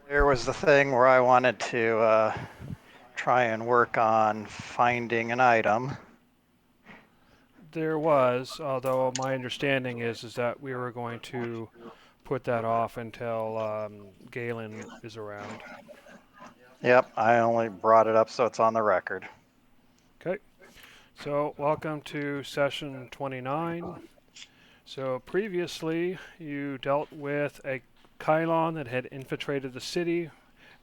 There was the thing where I wanted to try and work on finding an item. There was, although my understanding is that we were going to put that off until Galen is around. Yep, I only brought it up so it's on the record. Okay, so welcome to session 29. So previously, you dealt with a Kylon that had infiltrated the city,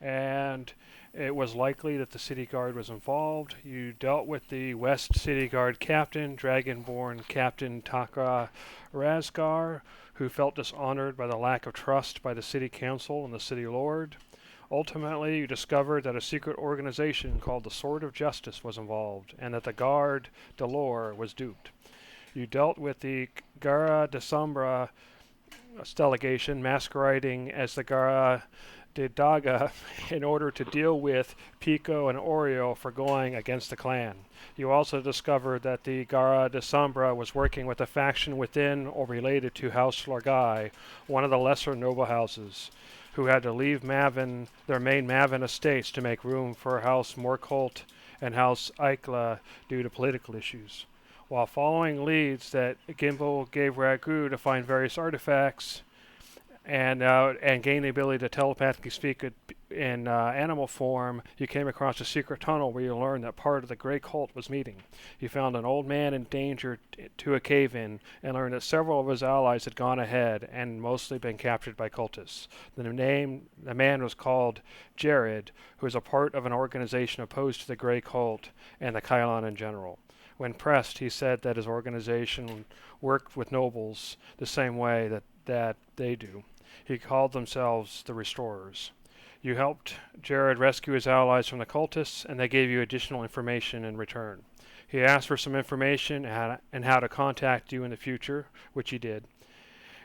and it was likely that the city guard was involved. You dealt with the West City Guard captain, Dragonborn Captain Takra Razgar, who felt dishonored by the lack of trust by the city council and the city lord. Ultimately, you discovered that a secret organization called the Sword of Justice was involved, and that the guard Delore was duped. You dealt with the Gara de Sombra delegation masquerading as the Gara de Daga in order to deal with Pico and Oreo for going against the clan. You also discovered that the Gara de Sombra was working with a faction within or related to House Largai, one of the lesser noble houses, who had to leave Mavin, their main Mavin estates to make room for House Morcolt and House Aikla due to political issues. While following leads that Gimbal gave Ragu to find various artifacts and gain the ability to telepathically speak in animal form, you came across a secret tunnel where you learned that part of the Grey Cult was meeting. You found an old man in danger to a cave-in and learned that several of his allies had gone ahead and mostly been captured by cultists. The man was called Jared, who is a part of an organization opposed to the Grey Cult and the Kylon in general. When pressed, he said that his organization worked with nobles the same way that they do. He called themselves the Restorers. You helped Jared rescue his allies from the cultists, and they gave you additional information in return. He asked for some information and how to contact you in the future, which he did.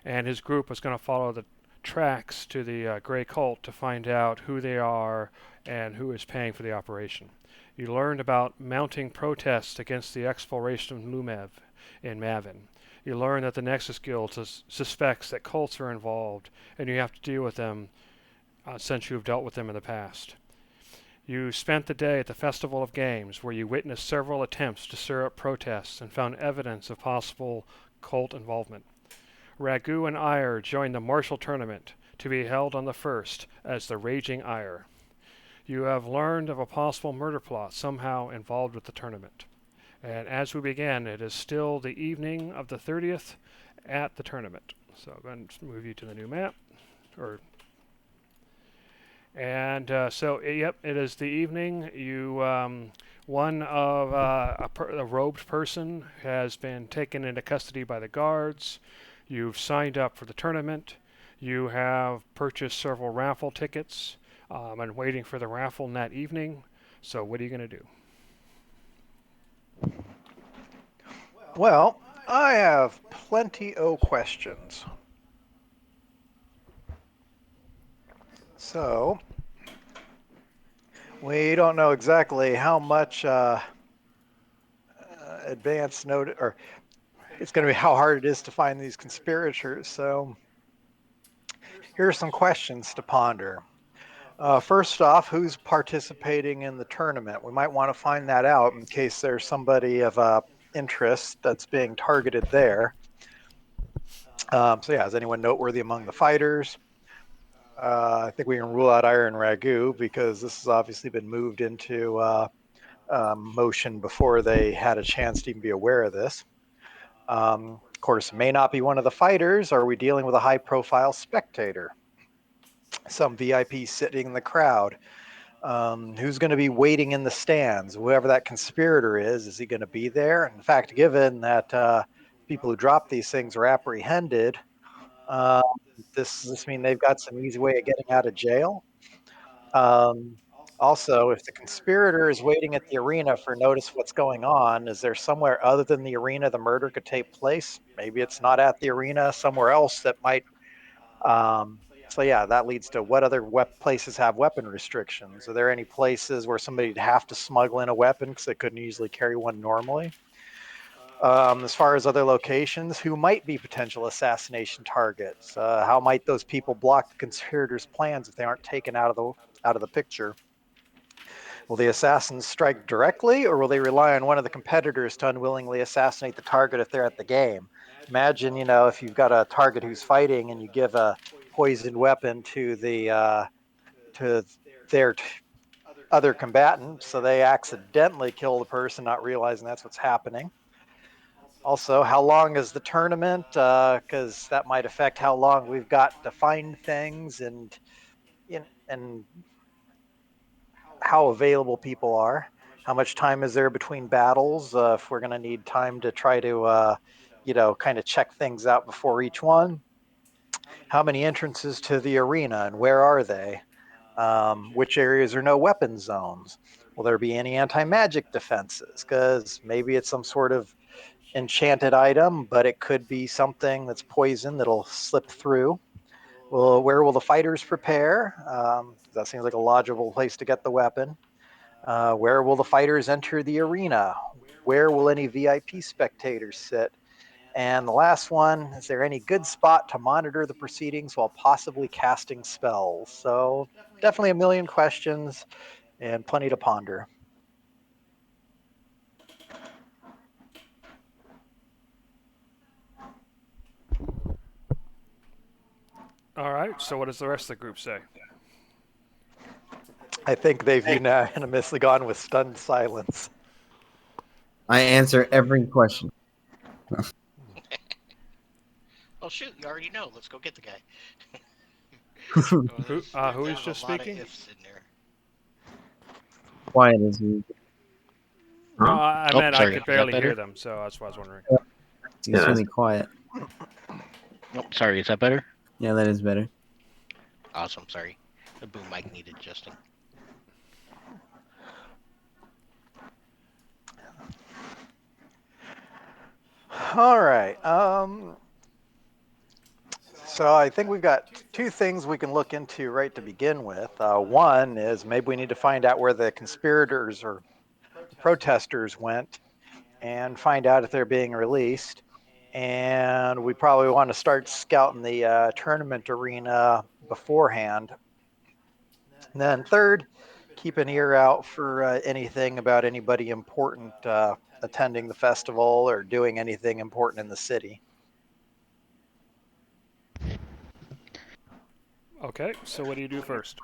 And his group was going to follow the tracks to the Grey Cult to find out who they are and who is paying for the operation. You learned about mounting protests against the exploration of Lumev in Mavin. You learn that the Nexus Guild suspects that cults are involved, and you have to deal with them since you have dealt with them in the past. You spent the day at the Festival of Games, where you witnessed several attempts to stir up protests and found evidence of possible cult involvement. Ragu and Ire joined the Martial Tournament, to be held on the 1st as the Raging Ire. You have learned of a possible murder plot somehow involved with the tournament. And as we begin, it is still the evening of the 30th at the tournament. So I'm going to move you to the new map. Or and so yep, it is the evening. One of a robed person has been taken into custody by the guards. You've signed up for the tournament. You have purchased several raffle tickets and waiting for the raffle in that evening. So what are you going to do? Well, I have plenty o questions. So, we don't know exactly how much advance notice, or it's going to be how hard it is to find these conspirators. So, here are some questions to ponder. First off, who's participating in the tournament? We might want to find that out in case there's somebody of interest that's being targeted there. So yeah, is anyone noteworthy among the fighters? I think we can rule out Iron Ragu because this has obviously been moved into motion before they had a chance to even be aware of this. Of course, may not be one of the fighters. Are we dealing with a high-profile spectator? Some VIP sitting in the crowd? Who's going to be waiting in the stands? Whoever that conspirator is he going to be there? In fact, given that people who drop these things are apprehended, uh, this mean they've got some easy way of getting out of jail? Um, Also, if the conspirator is waiting at the arena for notice what's going on, is there somewhere other than the arena the murder could take place? Maybe it's not at the arena, somewhere else that might. So yeah, that leads to what other places have weapon restrictions? Are there any places where somebody'd have to smuggle in a weapon because they couldn't easily carry one normally? As far as other locations, who might be potential assassination targets? How might those people block the conspirators' plans if they aren't taken out of the picture? Will the assassins strike directly, or will they rely on one of the competitors to unwillingly assassinate the target if they're at the game? Imagine, if you've got a target who's fighting and you give a poisoned weapon to their other combatant, so they accidentally kill the person, not realizing that's what's happening. Also, how long is the tournament? Because that might affect how long we've got to find things and how available people are. How much time is there between battles? If we're going to need time to try to, kind of check things out before each one. How many entrances to the arena and where are they? Which areas are no weapon zones? Will there be any anti magic defenses? Because maybe it's some sort of enchanted item, but it could be something that's poison that'll slip through. Well, where will the fighters prepare? That seems like a logical place to get the weapon. Where will the fighters enter the arena? Where will any VIP spectators sit? And the last one, is there any good spot to monitor the proceedings while possibly casting spells? So, definitely a million questions and plenty to ponder. All right. So what does the rest of the group say? I think they've unanimously gone with stunned silence. I answer every question. Well, shoot, you already know. Let's go get the guy. Oh, Who who is there's a just lot of speaking? ifs in there. Quiet as you. No, Huh? I Oh, meant I sorry. could Is that barely hear better? them, so that's what I was wondering. It's extremely quiet. Oh, sorry. Is that better? Yeah, that is better. Awesome. Sorry. The boom mic needed adjusting. All right. So I think we've got two things we can look into right to begin with. One is maybe we need to find out where the conspirators or the protesters went and find out if they're being released. And we probably want to start scouting the tournament arena beforehand. And then third, keep an ear out for anything about anybody important attending the festival or doing anything important in the city. Okay. So what do you do first?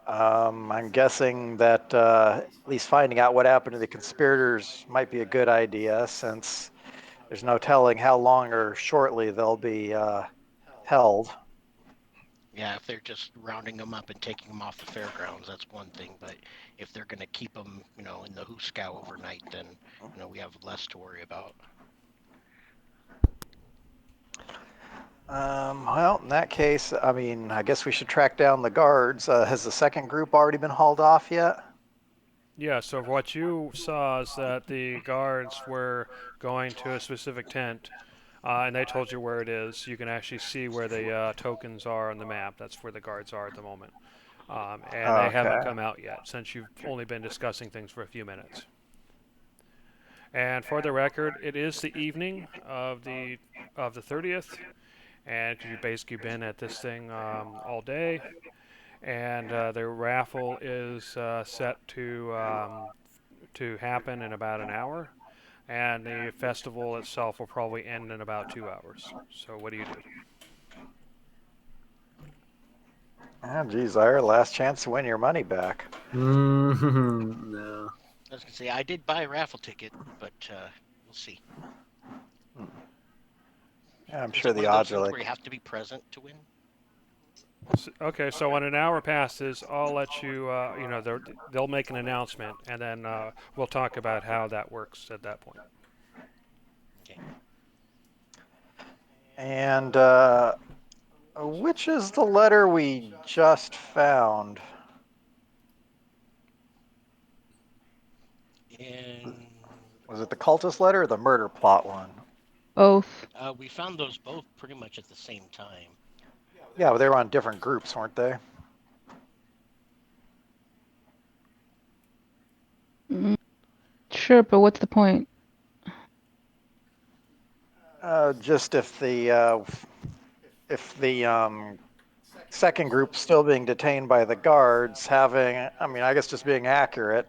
I'm guessing that at least finding out what happened to the conspirators might be a good idea, since there's no telling how long or shortly they'll be held. Yeah, if they're just rounding them up and taking them off the fairgrounds, that's one thing. But if they're going to keep them, in the Hooskow overnight, then, we have less to worry about. Well, in that case, I mean, I guess we should track down the guards. Has the second group already been hauled off yet? Yeah. So what you saw is that the guards were going to a specific tent, and they told you where it is. You can actually see where the tokens are on the map. That's where the guards are at the moment. And they haven't Okay. come out yet since you've only been discussing things for a few minutes. And for the record, it is the evening of the 30th, and you've basically been at this thing all day. And the raffle is set to happen in about an hour, and the festival itself will probably end in about 2 hours. So what do you do? Ah, geez, our last chance to win your money back. No. I was going to say, I did buy a raffle ticket, but we'll see. Hmm. Yeah, I'm Is sure it one the of those odds are things where like, you have to be present to win? Okay, so when an hour passes, I'll let you. They'll make an announcement, and then we'll talk about how that works at that point. Okay. and which is the letter we just found? And Was it the cultist letter or the murder plot one? Both. we found those both pretty much at the same time. Yeah, but they were on different groups, weren't they? Mm, sure, but what's the point? Just if the second group still being detained by the guards, I mean, I guess just being accurate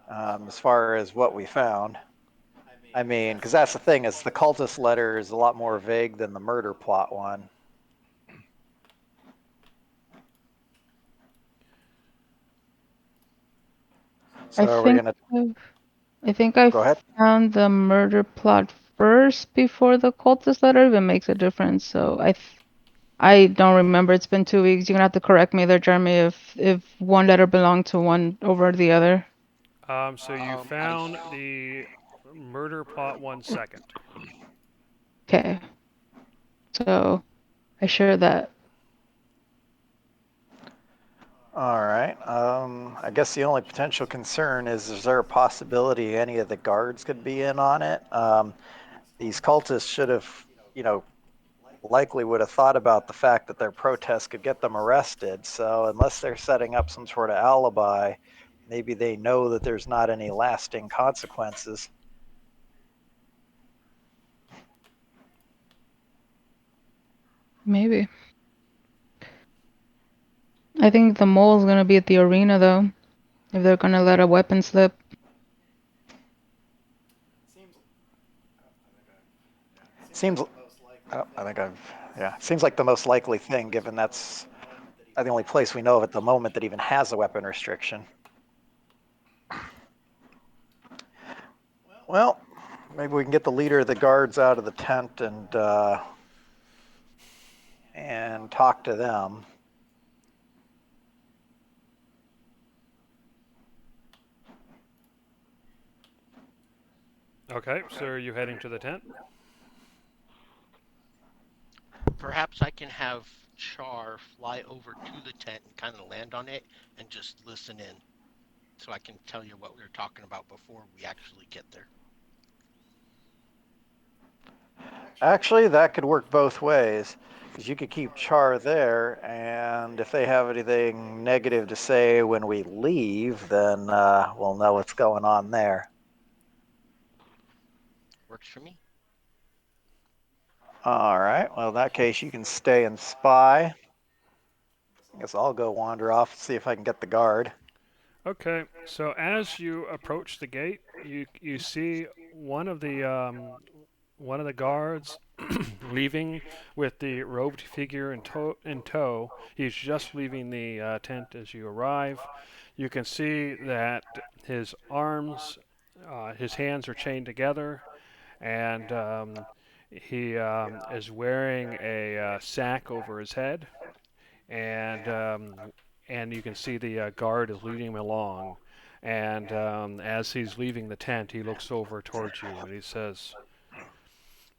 as far as what we found. I mean, because that's the thing is the cultist letter is a lot more vague than the murder plot one. I So we're think gonna I've, I think I go ahead. found the murder plot first before the cultist letter even makes a difference. So I don't remember. It's been 2 weeks. You're gonna have to correct me there, Jeremy, if one letter belonged to one over the other. So you I found the murder plot 1 second. Okay, so I share that. All right. I guess the only potential concern is there a possibility any of the guards could be in on it? These cultists should have, you know, likely would have thought about the fact that their protest could get them arrested. So unless they're setting up some sort of alibi, maybe they know that there's not any lasting consequences. Maybe. I think the mole's gonna be at the arena though, if they're gonna let a weapon slip. Seems, I think I've, yeah, seems like the most likely thing, given that's the only place we know of at the moment that even has a weapon restriction. Well, maybe we can get the leader of the guards out of the tent and talk to them. Okay, so are you heading to the tent? perhaps I can have Char fly over to the tent and kind of land on it and just listen in, so I can tell you what we were talking about before we actually get there. Actually, that could work both ways because you could keep Char there, and if they have anything negative to say when we leave, then we'll know what's going on there. Works for me. All right. Well, in that case, you can stay and spy. I guess I'll go wander off and see if I can get the guard. Okay, so as you approach the gate, you see one of the guards leaving with the robed figure in tow. He's just leaving the tent as you arrive. You can see that his hands are chained together, and he is wearing a sack over his head, and you can see the guard is leading him along. And as he's leaving the tent, he looks over towards you and he says,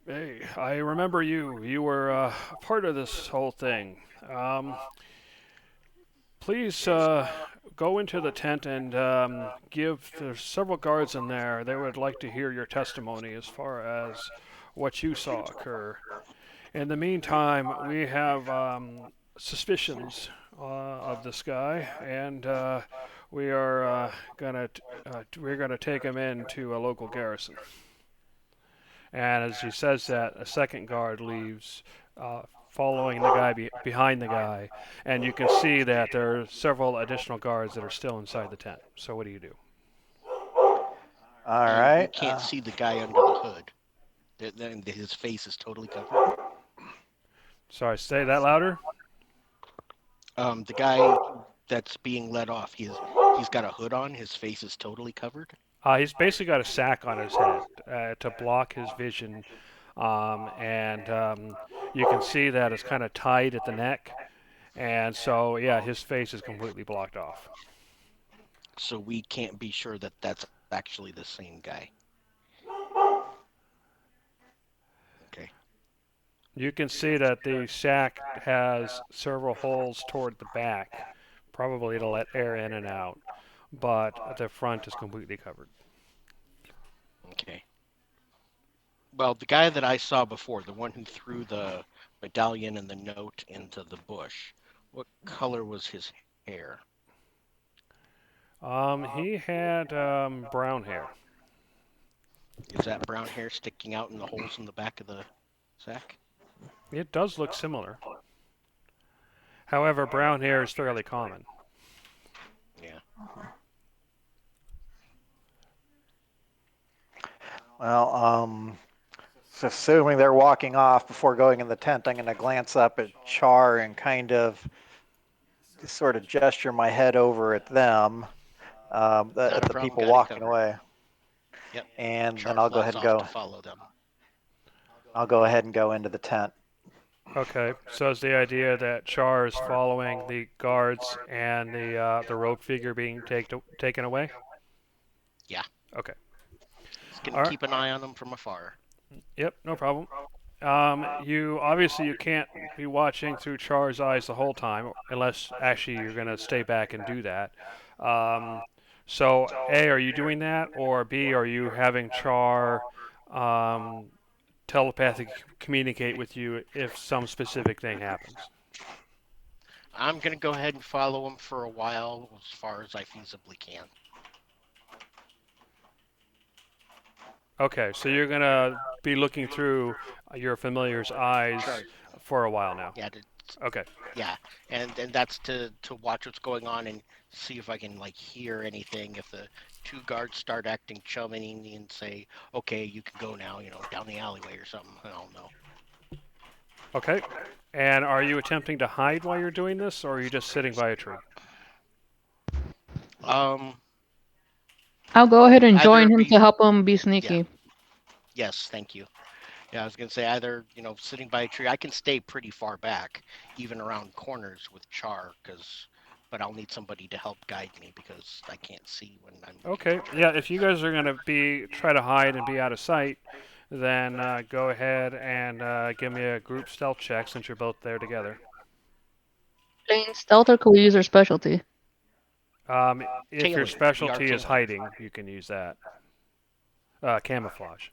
"Hey, I remember you. You were a part of this whole thing. Please go into the tent and give. There's several guards in there. They would like to hear your testimony as far as what you saw occur. In the meantime, we have suspicions of this guy, and we're gonna take him into a local garrison." And as he says that, a second guard leaves, following the guy behind the guy, and you can see that there are several additional guards that are still inside the tent. So what do you do? All And we right. can't see the guy under the hood. Then his face is totally covered. Sorry, say that louder. The guy that's being let off, he's got a hood on. His face is totally covered. He's basically got a sack on his head to block his vision, and you can see that it's kind of tied at the neck, and so yeah, his face is completely blocked off. So we can't be sure that that's actually the same guy. Okay. You can see that the sack has several holes toward the back, probably to let air in and out, but the front is completely covered. Okay. Well, the guy that I saw before, the one who threw the medallion and the note into the bush, what color was his hair? He had brown hair. Is that brown hair sticking out in the holes in the back of the sack? It does look similar. However, brown hair is fairly common. Yeah. Well, so assuming they're walking off before going in the tent, I'm going to glance up at Char and kind of sort of gesture my head over at them, Not at a the problem. people Got it walking covered. away, Yep. and then Char flies off to follow them. I'll go ahead and go into the tent. Okay, so is the idea that Char is following the guards and the rogue figure being taken away? Yeah. Okay. He's gonna All right. keep an eye on them from afar. Yep, no problem. You obviously you can't be watching through Char's eyes the whole time, unless actually you're gonna stay back and do that. Um, so A, are you doing that, or B, are you having Char um, telepathic communicate with you if some specific thing happens? I'm gonna go ahead and follow him for a while, as far as I feasibly can. Okay, so you're gonna be looking through your familiar's eyes Char. for a while now. Yeah. Okay. Yeah. And that's to watch what's going on and see if I can like hear anything. If the two guards start acting chummy and say, "Okay, you can go now," down the alleyway or something. I don't know. Okay. And are you attempting to hide while you're doing this, or are you just sitting by a tree? Um. I'll go ahead and Either join him be. to help him be Yeah. sneaky. Yes. Thank you. Yeah, I was gonna say either sitting by a tree. I can stay pretty far back, even around corners with Char, but I'll need somebody to help guide me because I can't see when I'm looking Okay. for Yeah, if you treasures. guys are gonna be try to hide and be out of sight, then go ahead and give me a group stealth check since you're both there together. Plain stealth, or could we use our specialty? If your Tailing. We are specialty is tailing. hiding, you can use that. Camouflage.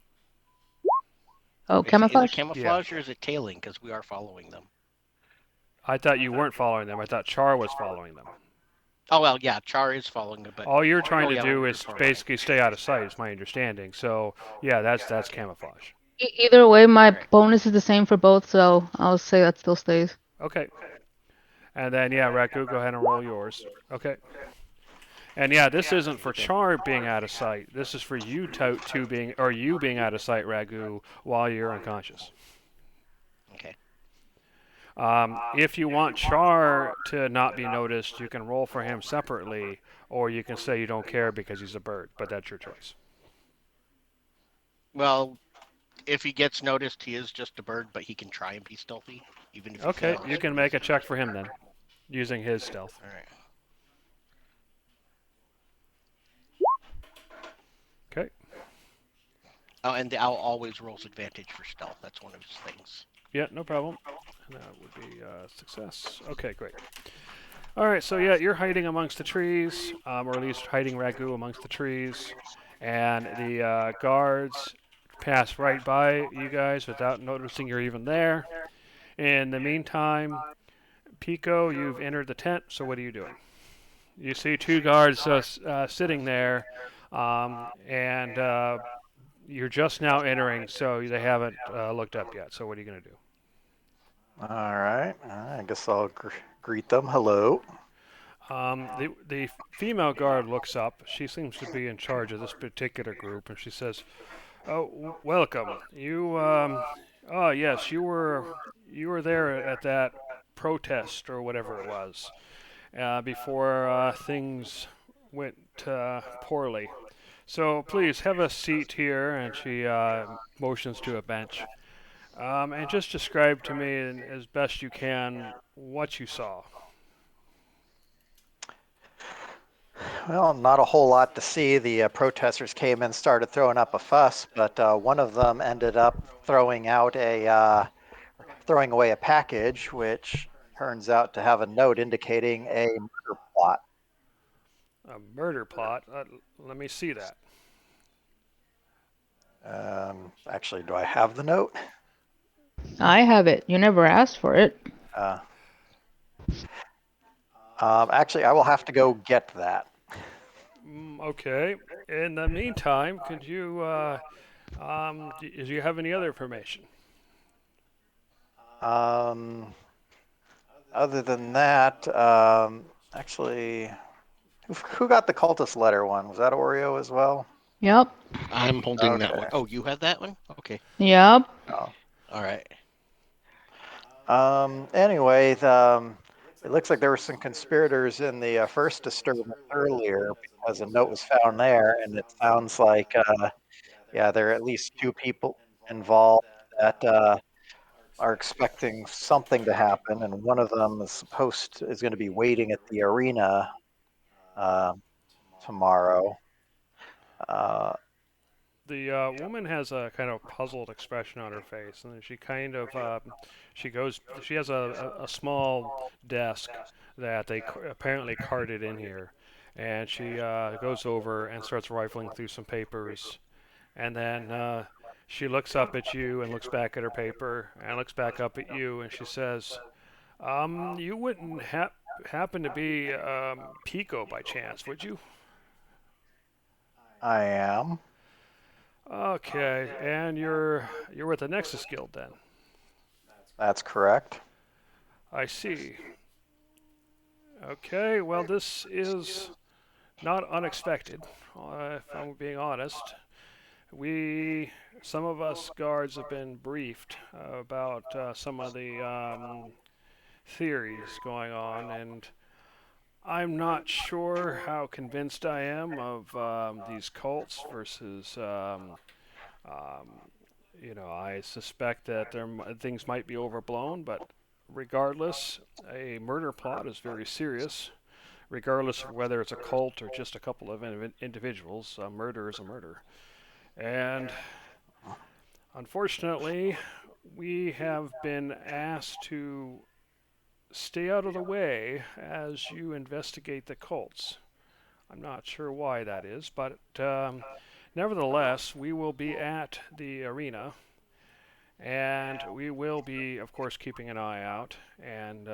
Oh, Is it camouflage? Yeah. camouflage or is it tailing? Because we are following them. I thought you weren't following them. I thought Char was following them. Oh well, yeah. Char is following them, but All you're trying oh to yeah, do we're is far away. basically stay out of sight, is my understanding. So yeah, that's camouflage. Either way, my All right. bonus is the same for both, so I'll say that still stays. Okay. And then yeah, Raku, go ahead and roll yours. Okay. And yeah, this isn't for Okay. Char being out of sight. This is for you two being, or you being out of sight, Ragu, while you're unconscious. Okay. If you want Char to not be noticed, you can roll for him separately, or you can say you don't care because he's a bird, but that's your choice. Well, if he gets noticed, he is just a bird, but he can try and be stealthy, even if he Okay, fails. you can make a check for him then, using his stealth. All right. Okay. Oh, and the owl always rolls advantage for stealth. That's one of his things. Yeah, no problem. And that would be a success. Okay, great. All right, so yeah, you're hiding amongst the trees, or at least hiding Ragu amongst the trees, and the guards pass right by you guys without noticing you're even there. In the meantime, Pico, you've entered the tent, so what are you doing? You see two guards sitting there, and you're just now entering, so they haven't looked up yet. So what are you going to do? All right. I guess I'll greet them. Hello. The female guard looks up. She seems to be in charge of this particular group, and she says, "Oh, welcome. Oh yes, you were there at that protest or whatever it was before things went poorly. So please have a seat here." And she motions to a bench. And just describe to me, as best you can, what you saw. Well, not a whole lot to see. The protesters came in, started throwing up a fuss, but one of them ended up throwing away a package, which turns out to have a note indicating a murder plot. A murder plot. Let me see that. Actually, do I have the note? I have it. You never asked for it. Actually, I will have to go get that. Okay. In the meantime, could you do you have any other information? Um, Other than that, actually, who got the cultist letter one? Was that Oreo as well? Yep. I'm holding that one. Okay. Oh, you had that one? Okay. Yep. Oh. All right. Anyway, it looks like there were some conspirators in the first disturbance earlier because a note was found there, and it sounds like, yeah, there are at least two people involved that are expecting something to happen, and one of them is going to be waiting at the arena um, tomorrow. Uh, The woman has a kind of puzzled expression on her face, and then she kind of she goes. She has a small desk that they apparently carted in here, and she goes over and starts rifling through some papers, and then she looks up at you and looks back at her paper and looks back up at you, and she says, "You wouldn't happen to be Pico by chance, would you?" I am. Okay, and you're with the Nexus Guild then. That's correct. I see. Okay, well, this is not unexpected, if I'm being honest. We, some of us guards have been briefed about some of the theories going on, and I'm not sure how convinced I am of these cults versus um, I suspect that things might be overblown, but regardless, a murder plot is very serious. Regardless of whether it's a cult or just a couple of individuals, a murder is a murder. And unfortunately, we have been asked to stay out of the way as you investigate the cults. I'm not sure why that is, but nevertheless, we will be at the arena. And we will be, of course, keeping an eye out. And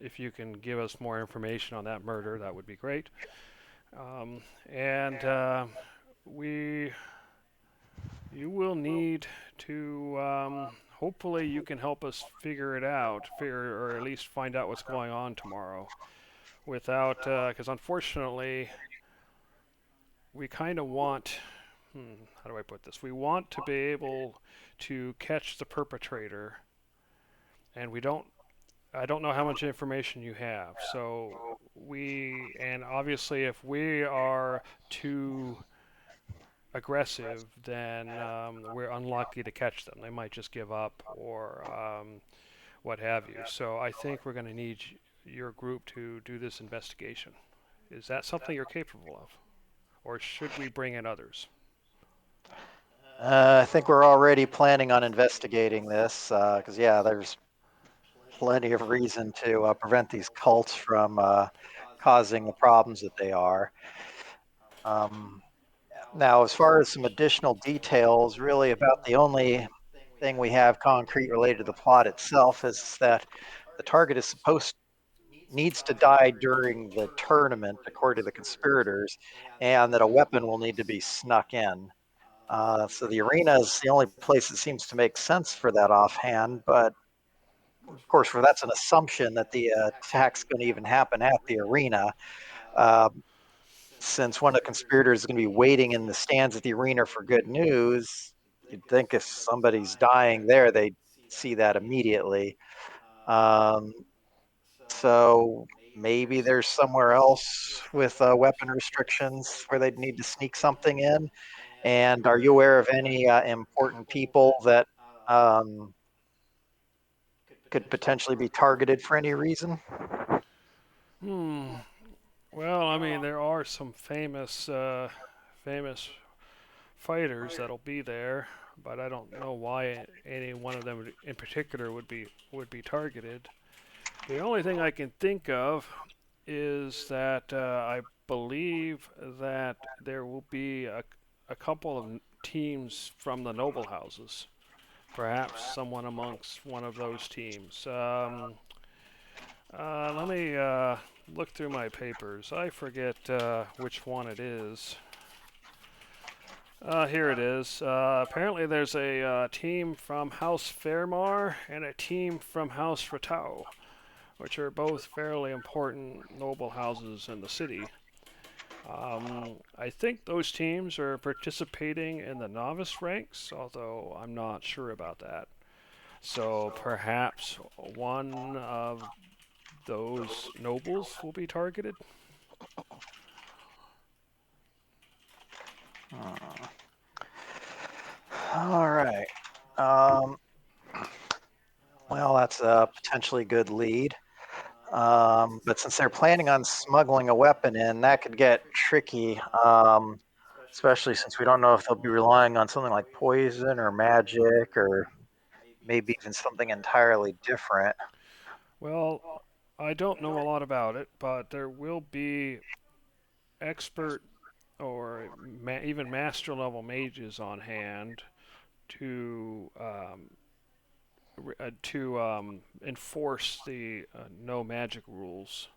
if you can give us more information on that murder, that would be great. And we, you will need to. Hopefully, you can help us figure it out, figure or at least find out what's going on tomorrow. Without, because unfortunately, we kind of want. How do I put this? We want to be able to catch the perpetrator, and we don't. I don't know how much information you have. So and obviously, if we are too aggressive, then we're unlucky to catch them. They might just give up or what have you. So I think we're going to need your group to do this investigation. Is that something you're capable of? Or should we bring in others? I think we're already planning on investigating this because, yeah, there's plenty of reason to prevent these cults from causing the problems that they are. Um, Now, as far as some additional details, really about the only thing we have concrete related to the plot itself is that the target is supposed needs to die during the tournament, according to the conspirators, and that a weapon will need to be snuck in. So the arena is the only place that seems to make sense for that offhand, but of course, for that's an assumption that the attack's going to even happen at the arena. Uh, since one of the conspirators is going to be waiting in the stands at the arena for good news, you'd think if somebody's dying there, they'd see that immediately. Um, so maybe there's somewhere else with weapon restrictions where they'd need to sneak something in. And are you aware of any important people that um, could potentially be targeted for any reason? Hmm. Well, I mean, there are some famous fighters that'll be there, but I don't know why any one of them in particular would be targeted. The only thing I can think of is that I believe that there will be a couple of teams from the noble houses. Perhaps someone amongst one of those teams. Let me look through my papers. I forget which one it is. Here it is. Apparently, there's a team from House Fairmar and a team from House Ratau, which are both fairly important noble houses in the city. I think those teams are participating in the novice ranks, although I'm not sure about that. So perhaps one of those nobles will be targeted. Hmm. All right. Um, well, that's a potentially good lead. But since they're planning on smuggling a weapon in, that could get tricky. Especially since we don't know if they'll be relying on something like poison or magic or maybe even something entirely different. Well, I don't know a lot about it, but there will be expert or even master level mages on hand to enforce the no magic rules.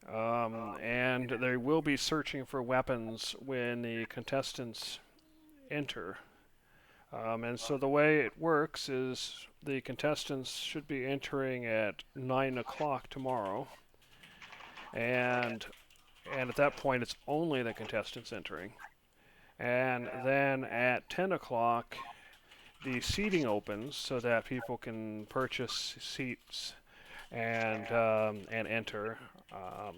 And they will be searching for weapons when the contestants enter. And so the way it works is the contestants should be entering at 9 o'clock tomorrow, and at that point it's only the contestants entering. And then at 10 o'clock, the seating opens so that people can purchase seats and enter. Um,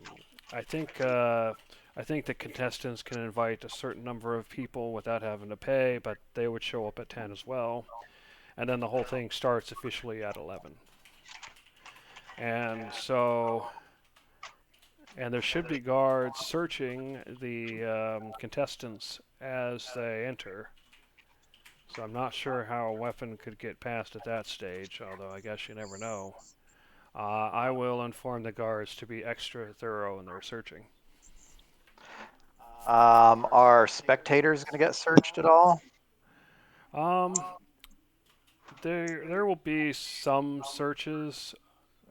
I think I think the contestants can invite a certain number of people without having to pay, but they would show up at 10 as well, and then the whole thing starts officially at 11. And so, and there should be guards searching the contestants as they enter. So I'm not sure how a weapon could get past at that stage, although I guess you never know. I will inform the guards to be extra thorough in their searching. Are spectators going to get searched at all? Um, there will be some searches,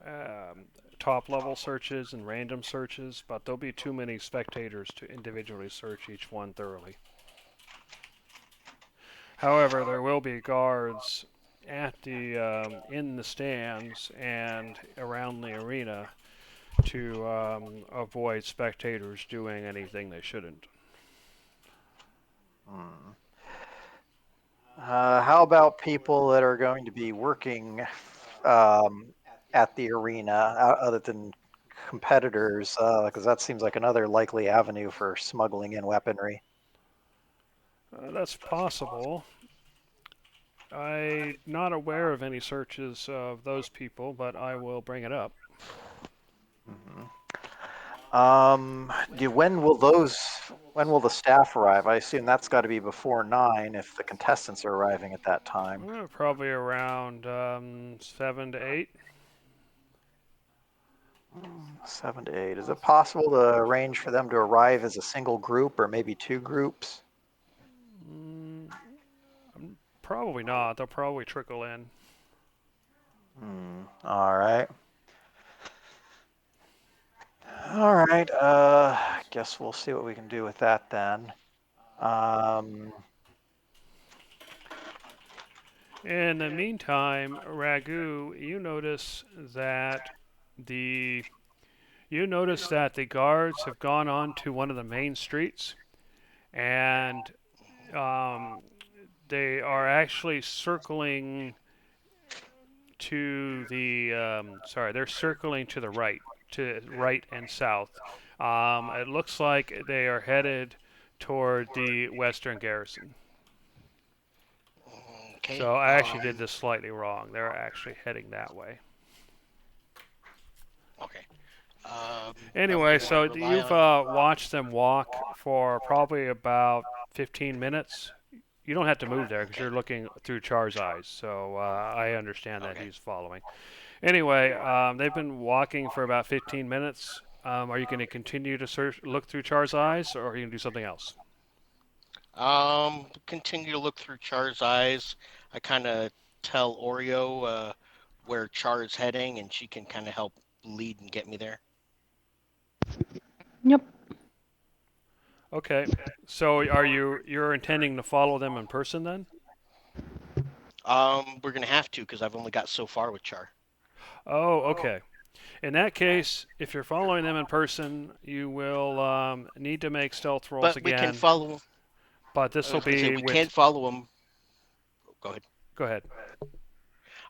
um, top level searches and random searches, but there'll be too many spectators to individually search each one thoroughly. However, there will be guards at the in the stands and around the arena to avoid spectators doing anything they shouldn't. Hmm. How about people that are going to be working um, at the arena, other than competitors? Because that seems like another likely avenue for smuggling in weaponry. That's possible. I'm not aware of any searches of those people, but I will bring it up. Mhm. When will those? When will the staff arrive? I assume that's got to be before 9 if the contestants are arriving at that time. Probably around 7 to 8. 7 to 8. Is it possible to arrange for them to arrive as a single group or maybe two groups? Mm, Probably not. They'll probably trickle in. All right. All right. Guess we'll see what we can do with that then. Um, In the meantime, Ragu, the you notice that the guards have gone on to one of the main streets, and um, they are actually circling to the they're circling to the right, to right and south. It looks like they are headed toward the western garrison. Okay. So I actually did this slightly wrong. They're actually heading that way. Okay. Are we Anyway, gonna so rely you've on? watched them walk for probably about 15 minutes. You don't have to move there because Okay. you're looking through Char's eyes, so I understand that Okay. he's following. Anyway, they've been walking for about 15 minutes. Are you going to continue to look through Char's eyes, or are you going to do something else? Continue to look through Char's eyes. I kind of tell Oreo where Char's heading, and she can kind of help lead and get me there. Yep. Okay. So are you're intending to follow them in person then? We're gonna have to because I've only got so far with Char. Oh, okay. In that case, if you're following them in person, you will need to make stealth rolls But we can again. follow. But I this will was gonna say be we can with. follow them. Go ahead. Go ahead.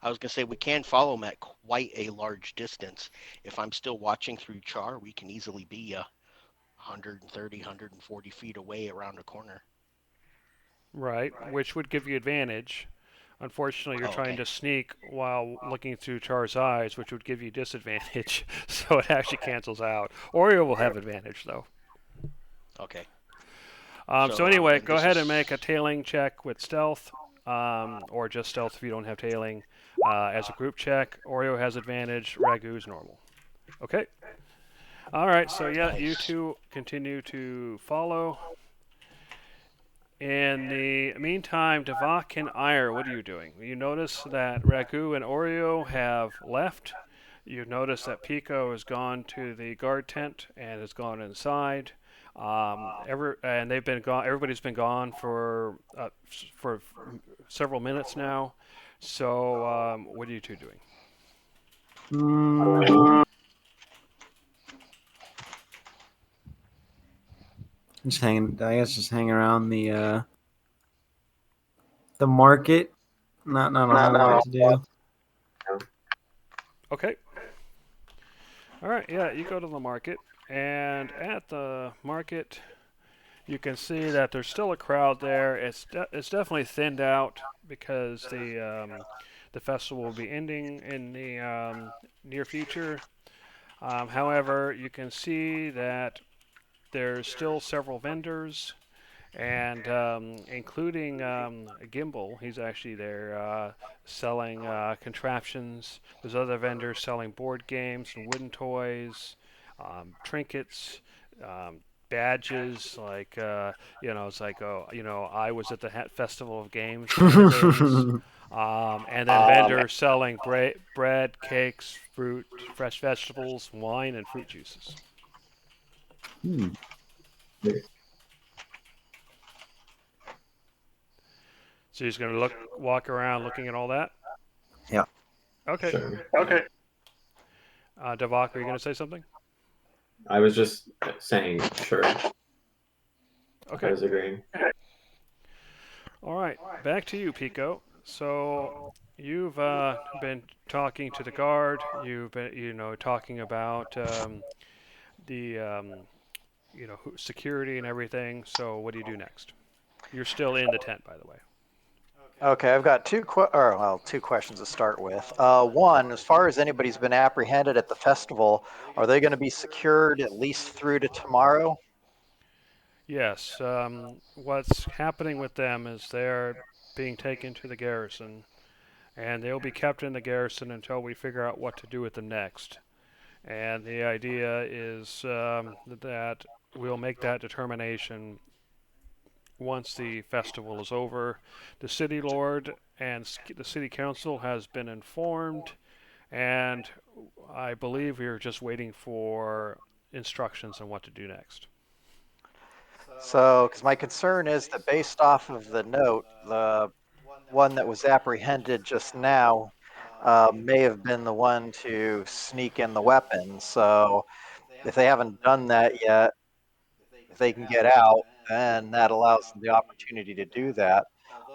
I was gonna say we can follow them at quite a large distance. If I'm still watching through Char, we can easily be 130, 140 feet away around a corner. Right, which would give you advantage. Unfortunately, you're Oh, trying okay. to sneak while looking through Char's eyes, which would give you disadvantage. So it actually cancels out. Oreo will have advantage though. Okay. So So anyway, and go this ahead and is make a tailing check with stealth, or just stealth if you don't have tailing, as a group check. Oreo has advantage. Ragu's normal. Okay. All right. So yeah, you nice. two continue to follow. In the meantime, Devok and Ire, what are you doing? You notice that Ragu and Oreo have left. You notice that Pico has gone to the guard tent and has gone inside. And they've been gone. Everybody's been gone for several minutes now. So, what are you two doing? Mm, just hanging. I guess just hang around the market. Not a whole lot to do. Okay. All right. Yeah, you go to the market, and at the market, you can see that there's still a crowd there. It's definitely thinned out because the festival will be ending in the near future. However, you can see that there's still several vendors, and including Gimbal. He's actually there selling contraptions. There's other vendors selling board games and wooden toys, trinkets, um, badges. Like it's like, oh, I was at the Festival of Games kind of things. And then vendors selling bread, cakes, fruit, fresh vegetables, wine, and fruit juices. Hmm. So you're just gonna walk around, looking at all that. Yeah. Okay. Sure. Devok, were you gonna say something? I was just saying, sure. I Okay. was agreeing. All right. Back to you, Pico. So you've been talking to the guard. You've been, talking about the, security and everything. So what do you do next? You're still in the tent, by the way. Okay, I've got two questions to start with. One, as far as anybody's been apprehended at the festival, are they going to be secured at least through to tomorrow? Yes. What's happening with them is they're being taken to the garrison, and they'll be kept in the garrison until we figure out what to do with them next. And the idea is that we'll make that determination once the festival is over. The city lord and the city council has been informed, and I believe we're just waiting for instructions on what to do next. So, because my concern is that based off of the note, the one that was apprehended just now may have been the one to sneak in the weapon. So, if they haven't done that yet, if they can get out, then that allows them the opportunity to do that.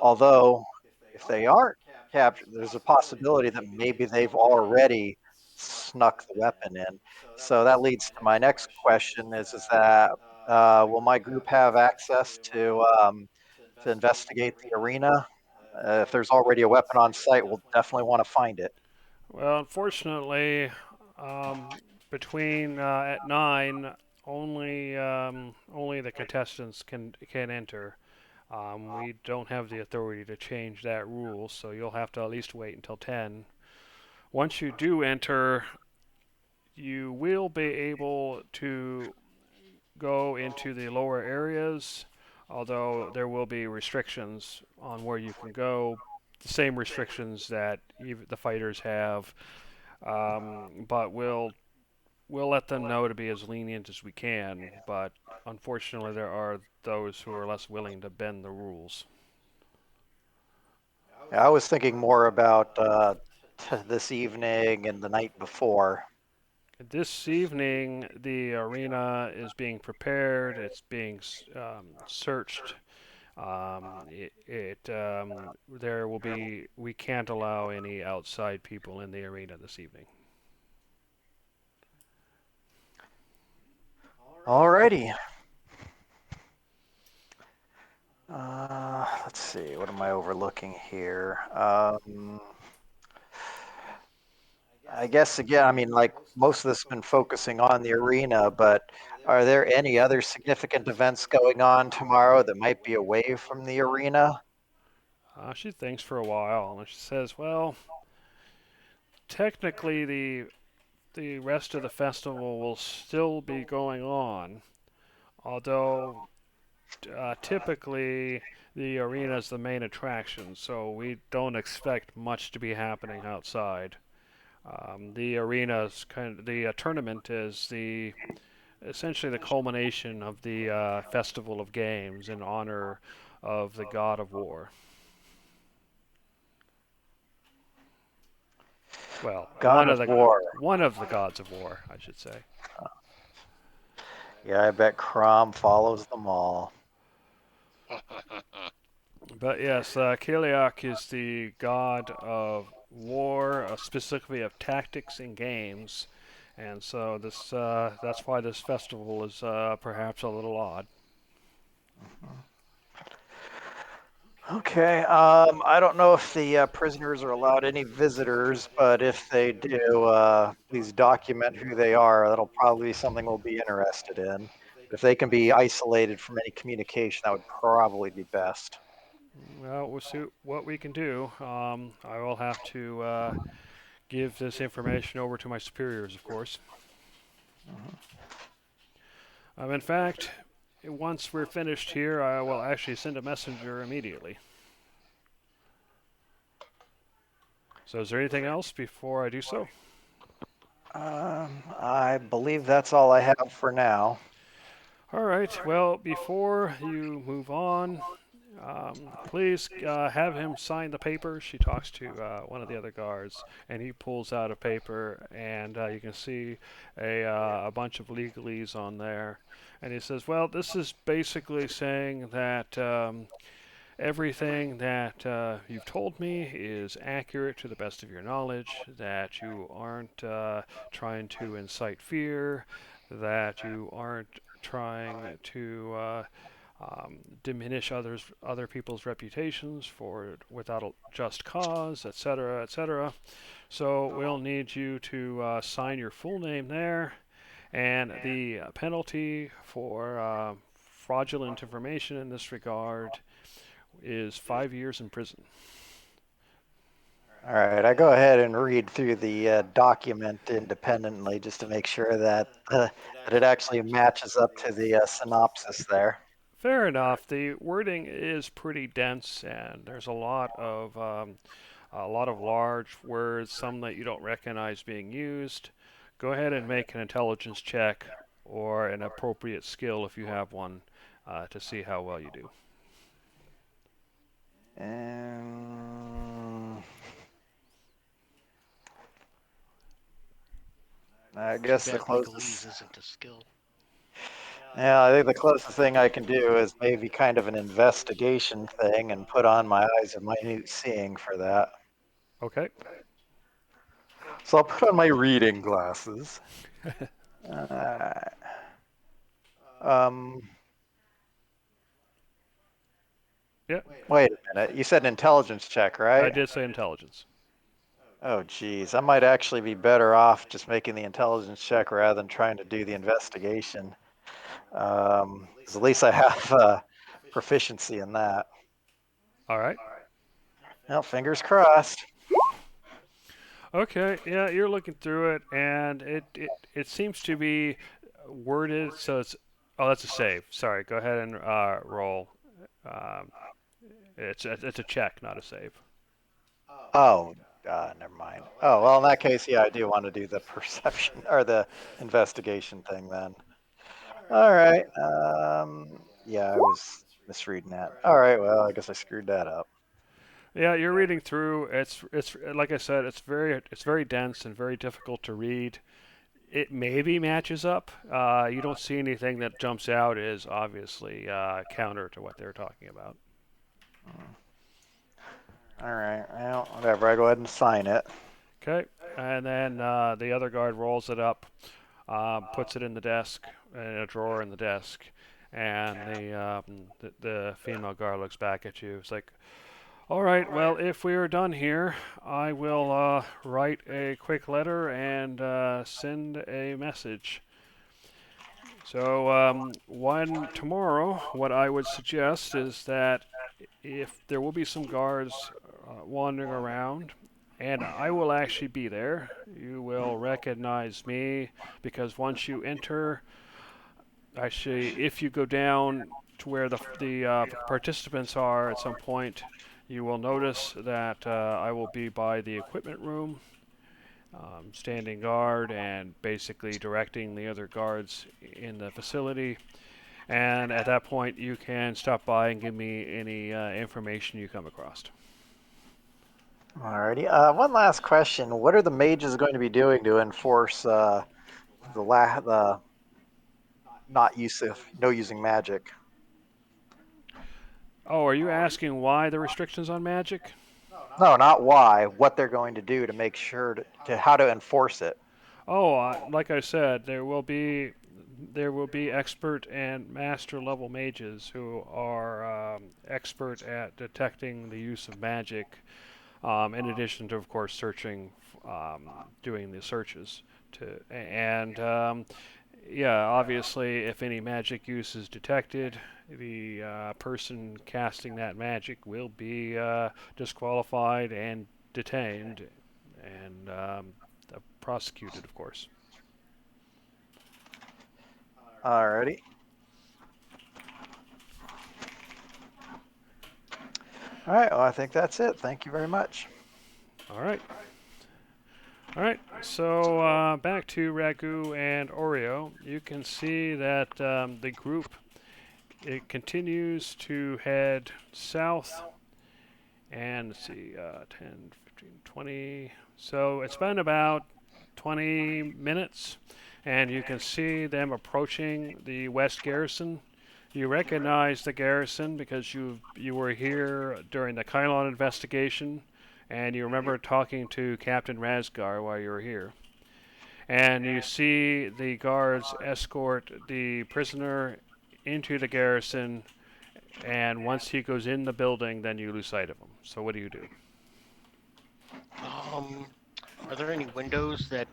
Although, if they aren't captured, there's a possibility that maybe they've already snuck the weapon in. So that leads to my next question: is that will my group have access to investigate the arena? If there's already a weapon on site, we'll definitely want to find it. Well, unfortunately, um, between at 9, only the contestants can enter. We don't have the authority to change that rule, so you'll have to at least wait until 10. Once you do enter, you will be able to go into the lower areas, although there will be restrictions on where you can go. The same restrictions that the fighters have, but will we'll let them know to be as lenient as we can, but unfortunately, there are those who are less willing to bend the rules. I was thinking more about this evening and the night before. This evening, the arena is being prepared. It's being searched. There will be. We can't allow any outside people in the arena this evening. Alrighty. Let's see. What am I overlooking here? I guess again, I mean, like most of this has been focusing on the arena, but are there any other significant events going on tomorrow that might be away from the arena? She thinks for a while, and she says, "Well, technically, the rest of the festival will still be going on, although typically the arena is the main attraction, so we don't expect much to be happening outside. The arena's the tournament is the essentially the culmination of the festival of games in honor of the god of war. Well, God of War. one of the gods of war, I should say. Yeah, I bet Crom follows them all. But yes, Kiliak is the god of war, specifically of tactics and games, and so this that's why this festival is perhaps a little odd. Okay. I don't know if the prisoners are allowed any visitors, but if they do, please document who they are. That'll probably be something we'll be interested in. If they can be isolated from any communication, that would probably be best. Well, we'll see what we can do. I will have to give this information over to my superiors, of course. In fact, once we're finished here, I will actually send a messenger immediately. So, is there anything else before I do so? I believe that's all I have for now. All right. Well, before you move on, please have him sign the paper. She talks to one of the other guards, and he pulls out a paper, and you can see a bunch of legalese on there. And he says, "Well, this is basically saying that everything that you've told me is accurate to the best of your knowledge, that you aren't trying to incite fear, that you aren't trying to diminish other people's reputations for without a just cause, etc., etc. So we'll need you to sign your full name there, and the penalty for fraudulent information in this regard is 5 years in prison." All right, I go ahead and read through the document independently just to make sure that it actually matches up to the synopsis there. Fair enough. The wording is pretty dense, and there's a lot of large words, some that you don't recognize being used. Go ahead and make an intelligence check or an appropriate skill if you have one to see how well you do. And I Too guess the bad legalese closest, isn't a skill. yeah, I think the closest thing I can do is maybe kind of an investigation thing and put on my eyes of minute seeing for that. Okay. So I'll put on my reading glasses. Uh, um, Yeah, Wait a minute. You said an intelligence check, I right? did say intelligence. Oh, geez. I might actually be better off just making the intelligence check rather than trying to do the investigation. 'Cause at least I have proficiency in that. All right. Well, fingers crossed. Okay. Yeah, you're looking through it, and it seems to be worded so it's. Oh, that's a save. Sorry. Go ahead and roll. It's a check, not a save. Oh, never mind. Oh, well, in that case, yeah, I do want to do the perception or the investigation thing then. All right. Yeah, I was misreading that. All right. Well, I guess I screwed that up. Yeah, you're reading through. It's like I said, it's very dense and very difficult to read. It maybe matches up. You don't see anything that jumps out as obviously counter to what they're talking about. Hmm. All right. Well, whatever. I go ahead and sign it. Okay, and then the other guard rolls it up, puts it in the desk, in a drawer in the desk, and the female guard looks back at you. It's like, all right, well, if we are done here, I will write a quick letter and send a message. So, tomorrow, what I would suggest is that if there will be some guards wandering around, and I will actually be there, you will recognize me because once you enter, actually, if you go down to where the participants are at some point, you will notice that I will be by the equipment room, standing guard and basically directing the other guards in the facility. And at that point, you can stop by and give me any information you come across. Alrighty. One last question. What are the mages going to be doing to enforce the not use of no using magic? Oh, are you asking why the restrictions on magic? No, not why. What they're going to do to make sure to how to enforce it. Oh, like I said, there will be expert and master level mages who are expert at detecting the use of magic. In addition to, of course, searching, doing the searches and yeah, obviously, if any magic use is detected, the person casting that magic will be disqualified and detained and prosecuted, of course. Alrighty. All right. Well, I think that's it. Thank you very much. All right. All right, so back to Ragu and Oreo. You can see that the group it continues to head south, and let's see, 10, 15, 20. So it's been about 20 minutes, and you can see them approaching the West Garrison. You recognize the garrison because you were here during the Kylon investigation, and you remember talking to Captain Razgar while you were here. And you see the guards escort the prisoner into the garrison, and once he goes in the building, then you lose sight of him. So what do you do? Um, are there any windows that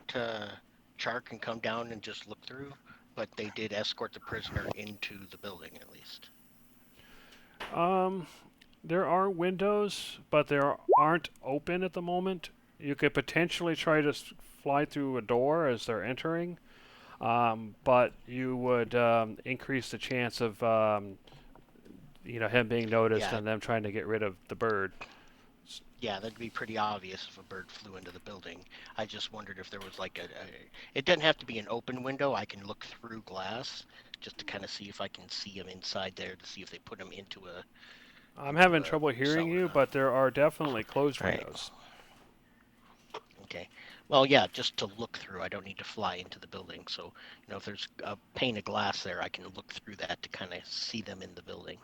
Char can come down and just look through? But they did escort the prisoner into the building at least. Um, there are windows, but they aren't open at the moment. You could potentially try to fly through a door as they're entering, but you would increase the chance of him being noticed Yeah, and them trying to get rid of the bird. yeah, that'd be pretty obvious if a bird flew into the building. I just wondered if there was like it doesn't have to be an open window. I can look through glass just to kind of see if I can see them inside there to see if they put them I'm into having a trouble hearing cell or you, not. but there are definitely closed Right. windows. Okay. Well, yeah, just to look through. I don't need to fly into the building. So, if there's a pane of glass there, I can look through that to kind of see them in the building.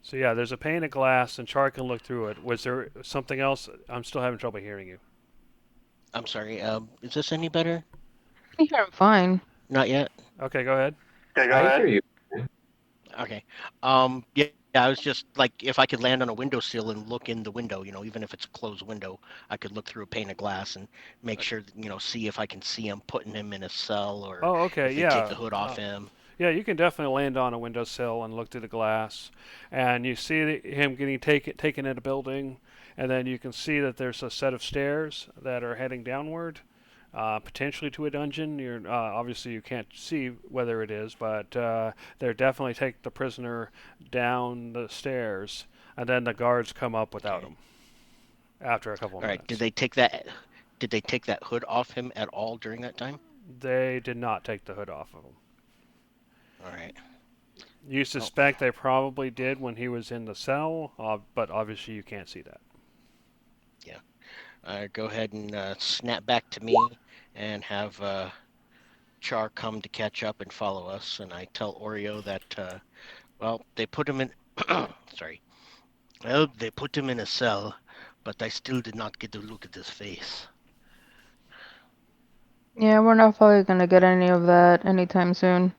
So yeah, there's a pane of glass, and Char can look through it. Was there something else? I'm still having trouble hearing you. I'm sorry. Is this any better? I can hear him fine. Not yet. Okay, go ahead. Okay, go I ahead. hear you. Okay. Yeah, I was just like, if I could land on a windowsill and look in the window, even if it's a closed window, I could look through a pane of glass and make sure, see if I can see him putting him in a cell or Oh, okay, if they take yeah. the hood off him. Yeah, you can definitely land on a windowsill and look through the glass, and you see him getting taken in a building, and then you can see that there's a set of stairs that are heading downward, potentially to a dungeon. You're obviously you can't see whether it is, but they definitely take the prisoner down the stairs, and then the guards come up without Okay. him. after a couple of All right. Did minutes. they take that? Did they take that hood off him at all during that time? They did not take the hood off of him. All right. You Well, suspect they probably did when he was in the cell, but obviously you can't see that. yeah. Go ahead and snap back to me and have Char come to catch up and follow us. And I tell Oreo that, well, they put him in. Sorry. Well, they put him in a cell, but I still did not get to look at his face. Yeah, we're not probably gonna get any of that anytime soon.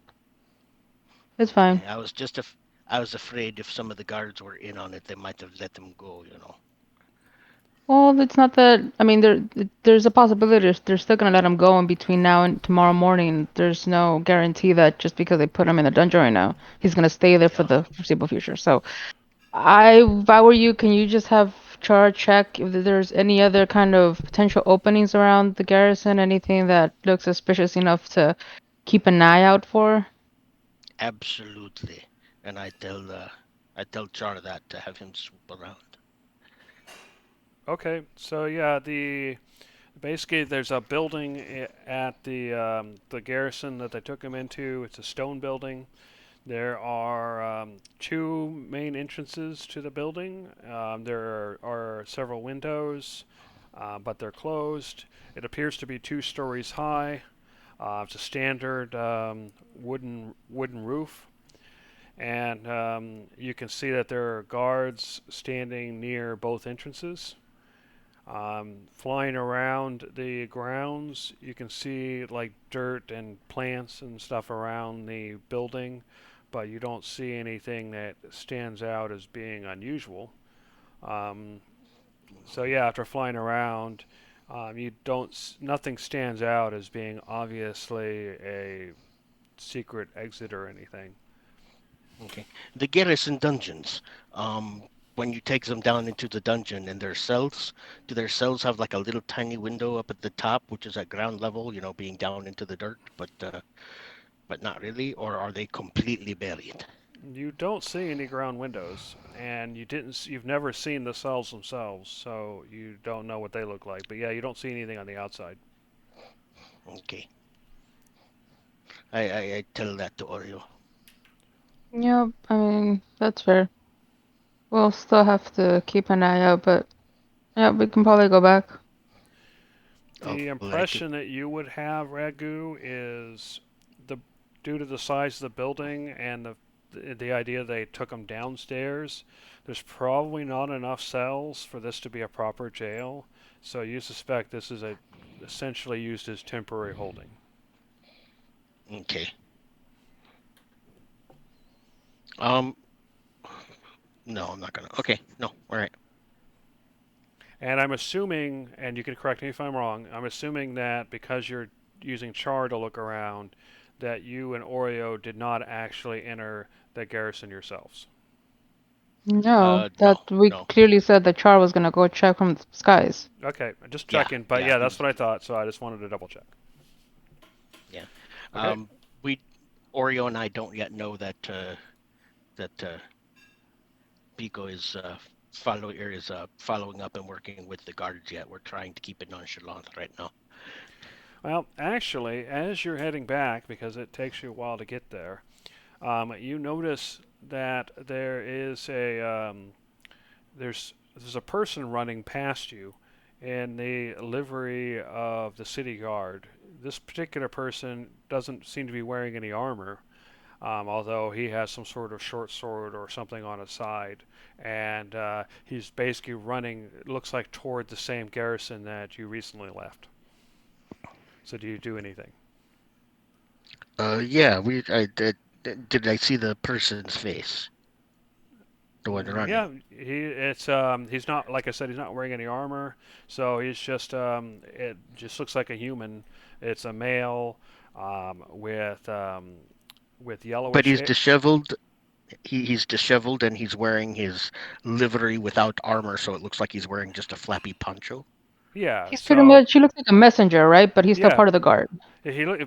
It's fine. I was just I was afraid if some of the guards were in on it, they might have let them go. Well, it's not that. I mean, there's a possibility they're still gonna let him go in between now and tomorrow morning. There's no guarantee that just because they put him in a dungeon right now, he's gonna stay there for Yeah, the foreseeable future. So, if I were you, can you just have Char check if there's any other kind of potential openings around the garrison, anything that looks suspicious enough to keep an eye out for? absolutely. And I tell Char that to have him swoop around. Okay, so yeah, the basically there's a building at the garrison that they took him into. It's a stone building. There are two main entrances to the building. There are several windows, but they're closed. It appears to be 2 stories high. It's a standard wooden roof, and you can see that there are guards standing near both entrances. Flying around the grounds, you can see like dirt and plants and stuff around the building, but you don't see anything that stands out as being unusual. Um, so yeah, after flying around, you don't nothing stands out as being obviously a secret exit or anything. Okay. The garrison dungeons. When you take them down into the dungeon and their cells, do their cells have like a little tiny window up at the top, which is at ground level, being down into the dirt, but not really, or are they completely buried? You don't see any ground windows, and you've never seen the cells themselves, so you don't know what they look like. But yeah, you don't see anything on the outside. Okay. I tell that to Oreo. Yep, I mean, that's fair. We'll still have to keep an eye out, but yeah, we can probably go back. The Alrighty. impression that you would have, Ragu, is the due to the size of the building and the idea they took them downstairs. There's probably not enough cells for this to be a proper jail, so you suspect this is a essentially used as temporary holding. Okay. Um, no, I'm not gonna. Okay, no, all right. And I'm assuming, and you can correct me if I'm wrong, I'm assuming that because you're using Char to look around, that you and Oreo did not actually enter the garrison yourselves. No, No, that we no. clearly said that Char was gonna go check from the skies. Okay, just Yeah, checking. But yeah, yeah, he that's was. what I thought, so I just wanted to double check. Yeah. Okay. Um, we Oreo and I don't yet know that Pico is following up and working with the guards yet. We're trying to keep it nonchalant right now. Well, actually, as you're heading back, because it takes you a while to get there, you notice that there's a person running past you in the livery of the city guard. This particular person doesn't seem to be wearing any armor, although he has some sort of short sword or something on his side, and he's basically running. It looks like toward the same garrison that you recently left. So, do you do anything? Yeah, we I did I see the person's face, the one running. Yeah, he's not like I said. He's not wearing any armor, so he's just it just looks like a human. It's a male with But yellowish he's hair. disheveled. He's disheveled and he's wearing his livery without armor, so it looks like he's wearing just a flappy poncho. Yeah. He's pretty So much, he looks like a messenger, right? But he's still yeah, part of the guard.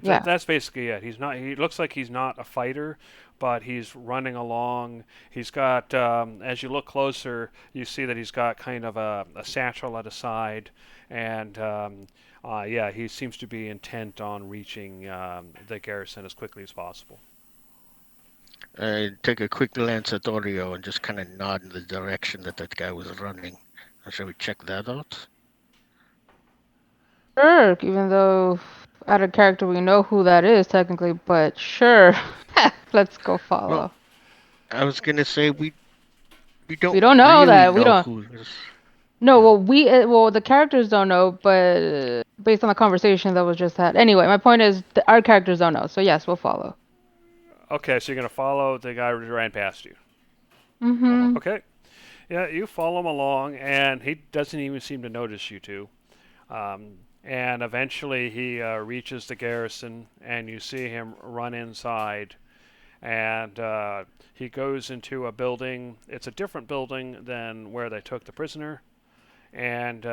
Yeah. that's basically it. He's not. He looks like he's not a fighter, but he's running along. He's got. As you look closer, you see that he's got kind of a satchel at his side, and yeah, he seems to be intent on reaching the garrison as quickly as possible. I take a quick glance at Oreo and just kind of nod in the direction that that guy was running. Shall we check that out? Sure, even though out of character we know who that is technically, but sure. Let's go Well, follow. I was gonna say we We don't don't know really that. We know don't. who this. No, Yeah. well, the characters don't know, but based on the conversation that was just had. Anyway, my point is our characters don't know. So yes, we'll follow. Okay, so you're gonna follow the guy who ran past you. Mhm. Mm-hmm. Okay. Yeah, you follow him along, and he doesn't even seem to notice you two. And eventually he reaches the garrison, and you see him run inside. And he goes into a building. It's a different building than where they took the prisoner. And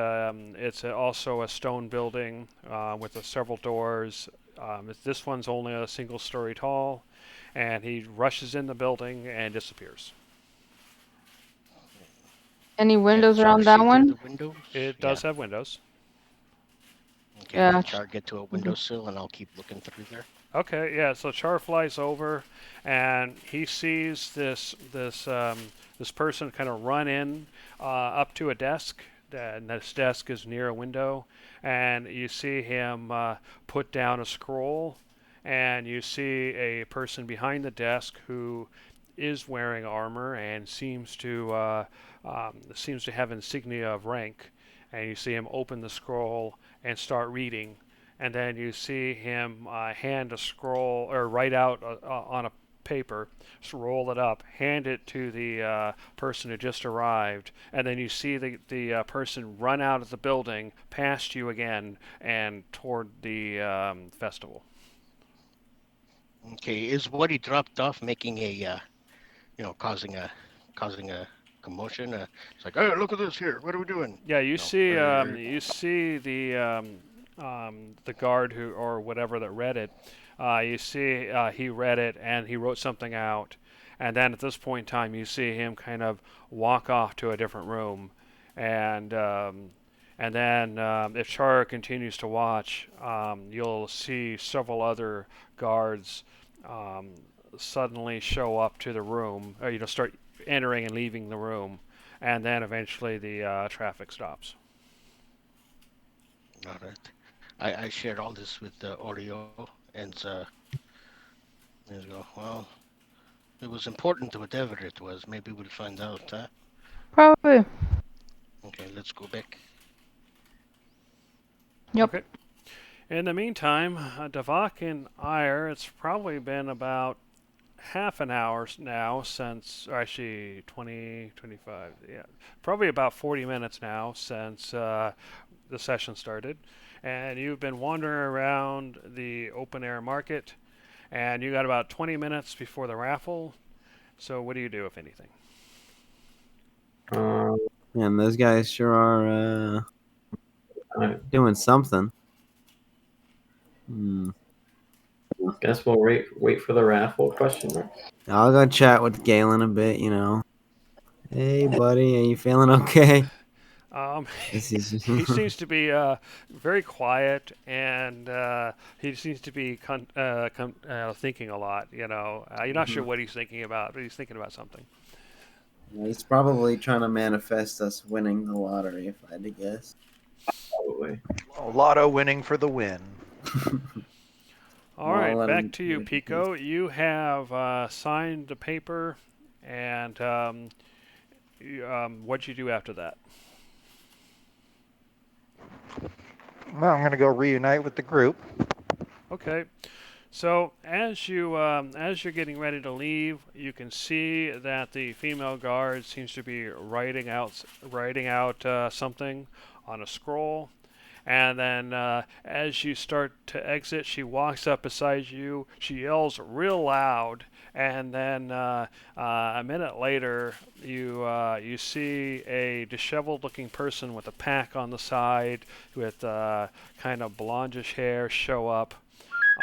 it's also a stone building with several doors. This one's only a single story tall. And he rushes in the building and disappears. Any Can windows Char around that see through the one? windows? It Yeah. does have windows. Okay, Yeah. let Char get to a Mhm. windowsill and I'll keep looking through there. Okay, yeah. So Char flies over, and he sees this person kind of run in up to a desk, and this desk is near a window, and you see him put down a scroll, and you see a person behind the desk who is wearing armor and seems to have insignia of rank, and you see him open the scroll and start reading, and then you see him hand a scroll or write out on a paper, roll it up, hand it to the person who just arrived, and then you see the person run out of the building, past you again, and toward the festival. Okay, is what he dropped off making a causing a commotion? It's like, oh, look at this here. What are we doing? Yeah, No, or you see the guard who or whatever that read it. You see he read it and he wrote something out, and then at this point in time, you see him kind of walk off to a different room, and then if Char continues to watch, you'll see several other guards um, suddenly show up to the room, or start entering and leaving the room, and then eventually the traffic stops. all right. I shared all this with Oreo, and go, well, it was important to whatever it was. Maybe we'll find out, huh? Probably. Okay, let's go back. Yep. Okay. In the meantime, Davak and Ire, it's probably been about half an hour now since, or actually 20, 25, yeah, probably about 40 minutes now since the session started. And you've been wandering around the open air market, and you got about 20 minutes before the raffle. So, what do you do, if anything? Um, And those guys sure are I doing something. Hmm. guess we'll wait for the raffle question mark. I'll go chat with Galen a bit, you know. Hey, buddy, are you feeling okay? Um, This is he seems to be very quiet, and he seems to be thinking a lot. You're not sure what he's thinking about, but he's thinking about something. he's probably trying to manifest us winning the lottery, if I had to guess. Probably. Lotto winning for the win. All Well, I'll right, let back him to do you, what he Pico. You have signed the paper, and what'd you do after that? Well, I'm going to go reunite with the group. Okay. So as you're getting ready to leave, you can see that the female guard seems to be writing out something on a scroll, And then as you start to exit, she walks up beside you. She yells real loud, and then a minute later, you see a disheveled-looking person with a pack on the side, with kind of blondish hair, show up.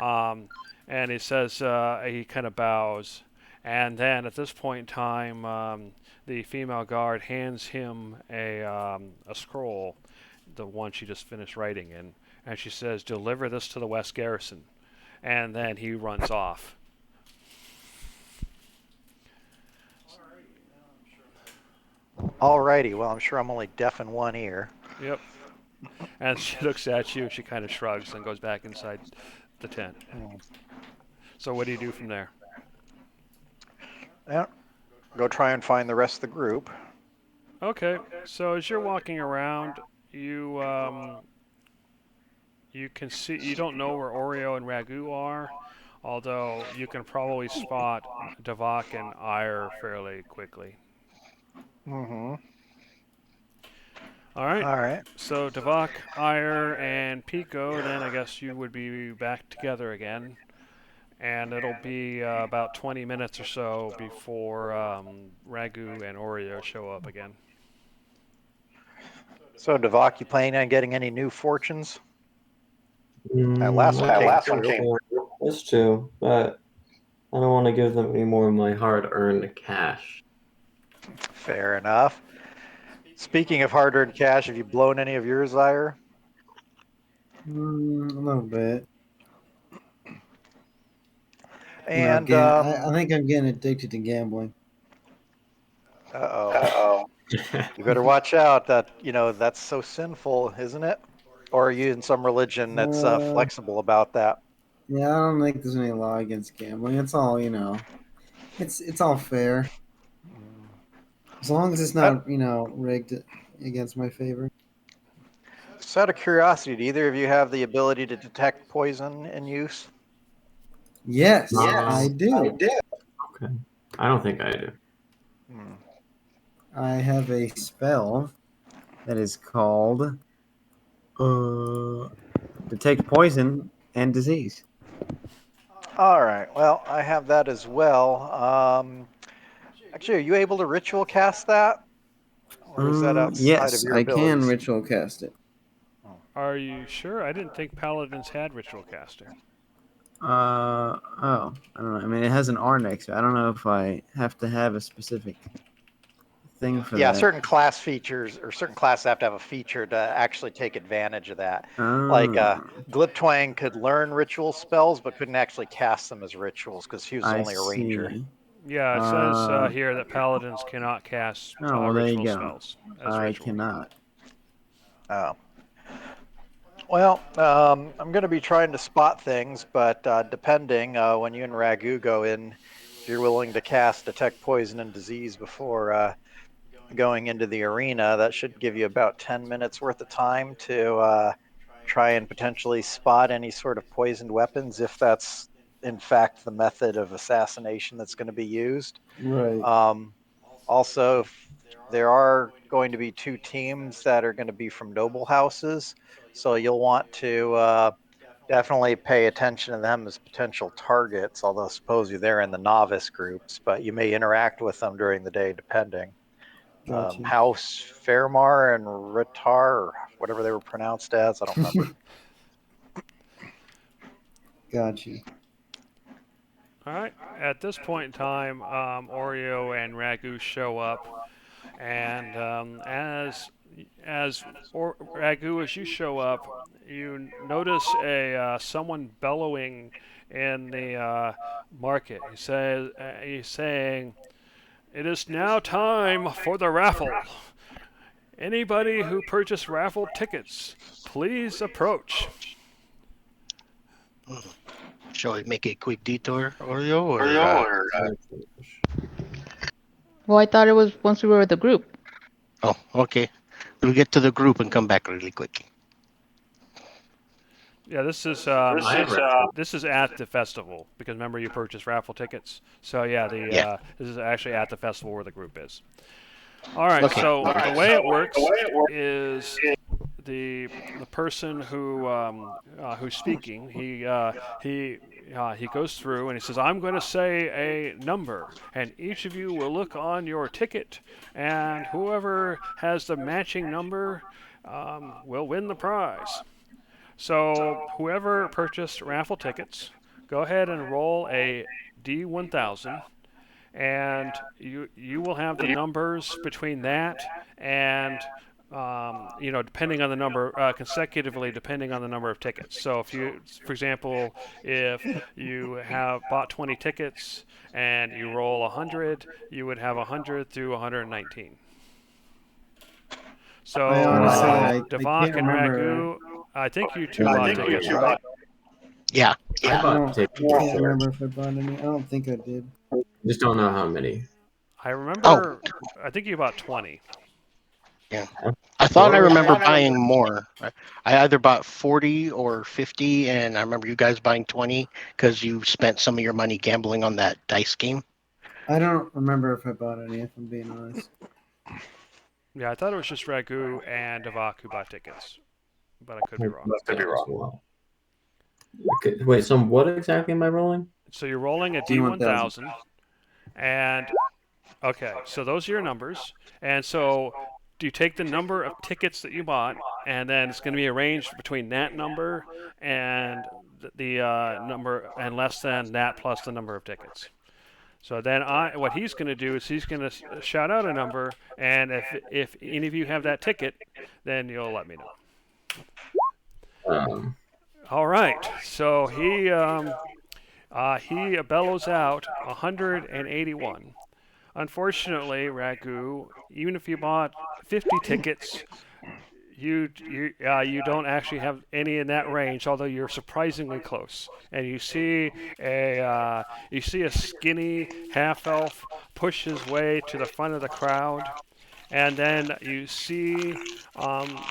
Um, and he says he kind of bows, and then at this point in time, the female guard hands him a scroll, the one she just finished writing in, and she says, "Deliver this to the West Garrison," and then he runs off. Alrighty, well, I'm sure I'm only deaf in one ear. Yep. And she looks at you, she kind of shrugs and goes back inside the tent. Hmm. So what do you do from there? Yeah, go try and find the rest of the group. Okay, so as you're walking around, you can see, you don't know where Oreo and Ragu are, although you can probably spot Davak and Ire fairly quickly. Mm-hmm. All right. All right. So Davak, Ire, and Pico, then I guess you would be back together again, and it'll be about 20 minutes or so before Ragu and Oreo show up again. So, Devok, you planning on getting any new fortunes? That Mm, last one I came think through. so. That's true, but I don't want to give them any more of my hard-earned cash. Fair enough. Speaking of hard-earned cash, have you blown any of yours, Ire? A little bit. And I think I'm getting addicted to gambling. uh-oh, you better watch out. That's so sinful, isn't it? Or are you in some religion that's Uh, flexible about that? yeah, I don't think there's any law against gambling. It's all, it's all fair Mm. as long as it's Out, not, rigged against my favor. just out of curiosity, do either of you have the ability to detect poison in use? Yes, I Um, do. okay. I don't think I do. Hmm. I have a spell that is called uh, detect poison and disease. All right. Well, I have that as well. Actually, are you able to ritual cast that, or is that outside of Yes, your I can abilities? ritual cast it. Are you sure? I didn't think paladins had ritual casting. Oh, I don't know. I mean, it has an R next to it. I don't know if I have to have a specific thing for Yeah, that. certain class features or certain classes have to have a feature to actually take advantage of that. Like Oh, Gliptwang could learn ritual spells, but couldn't actually cast them as rituals because he was I only a ranger. see. Yeah, it says Uh, here that paladins cannot cast oh, well, there you ritual go. spells as I ritual. cannot. Oh. Well, I'm going to be trying to spot things, but depending when you and Ragu go in, if you're willing to cast detect poison and disease before going into the arena, that should give you about 10 minutes worth of time to try and potentially spot any sort of poisoned weapons if that's in fact the method of assassination that's going to be used. Right. Also, there are going to be two teams that are going to be from noble houses, so you'll want to definitely pay attention to them as potential targets, although suppose they're in the novice groups, but you may interact with them during the day depending. Gotcha. House Fairmar and Ritar, or whatever they were pronounced as, I don't remember. Gotcha. All right. At this point in time, Oreo and Ragu show up, and Ragu, as you show up, you notice a someone bellowing in the market. He's saying, "It is now time for the raffle. Anybody who purchased raffle tickets, please approach." Shall we make a quick detour, Oreo, or? Well, I thought it was once we were with the group. Oh, okay. We'll get to the group and come back really quick. Yeah, this is I have raffle. this is at the festival because remember you purchased raffle tickets. So yeah, Yeah. this is actually at the festival where the group is. All right, Okay. so the way it works is the person who's speaking, he goes through and he says, "I'm going to say a number, and each of you will look on your ticket, and whoever has the matching number will win the prize." So whoever purchased raffle tickets, go ahead and roll a D1000, and you will have the numbers between that and depending on the number, consecutively depending on the number of tickets. So if you, for example, if you have bought 20 tickets and you roll 100, you would have 100 through 119. I So honestly, Uh, I can't Devok and remember. Ragu, I think you two bought tickets, right? Yeah, I yeah. I bought don't. tickets I can't for it. remember if I bought any. I don't think I did. Just don't know how many. I Oh, remember, I think you bought 20. yeah. Huh? I thought I Or remember buying more. I either bought 40 or 50, and I remember you guys buying 20 because you spent some of your money gambling on that dice game. I don't remember if I bought any. If I'm being honest. Yeah, I thought it was just Ragu and Devok who bought tickets, but I could be wrong. Must be wrong. Well. Okay, wait, so what exactly am I rolling? So you're rolling a D1000. D1000, and okay, so those are your numbers. And so do you take the number of tickets that you bought, and then it's going to be arranged between that number and the number and less than that plus the number of tickets. So then what he's going to do is he's going to shout out a number, and if any of you have that ticket, then you'll let me know. Um, All right. So he bellows out 181. Unfortunately, Ragu, even if you bought 50 tickets, you don't actually have any in that range, although you're surprisingly close. And you see a skinny half elf push his way to the front of the crowd, and then you see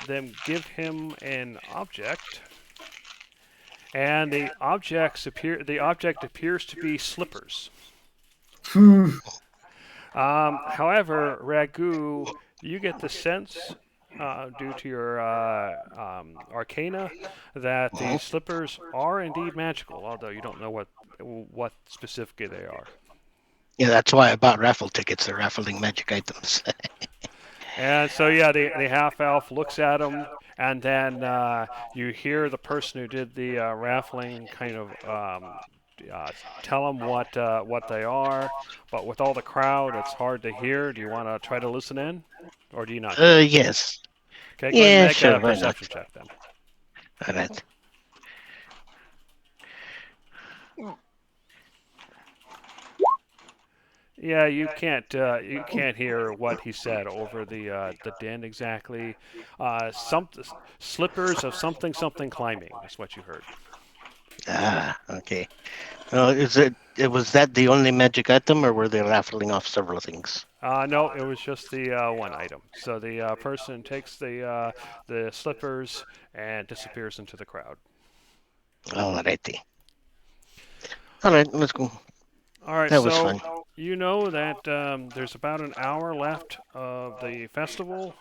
them give him an object, and the object appears to be slippers. However, Ragu, you get the sense, due to your arcana, that the Mhm. slippers are indeed magical, although you don't know what specifically they are. Yeah, that's why I bought raffle tickets. They're raffling magic items. And so, yeah, the half elf looks at him, and then you hear the person who did the raffling kind of uh, tell him what they are. But with all the crowd, it's hard to hear. Do you want to try to listen in, or do you not care? Yes. Okay, go ahead and Yeah, make sure. a Why not? perception check then. All right. Yeah, you can't hear what he said over the din exactly. Some slippers of something something climbing is what you heard. Ah, okay. Was that the only magic item, or were they raffling off several things? No, it was just the one item. So the person takes the slippers and disappears into the crowd. All righty. All right, let's go. All right, That was so fun. you know that there's about an hour left of the festival.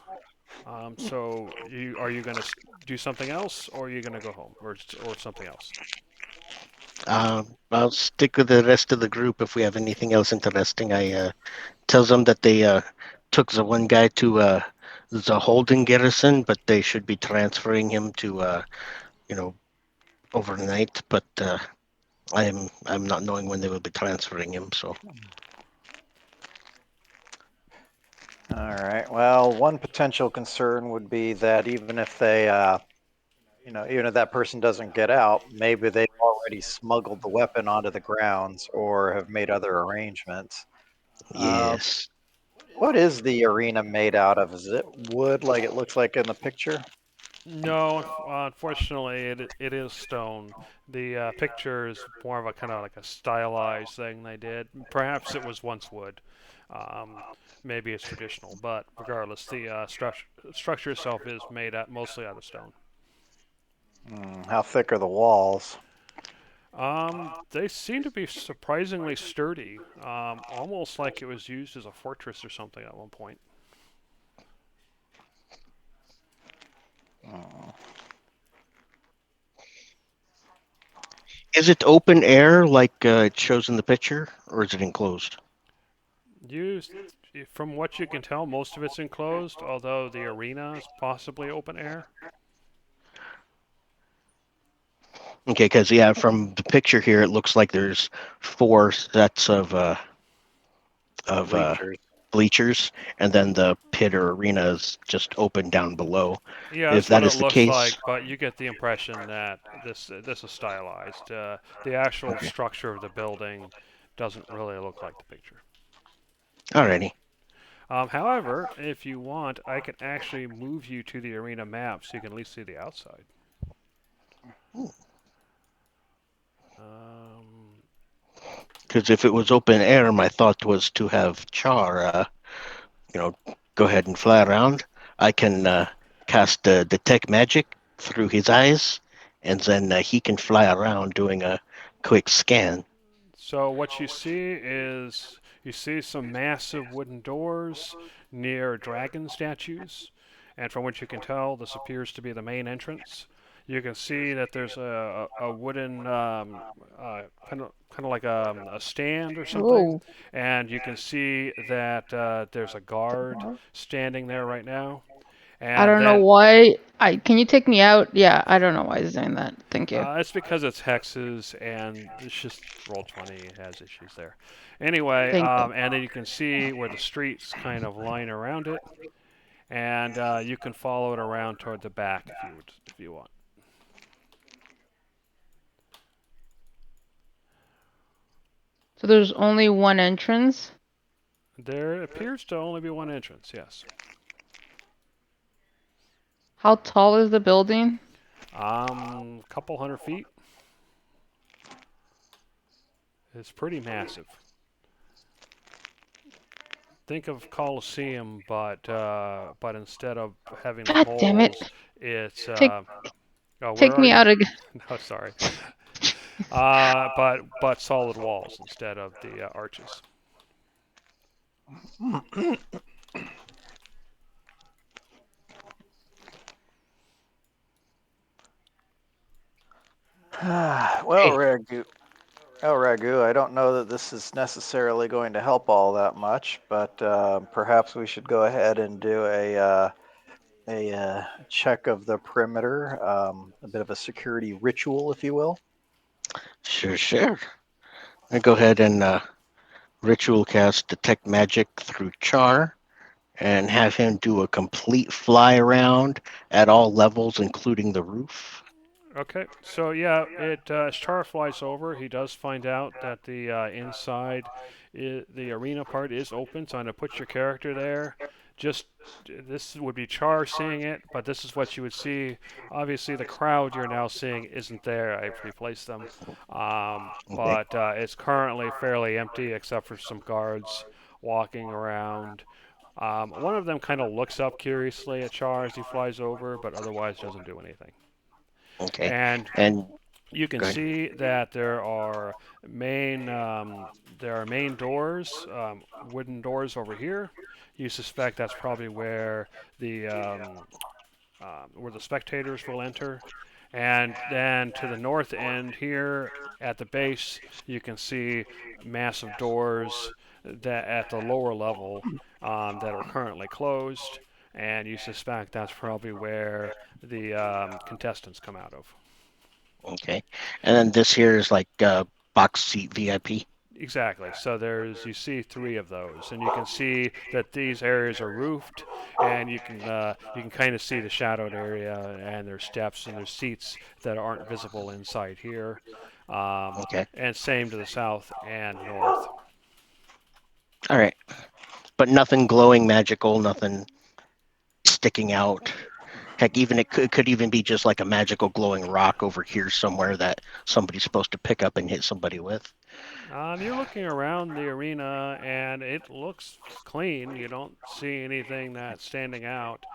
So are you going to do something else, or are you going to go home, or something else? I'll stick with the rest of the group if we have anything else interesting. I tells them that they took the one guy to the Holden garrison, but they should be transferring him to you know overnight. But I'm not knowing when they will be transferring him. So All right. Well, one potential concern would be that even if they, even if that person doesn't get out, maybe they've already smuggled the weapon onto the grounds or have made other arrangements. Uh, yes, what is the arena made out of? Is it wood like it looks like in the picture? No, unfortunately, it is stone. The picture is more of a kind of like a stylized thing they did. Perhaps it was once wood. Um, Maybe it's traditional, but regardless, the structure itself is made mostly out of stone. How thick are the walls? They seem to be surprisingly sturdy, almost like it was used as a fortress or something at one point. Uh, Is it open air like it shows in the picture, or is it enclosed? You, from what you can tell, most of it's enclosed, although the arena is possibly open air. Okay, because yeah, from the picture here, it looks like there's four sets of bleachers. bleachers, and then the pit or arena is just open down below. Yeah, If that's what that it is the looks case, like, but you get the impression that this is stylized. The actual okay, structure of the building doesn't really look like the picture. alrighty. However, if you want, I can actually move you to the arena map so you can at least see the outside. Um, Because if it was open air, my thought was to have Char, you know, go ahead and fly around. I can cast detect magic through his eyes, and then he can fly around doing a quick scan. So what you see some massive wooden doors near dragon statues, and from what you can tell, this appears to be the main entrance. You can see that there's a wooden kind of like a stand or something, Oh, and you can see that there's a guard standing there right now. I And don't know then why. Can you take me out? Yeah, I don't know why he's doing that. Thank you. it's because it's hexes and it's just Roll20 has issues there. Anyway, Thank you. and then you can see where the streets kind of line around it, and you can follow it around toward the back if you want. So there's only one entrance. There appears to only be one entrance. Yes, How tall is the building? a couple hundred feet. It's pretty massive. Think of Colosseum, but instead of having the God damn it. holes, it's Take oh, where take are me you? out again. No, sorry. But solid walls instead of the arches. Well, Hey, Ragu, I don't know that this is necessarily going to help all that much, but perhaps we should go ahead and do a check of the perimeter, a bit of a security ritual, if you will. sure, sure. I go ahead and ritual cast detect magic through Char, and have him do a complete fly around at all levels, including the roof. Okay, so yeah, as Char flies over, he does find out that the inside, the arena part is open. So I'm gonna put your character there. Just this would be Char seeing it, but this is what you would see. Obviously, the crowd you're now seeing isn't there. I've replaced them, Okay, but it's currently fairly empty except for some guards walking around. One of them kind of looks up curiously at Char as he flies over, but otherwise doesn't do anything. okay. And And you can go ahead. see that there are main doors, wooden doors over here. You suspect that's probably the where the spectators will enter. And then to the north end here at the base, you can see massive doors that at the lower level that are currently closed. And you suspect that's probably where the contestants come out of. Okay. And then this here is like box seat VIP. Exactly. So you see three of those, and you can see that these areas are roofed, and you can kind of see the shadowed area, and there's steps and there's seats that aren't visible inside here, Okay. and same to the south and north. All right. But nothing glowing magical, nothing sticking out. Heck, even it could even be just like a magical glowing rock over here somewhere that somebody's supposed to pick up and hit somebody with. You're looking around the arena, and it looks clean. You don't see anything that's standing out.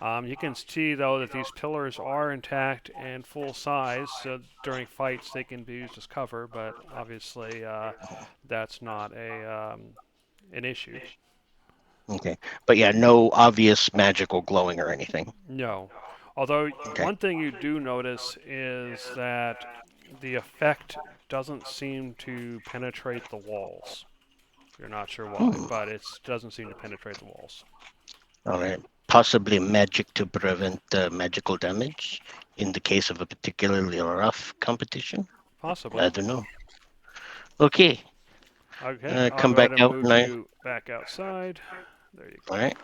You can see though that these pillars are intact and full size, so during fights they can be used as cover. But obviously, that's not an issue. Okay. But yeah, no obvious magical glowing or anything. No. Although Okay. one thing you do notice is that the effect doesn't seem to penetrate the walls. You're not sure why, Hmm. but it doesn't seem to penetrate the walls. All right. Possibly magic to prevent magical damage in the case of a particularly rough competition. Possibly. I don't know. Okay. Okay, I'll Come go ahead back and out move now. you back outside. There you All go. right.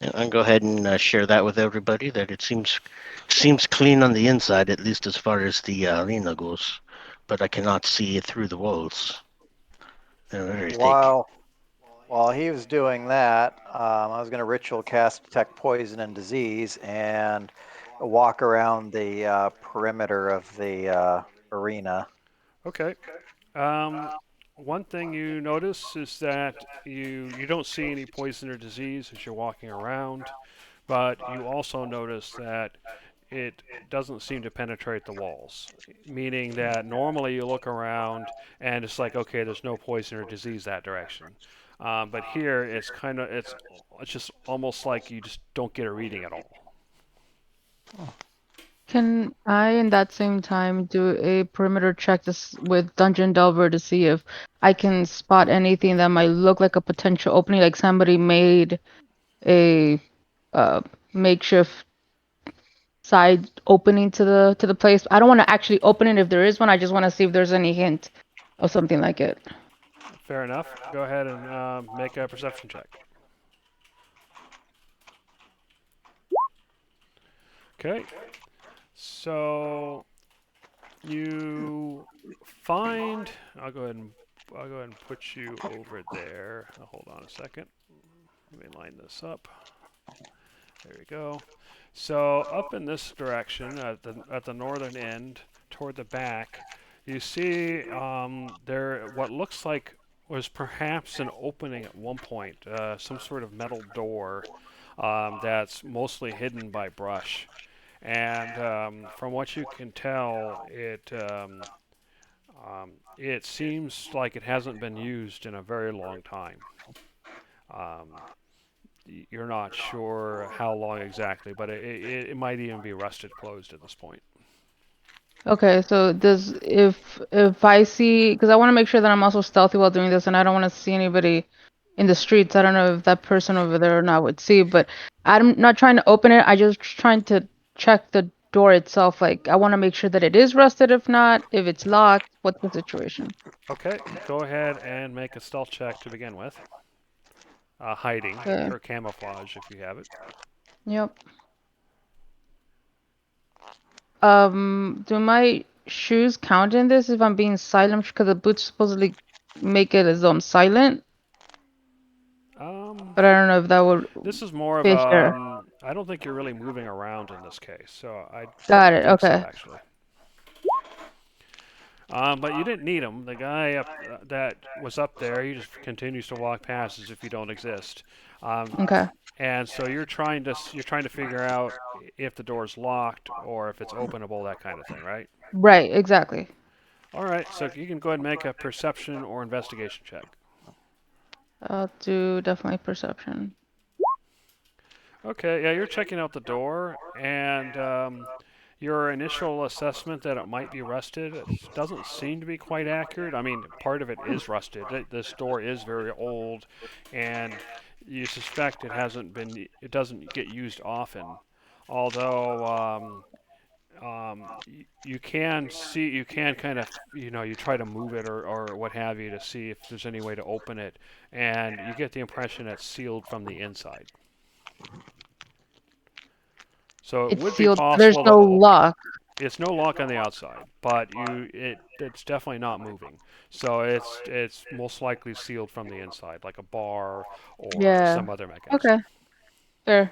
And I'll go ahead and share that with everybody. That it seems clean on the inside, at least as far as the arena goes. But I cannot see through the walls. They're very thick. While he was doing that, I was going to ritual cast detect poison and disease and walk around the perimeter of the arena. Okay. Um, One thing you notice is that you don't see any poison or disease as you're walking around, but you also notice that it doesn't seem to penetrate the walls, meaning that normally you look around and it's like, okay, there's no poison or disease that direction. But here it's just almost like you just don't get a reading at all. Can I, in that same time, do a perimeter check with Dungeon Delver to see if I can spot anything that might look like a potential opening, like somebody made a uh, makeshift side opening to the place. I don't want to actually open it if there is one. I just want to see if there's any hint of something like it. Fair enough. Go ahead and make a perception check. Okay. So you find. I'll go ahead and put you over there. Hold on a second. Let me line this up. There we go. So up in this direction, at the northern end, toward the back, you see there what looks like was perhaps an opening at one point, some sort of metal door that's mostly hidden by brush. And from what you can tell, it seems like it hasn't been used in a very long time. Um, you're not sure how long exactly, but it might even be rusted closed at this point. Okay, so does if I see, because I want to make sure that I'm also stealthy while doing this, and I don't want to see anybody in the streets. I don't know if that person over there or not would see, but I'm not trying to open it. I just trying to check the door itself. Like I want to make sure that it is rusted. If not, if it's locked, what's the situation? Okay, go ahead and make a stealth check to begin with. Hiding Okay. or camouflage if you have it. Yep. Do my shoes count in this if I'm being silent? Because the boots supposedly make it as though I'm silent, Um, but I don't know if that would this is more of fit here. I don't think you're really moving around in this case, so I Got don't it. think so Okay. actually. But you didn't need him. The guy that was up there, he just continues to walk past as if you don't exist. Um, Okay. and so you're trying to figure out if the door's locked or if it's openable, that kind of thing, right? Right. Exactly. All right, so you can go ahead and make a perception or investigation check. I'll do definitely perception. Okay, yeah, you're checking out the door, and your initial assessment that it might be rusted it doesn't seem to be quite accurate. I mean, part of it is rusted. This door is very old, and you suspect it doesn't get used often. Although you can kind of, you try to move it or what have you to see if there's any way to open it, and you get the impression it's sealed from the inside. So it It's would be sealed. There's possible no to. lock. It's no lock on the outside, but it's definitely not moving. So it's most likely sealed from the inside, like a bar or Yeah. some other mechanism. Okay. Fair.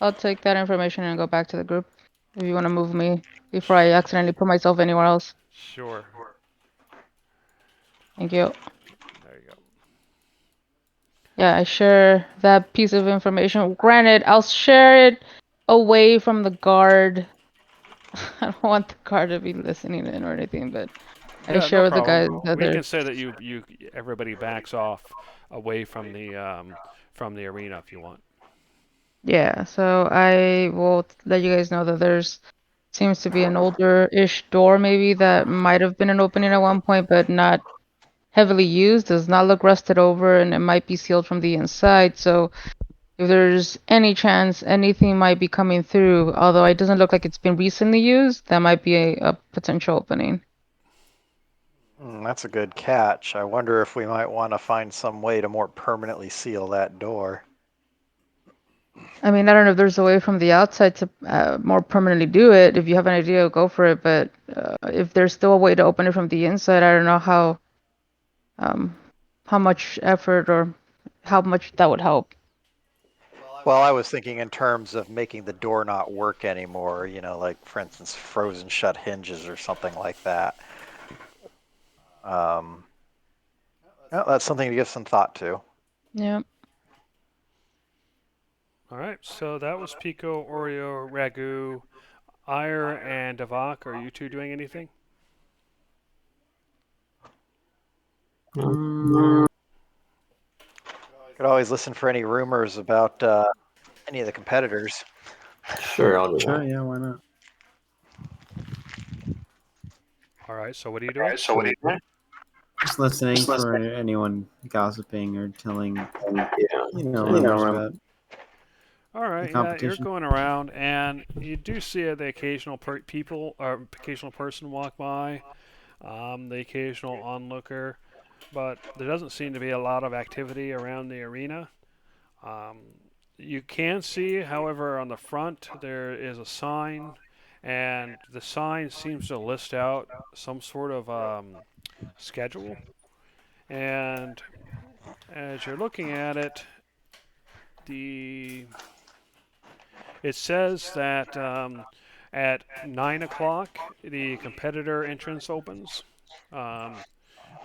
I'll take that information and go back to the group if you want to move me before I accidentally put myself anywhere else. Sure. Thank you. There you go. Yeah, I share that piece of information. Granted, I'll share it away from the guard. I don't want the guard to be listening in or anything, but I Yeah, share no with the guys problem. that We there's. can say that everybody backs off away from the arena if you want. Yeah, so I will let you guys know that there's seems to be an older-ish door maybe that might have been an opening at one point, but not heavily used, does not look rusted over, and it might be sealed from the inside. So if there's any chance anything might be coming through, although it doesn't look like it's been recently used, that might be a potential opening. That's a good catch. I wonder if we might want to find some way to more permanently seal that door. I mean, I don't know if there's a way from the outside to more permanently do it. If you have an idea, go for it. But if there's still a way to open it from the inside, I don't know um, how much effort or how much that would help. Well, I was thinking in terms of making the door not work anymore, like for instance, frozen shut hinges or something like that. Um, well, that's something to give some thought to. Yeah. All right, so that was Pico, Oreo, Ragu, Ire, and Davak. Are you two doing anything? Mm, Could always listen for any rumors about any of the competitors. Sure, I'll do sure, that. yeah, why not? All right, so what are you doing? Just listening for anyone gossiping or telling, Yeah. rumors about All the right, yeah, you're competition. going around, and you do see the occasional people or occasional person walk by, the occasional onlooker, but there doesn't seem to be a lot of activity around the arena. Um, you can see, however, on the front there is a sign, and the sign seems to list out some sort of schedule. And as you're looking at it, the it says that at 9 o'clock the competitor entrance opens, um,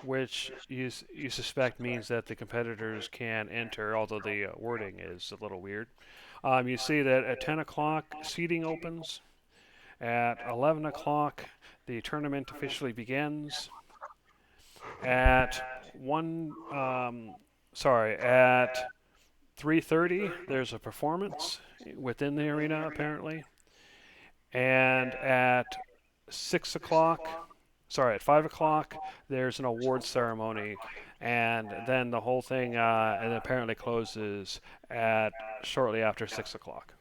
which you suspect means that the competitors can enter, although the wording is a little weird. You see that at 10 o'clock seating opens. At 11 o'clock the tournament officially begins. At one, sorry, at 3:30 there's a performance within the arena apparently, and at 6 o'clock, sorry, at 5 o'clock there's an award ceremony, and then the whole thing and apparently closes at shortly after 6 o'clock.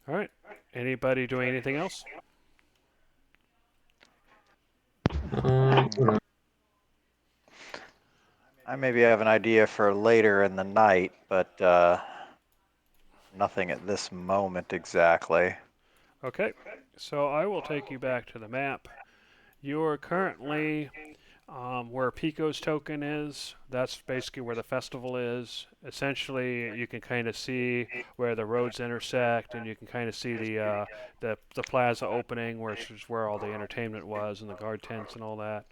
All right. Anybody doing anything else? Um, I maybe have an idea for later in the night, but nothing at this moment exactly. Okay. So I will take you back to the map. You're currently where Pico's token is. That's basically where the festival is. Essentially, you can kind of see where the roads intersect, and you can kind of see the plaza opening, which is where all the entertainment was, and the guard tents and all that.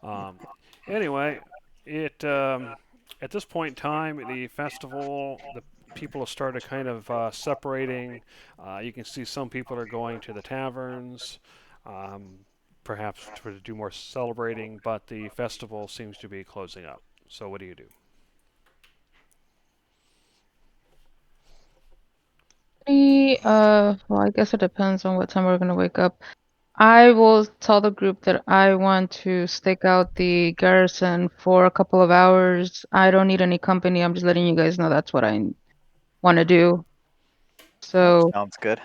Um, anyway, it at this point in time, the festival, the people have started kind of separating. You can see some people are going to the taverns, um, perhaps to do more celebrating, but the festival seems to be closing up. So, what do you do? Well, I guess it depends on what time we're gonna wake up. I will tell the group that I want to stake out the garrison for a couple of hours. I don't need any company. I'm just letting you guys know that's what I want to do. That So sounds good.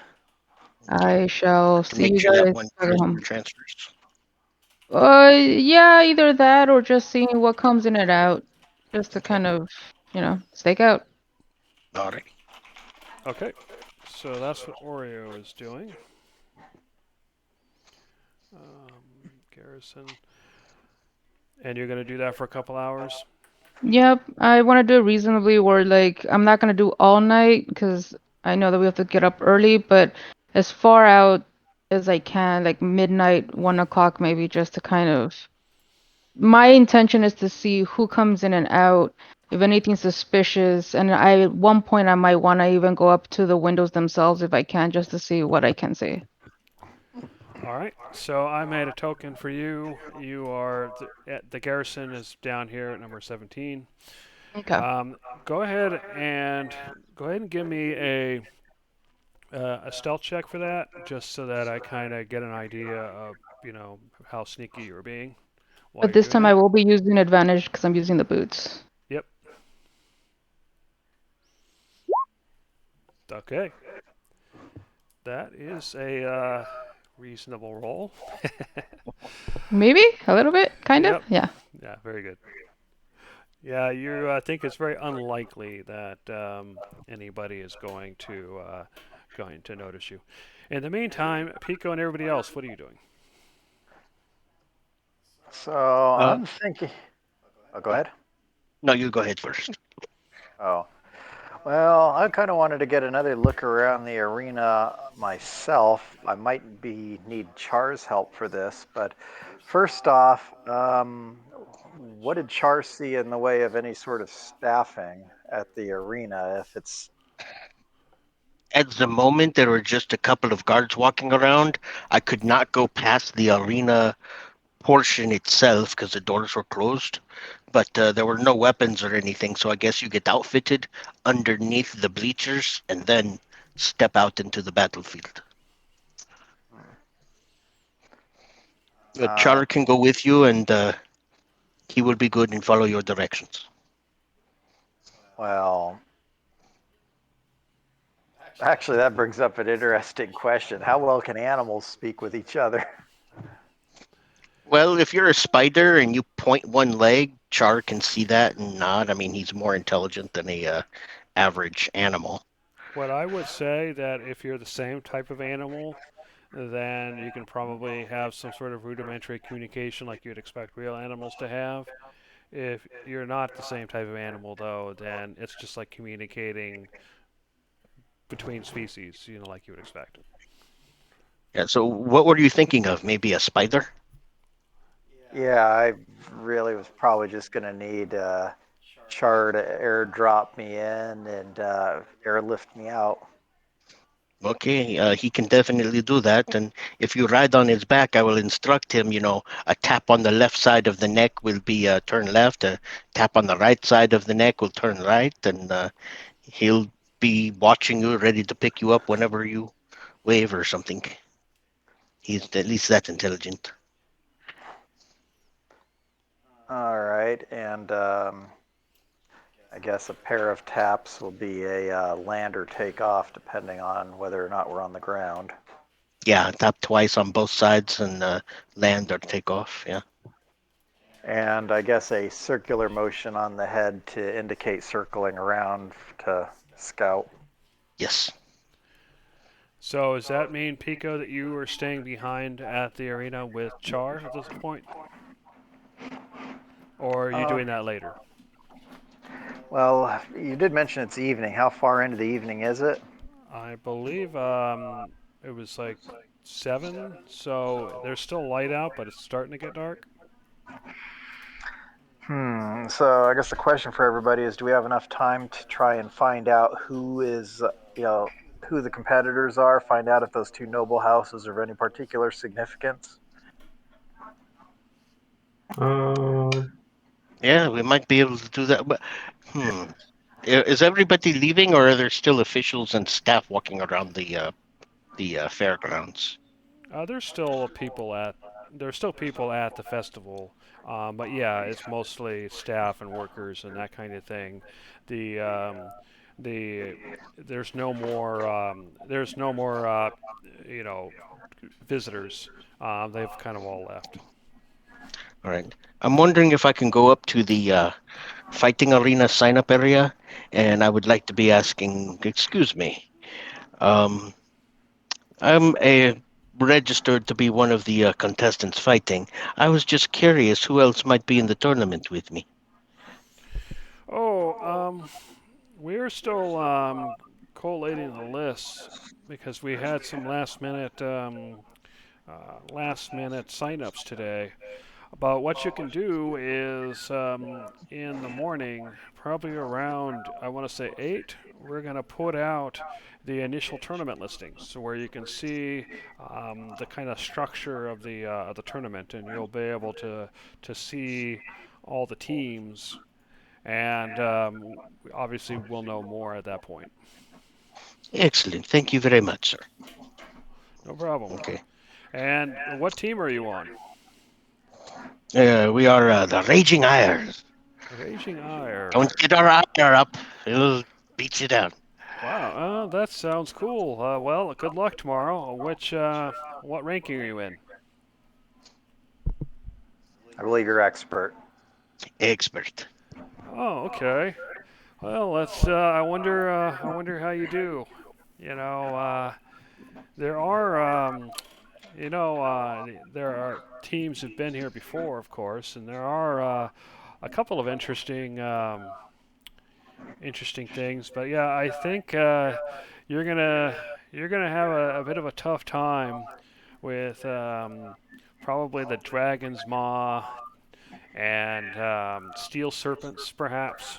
I shall To see make you sure that guys one back at prisoner home. transfers. Yeah, either that or just seeing what comes in and out, just to Okay. kind of, stake out. All right. Okay, so that's what Oreo is doing. Garrison. And you're going to do that for a couple hours? Yep, I want to do it reasonably where like I'm not gonna do all night because I know that we have to get up early, but as far out as I can, like midnight, 1 o'clock maybe, just to kind of. My intention is to see who comes in and out, if anything's suspicious, and at one point I might want to even go up to the windows themselves if I can, just to see what I can see. All right. So I made a token for you. You are the garrison is down here at number 17. Okay. Um, go ahead and give me a stealth check for that, just so that I kind of get an idea of how sneaky you're being while But you're this doing time I that. will be using advantage because I'm using the boots. Yep. Okay. That is a reasonable roll. Maybe a little bit, kind of. Yep. Yeah. Yeah. Very good. Yeah, you think it's very unlikely that anybody is going to notice you. In the meantime, Pico and everybody else, what are you doing? So Uh, I'm thinking. Oh, go ahead. no, you go ahead first. Oh, well, I kind of wanted to get another look around the arena myself. I might be need Char's help for this, but first off, what did Char see in the way of any sort of staffing at the arena? If it's At the moment, there were just a couple of guards walking around. I could not go past the arena portion itself because the doors were closed, but there were no weapons or anything, so I guess you get outfitted underneath the bleachers and then step out into the battlefield. uh, Char can go with you, and he will be good and follow your directions. well, actually, that brings up an interesting question. How well can animals speak with each other? Well, if you're a spider and you point one leg, Char can see that and nod. I mean, he's more intelligent than a average animal. What I would say that if you're the same type of animal, then you can probably have some sort of rudimentary communication like you'd expect real animals to have. If you're not the same type of animal, though, then it's just like communicating between species, like you would expect. Yeah. So, what were you thinking of? Maybe a spider? Yeah, I really was probably just going to need Char to airdrop me in and airlift me out. Okay, he can definitely do that. And if you ride on his back, I will instruct him. A tap on the left side of the neck will be turn left. A tap on the right side of the neck will turn right, and he'll be watching you, ready to pick you up whenever you wave or something. He's at least that intelligent. All right, and I guess a pair of taps will be a land or take off, depending on whether or not we're on the ground. Yeah, tap twice on both sides and land or take off. Yeah. And I guess a circular motion on the head to indicate circling around to scout. Yes. So does that mean, Pico, that you are staying behind at the arena with Char at this point? Or are you Uh, doing that later? well, you did mention it's evening. How far into the evening is it? I believe it was like 7, so there's still light out, but it's starting to get dark. So I guess the question for everybody is: do we have enough time to try and find out who is, you know, who the competitors are? Find out if those two noble houses are of any particular significance. Uh, Yeah, we might be able to do that. But is everybody leaving, or are there still officials and staff walking around the fairgrounds? There's still people at the festival, but yeah, it's mostly staff and workers and that kind of thing. The the there's no more you know visitors. They've kind of all left. All right. I'm wondering if I can go up to the fighting arena sign up area, and I would like to be asking, excuse me, um, I'm registered to be one of the contestants fighting. I was just curious who else might be in the tournament with me. Oh, we're still collating the list because we had some last minute signups today. But what you can do is in the morning, probably around, I want to say 8, we're going to put out the initial tournament listings, so where you can see the kind of structure of the tournament, and you'll be able to see all the teams, and obviously we'll know more at that point. Excellent. Thank you very much, sir. No problem. Okay. And what team are you on? We are the Raging Ires. Raging Ire. Don't get our ire up. It'll beat you down. Wow, that sounds cool. Well, good luck tomorrow. What ranking are you in? I believe you're expert. Expert. Oh, okay. Well, let's. I wonder how you do. You know, there are. There are teams who've been here before, of course, and there are a couple of interesting things. But yeah, I think you're gonna you're gonna have a bit of a tough time with probably the Dragon's Maw and Steel Serpents, perhaps.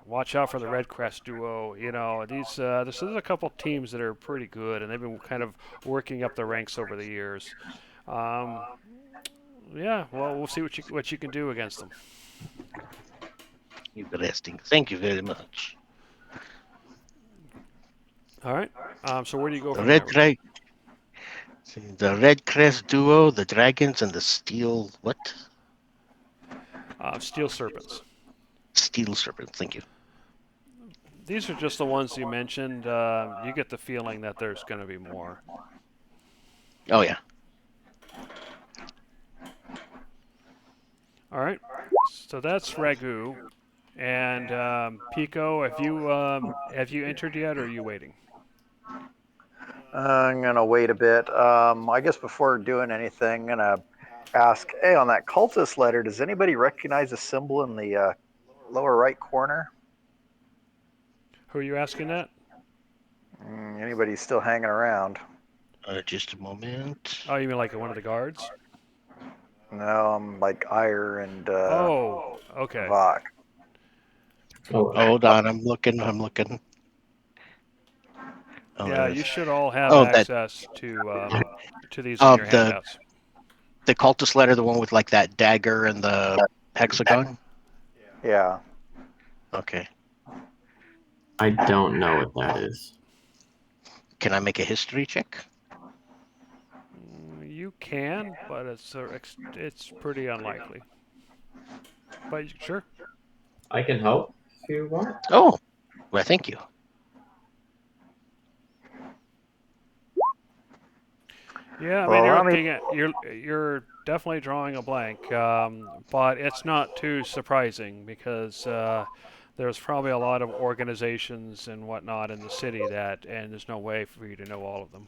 Watch out for the Red Crest duo. You know, this is a couple teams that are pretty good, and they've been kind of working up the ranks over the years. Um, yeah, well, we'll see what you can do against them. Interesting. Thank you very much. All right. So where do you go The from there? Red Crest duo, the dragons, and the steel what? Steel Serpents. Steel serpent. Thank you. These are just the ones you mentioned. You get the feeling that there's going to be more. Oh yeah. All right. So that's Ragu. And Pico, have you entered yet, or are you waiting? I'm gonna wait a bit. I guess before doing anything, I'm gonna ask, hey, on that cultist letter, does anybody recognize the symbol in the lower right corner? Who are you asking that? Anybody still hanging around? Just a moment. Oh, you mean like one of the guards? No, I'm like Ire and Oh, okay. Vok. Oh, Hold on. I'm looking. I'm looking. Oh, Yeah, there you is. should all have Oh, that. access to these in your The handouts. cultist letter, the one with like that dagger and the hexagon. Yeah. Okay. I don't know what that is. Can I make a history check? You can, but it's pretty unlikely. But sure. I can help if you want. Oh, well, thank you. Yeah, I mean Well, you're let me. looking at you're definitely drawing a blank, but it's not too surprising because there's probably a lot of organizations and whatnot in the city and there's no way for you to know all of them.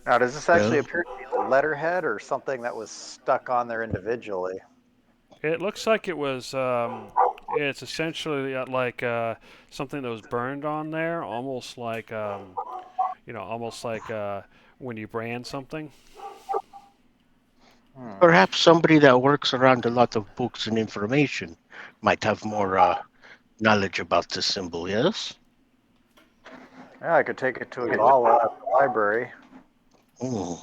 Now, does this actually Yeah. appear to be the letterhead or something that was stuck on there individually? It looks like it's essentially like something that was burned on there, almost like when you brand something. Hmm. Perhaps somebody that works around a lot of books and information might have more knowledge about this symbol. Yes. Yeah, I could take it to a gala at the library. Hmm.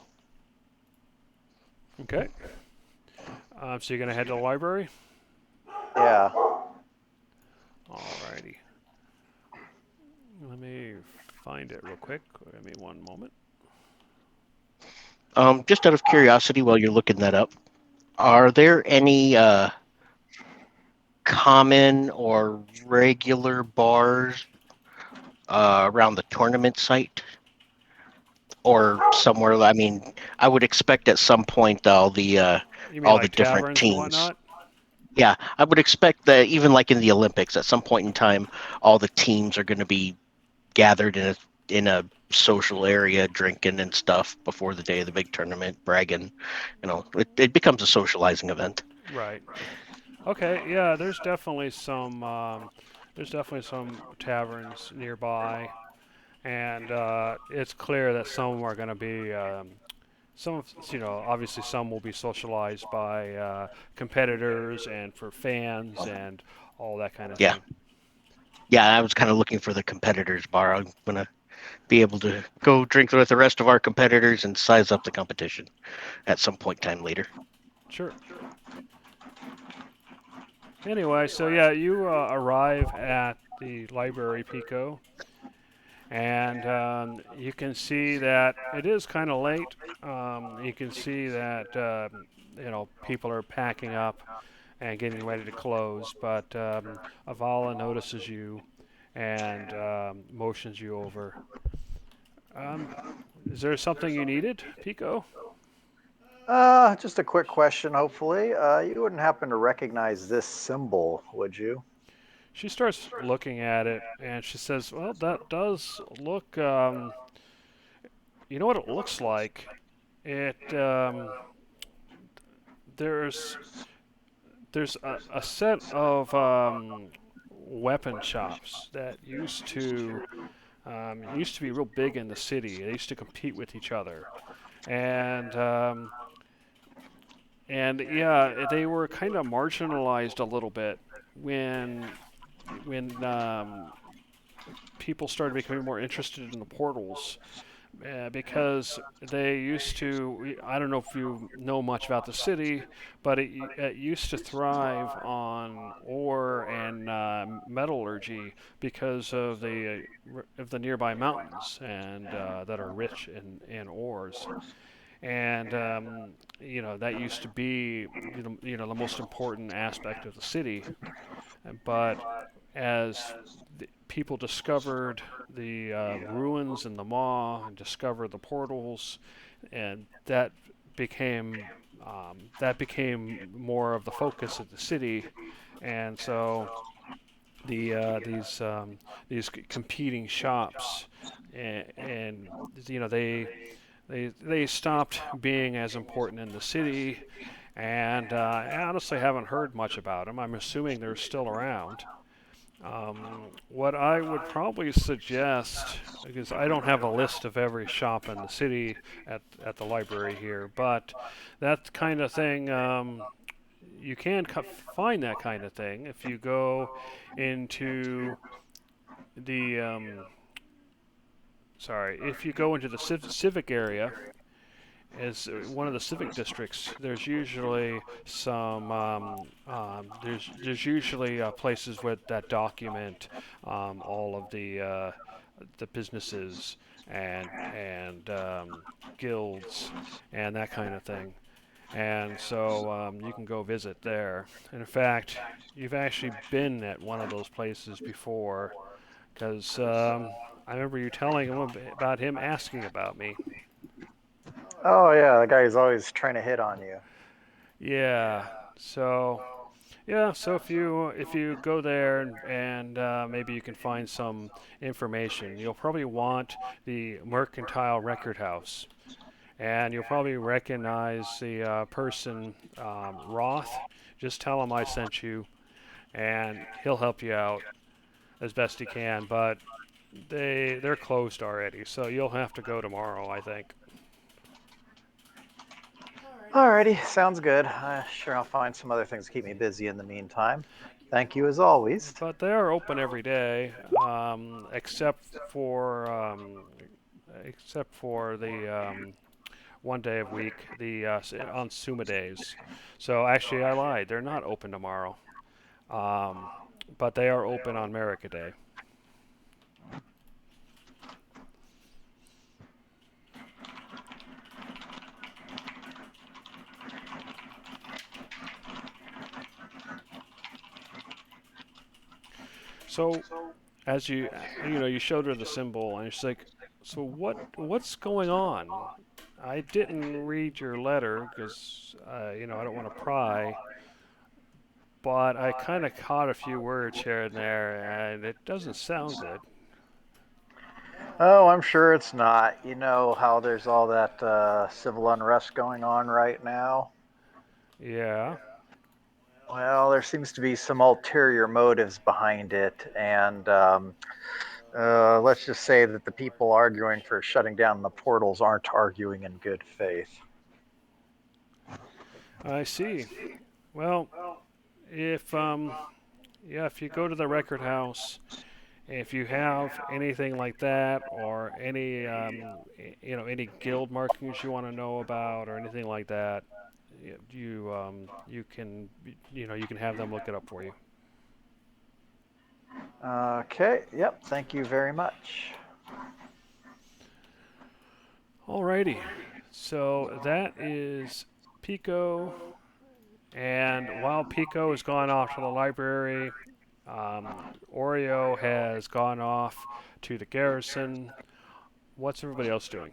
Okay. So you're gonna head to the library. Yeah. Alrighty. Let me find it real quick. Give me one moment. Just out of curiosity, while you're looking that up, are there any common or regular bars around the tournament site or somewhere? I mean, I would expect at some point You mean all the like different taverns and teams. whatnot? Yeah, I would expect that even like in the Olympics, at some point in time, all the teams are going to be gathered in a social area, drinking and stuff before the day of the big tournament, bragging. It becomes a socializing event. Right. Okay. Yeah. There's definitely some taverns nearby, and it's clear that some are going to be obviously some will be socialized by competitors and for fans and all that kind of Yeah, thing. yeah. I was kind of looking for the competitors bar. I'm gonna be able to go drink with the rest of our competitors and size up the competition at some point in time later. Sure. Anyway, so yeah, you arrive at the library, Pico, and you can see that it is kind of late. You can see that people are packing up and getting ready to close, but Avala notices you and motions you over. Um, is there something you needed, Pico? Just a quick question, hopefully. You wouldn't happen to recognize this symbol, would you? She starts looking at it and she says, "Well, that does look. You know what it looks like? It there's there's a set of weapon shops that used to be real big in the city. They used to compete with each other, and yeah, they were kind of marginalized a little bit when when people started becoming more interested in the portals because they used to. I don't know if you know much about the city, but it used to thrive on ore and metallurgy because of the nearby mountains and that are rich in ores. And that used to be the most important aspect of the city. But as people discovered the ruins in the Maw and discovered the portals, and that became more of the focus of the city, and so these competing shops and they stopped being as important in the city, and I honestly haven't heard much about them. I'm assuming they're still around. What I would probably suggest, because I don't have a list of every shop in the city at the library here, but that kind of thing, you can find that kind of thing if you go into the, if you go into the civic area, as one of the civic districts, there's usually there's usually places with that document all of the businesses and guilds and that kind of thing. And so you can go visit there. And in fact, you've actually been at one of those places before, because I remember you telling him about him asking about me. Oh, yeah, the guy who's always trying to hit on you. Yeah. So yeah. So if you go there and maybe you can find some information, you'll probably want the Mercantile Record House, and you'll probably recognize the person Roth. Just tell him I sent you, and he'll help you out as best he can. But they're closed already, so you'll have to go tomorrow, I think. Alrighty, sounds good. Sure, I'll find some other things to keep me busy in the meantime. Thank you as always. But they are open every day, except for the one day of week, the on Suma days. So actually, I lied. They're not open tomorrow, um, but they are open on America Day. So as you showed her the symbol, and she's like, "So what's going on? I didn't read your letter because I don't want to pry, but I kind of caught a few words here and there, and it doesn't sound good." Oh, I'm sure it's not. You know how there's all that civil unrest going on right now? Yeah. Well, there seems to be some ulterior motives behind it, and let's just say that the people arguing for shutting down the portals aren't arguing in good faith. I see. Well, if yeah, if you go to the record house, if you have anything like that, or any any guild markings you want to know about, or anything like that, you can you can have them look it up for you. Okay, yep, thank you very much. Alrighty, so that is Pico, and while Pico has gone off to the library, Oreo has gone off to the garrison. What's everybody else doing?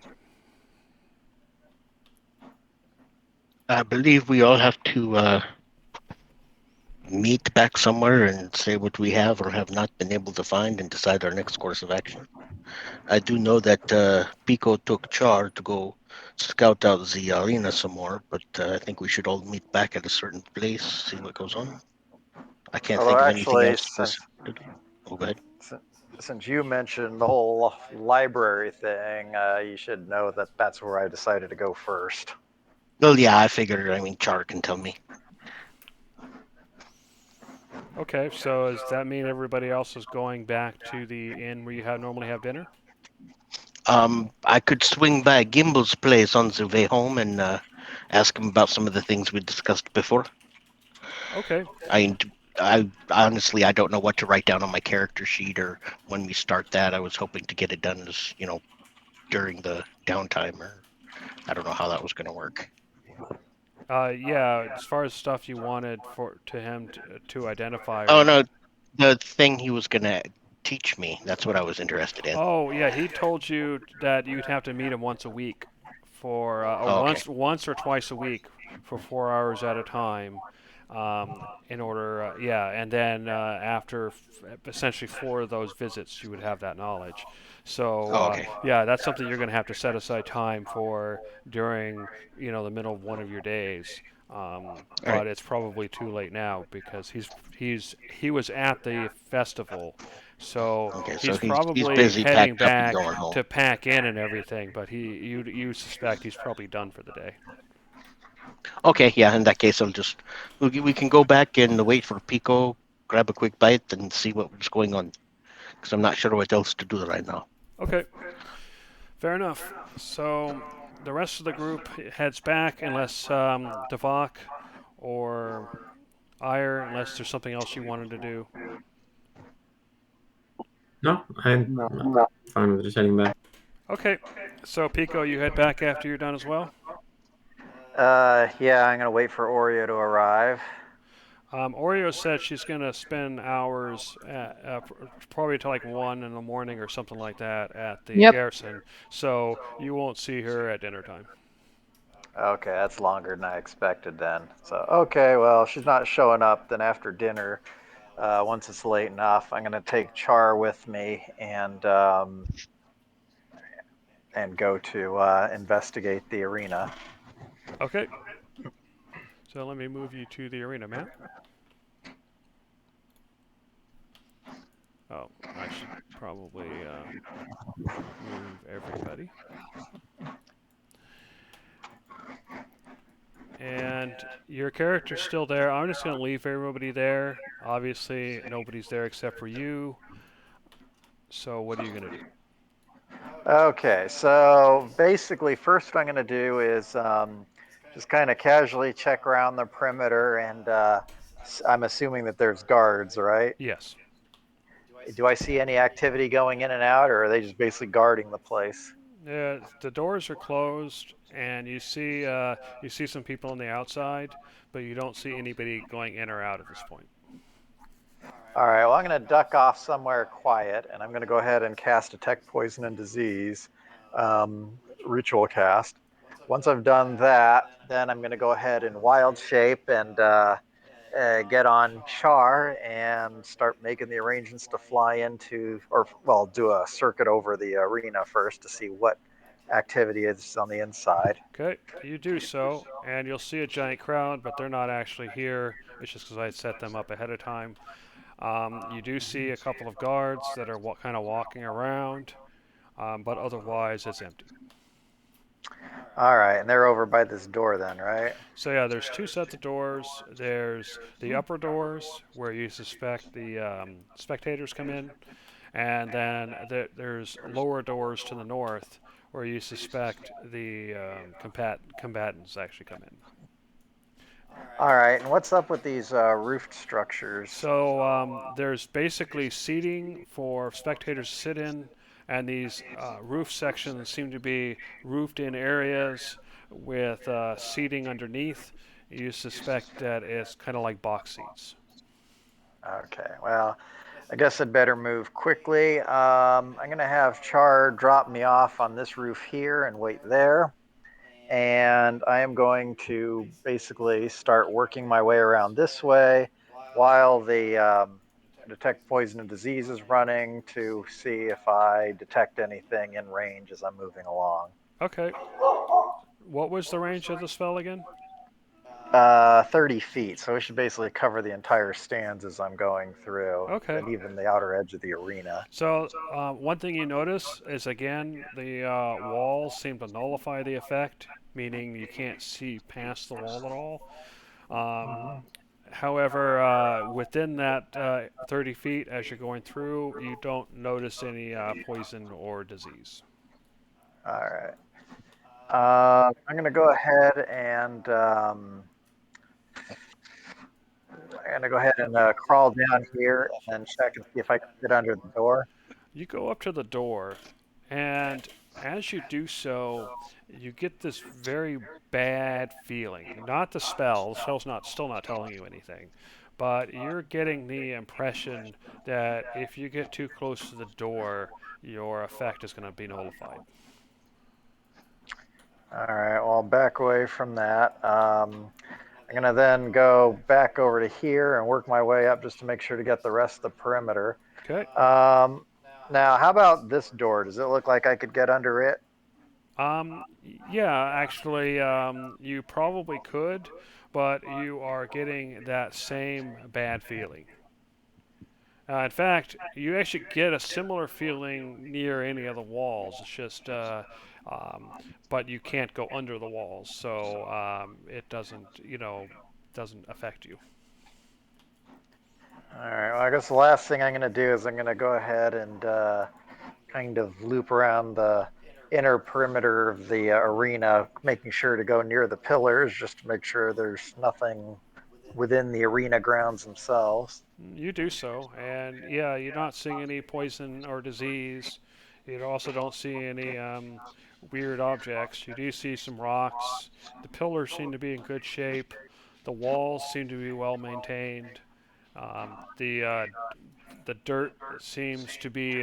I believe we all have to meet back somewhere and say what we have or have not been able to find and decide our next course of action. I do know that Pico took Char to go scout out the arena some more, but I think we should all meet back at a certain place, see what goes on. I can't Although think of anything actually, else specific to do. Oh, go ahead. since, since you mentioned the whole library thing, you should know that that's where I decided to go first. Well, yeah, I figured. I mean, Char can tell me. Okay, so does that mean everybody else is going back to the inn where you normally have dinner? I could swing by Gimbel's place on the way home and ask him about some of the things we discussed before. Okay. I, I honestly, I don't know what to write down on my character sheet or when we start that. I was hoping to get it done as during the downtime, or I don't know how that was going to work. Yeah, as far as stuff you wanted to him to identify Oh or no, the thing he was going to teach me. That's what I was interested in. oh yeah, he told you that you'd have to meet him once a week for or Oh, okay. once or twice a week for 4 hours at a time. In order, yeah, and then after essentially 4 of those visits, you would have that knowledge. So Oh, okay. yeah, that's something you're going to have to set aside time for during the middle of one of your days. All right. But it's probably too late now because he was at the festival, so Okay. So he's he's probably busy heading packing up and back going home. to pack in and everything. But you suspect he's probably done for the day. Okay. Yeah. In that case, we can go back and wait for Pico, grab a quick bite, and see what's going on. Because I'm not sure what else to do right now. Okay, fair enough. So the rest of the group heads back unless Devok or Ire, unless there's something else you wanted to do. No, I'm fine with just heading back. Okay, so Pico, you head back after you're done as well. Yeah, I'm gonna wait for Oreo to arrive. Oreo said she's going to spend hours, probably till like 1 in the morning or something like that, at the Yep. garrison. So you won't see her at dinner time. Okay, that's longer than I expected then. So, okay, well, she's not showing up. Then after dinner, once it's late enough, I'm gonna take Char with me and go to investigate the arena. Okay, so let me move you to the arena map. Oh, I should probably move everybody. And your character's still there. I'm just going to leave everybody there. Obviously, nobody's there except for you. So, what are you going to do? Okay, so basically, first what I'm gonna do is just kind of casually check around the perimeter, and I'm assuming that there's guards, right? Yes. Do I see any activity going in and out, or are they just basically guarding the place? The doors are closed, and you see some people on the outside, but you don't see anybody going in or out at this point. All right, well, I'm going to duck off somewhere quiet, and I'm going to go ahead and cast Detect Poison and Disease, ritual cast. Once I've done that, then I'm going to go ahead and wild shape and get on Char and start making the arrangements to fly into, or, well, do a circuit over the arena first to see what activity is on the inside. Okay, you do so, and you'll see a giant crowd, but they're not actually here. It's just because I set them up ahead of time. You do see a couple of guards that are kind of walking around, but otherwise it's empty. All right, and they're over by this door then, right? So yeah, there's two sets of doors. There's the upper doors where you suspect the spectators come in, and then there's lower doors to the north where you suspect the combatants actually come in. All right, and what's up with these roofed structures? So there's basically seating for spectators to sit in, and these roof sections seem to be roofed in areas with seating underneath. You suspect that it's kind of like box seats. Okay, well, I guess I'd better move quickly. I'm going to have Char drop me off on this roof here and wait there. And I am going to basically start working my way around this way while the detect poison and disease is running to see if I detect anything in range as I'm moving along. Okay. What was the range of the spell again? 30 feet, so we should basically cover the entire stands as I'm going through, Okay. and even the outer edge of the arena. So one thing you notice is again the walls seem to nullify the effect, meaning you can't see past the wall at all. Um, Mhm. However, within that 30 feet, as you're going through, you don't notice any poison or disease. All right. I'm going to go ahead and I'm going to go ahead and crawl down here and then check and see if I can get under the door. You go up to the door, and as you do so, you get this very bad feeling. Not the spell's not still not telling you anything, but you're getting the impression that if you get too close to the door, your effect is going to be nullified. All right, well, I'll back away from that. I'm going to then go back over to here and work my way up just to make sure to get the rest of the perimeter. Okay. Um, Now, how about this door? Does it look like I could get under it? Yeah, actually, you probably could, but you are getting that same bad feeling. In fact, you actually get a similar feeling near any of the walls. It's just, um, but you can't go under the walls, so it doesn't, doesn't affect you. All right, well, I guess the last thing I'm going to do is I'm going to go ahead and kind of loop around the inner perimeter of the arena, making sure to go near the pillars just to make sure there's nothing within the arena grounds themselves. You do so, and yeah, you're not seeing any poison or disease. You also don't see any weird objects. You do see some rocks. The pillars seem to be in good shape. The walls seem to be well maintained. The dirt seems to be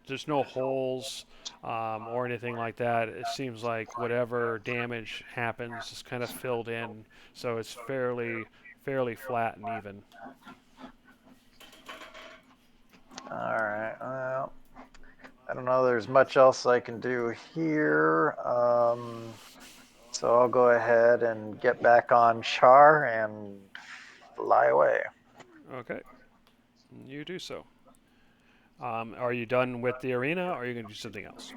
there's no holes or anything like that. It seems like whatever damage happens is kind of filled in, so it's fairly flat and even. All right, well, I don't know. There's much else I can do here. So I'll go ahead and get back on Char and fly away. Okay, you do so. Are you done with the arena, or are you going to do something else?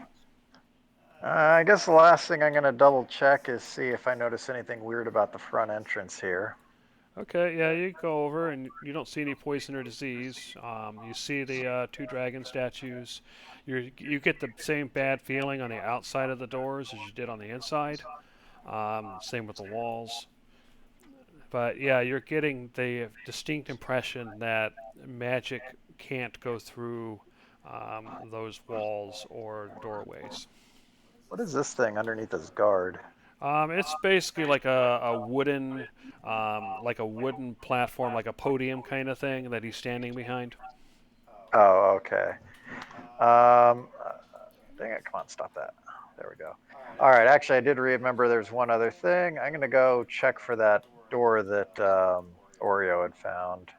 I guess the last thing I'm going to double check is see if I notice anything weird about the front entrance here. Okay, yeah, you go over and you don't see any poison or disease. You see the two dragon statues. You get the same bad feeling on the outside of the doors as you did on the inside. Same with the walls. But yeah, you're getting the distinct impression that magic can't go through those walls or doorways. What is this thing underneath this guard? It's basically like a wooden platform, like a podium kind of thing that he's standing behind. Oh, okay. Um, Dang it, come on, stop that. There we go. All right, actually, I did remember there's one other thing. I'm going to go check for that door that Oreo had found.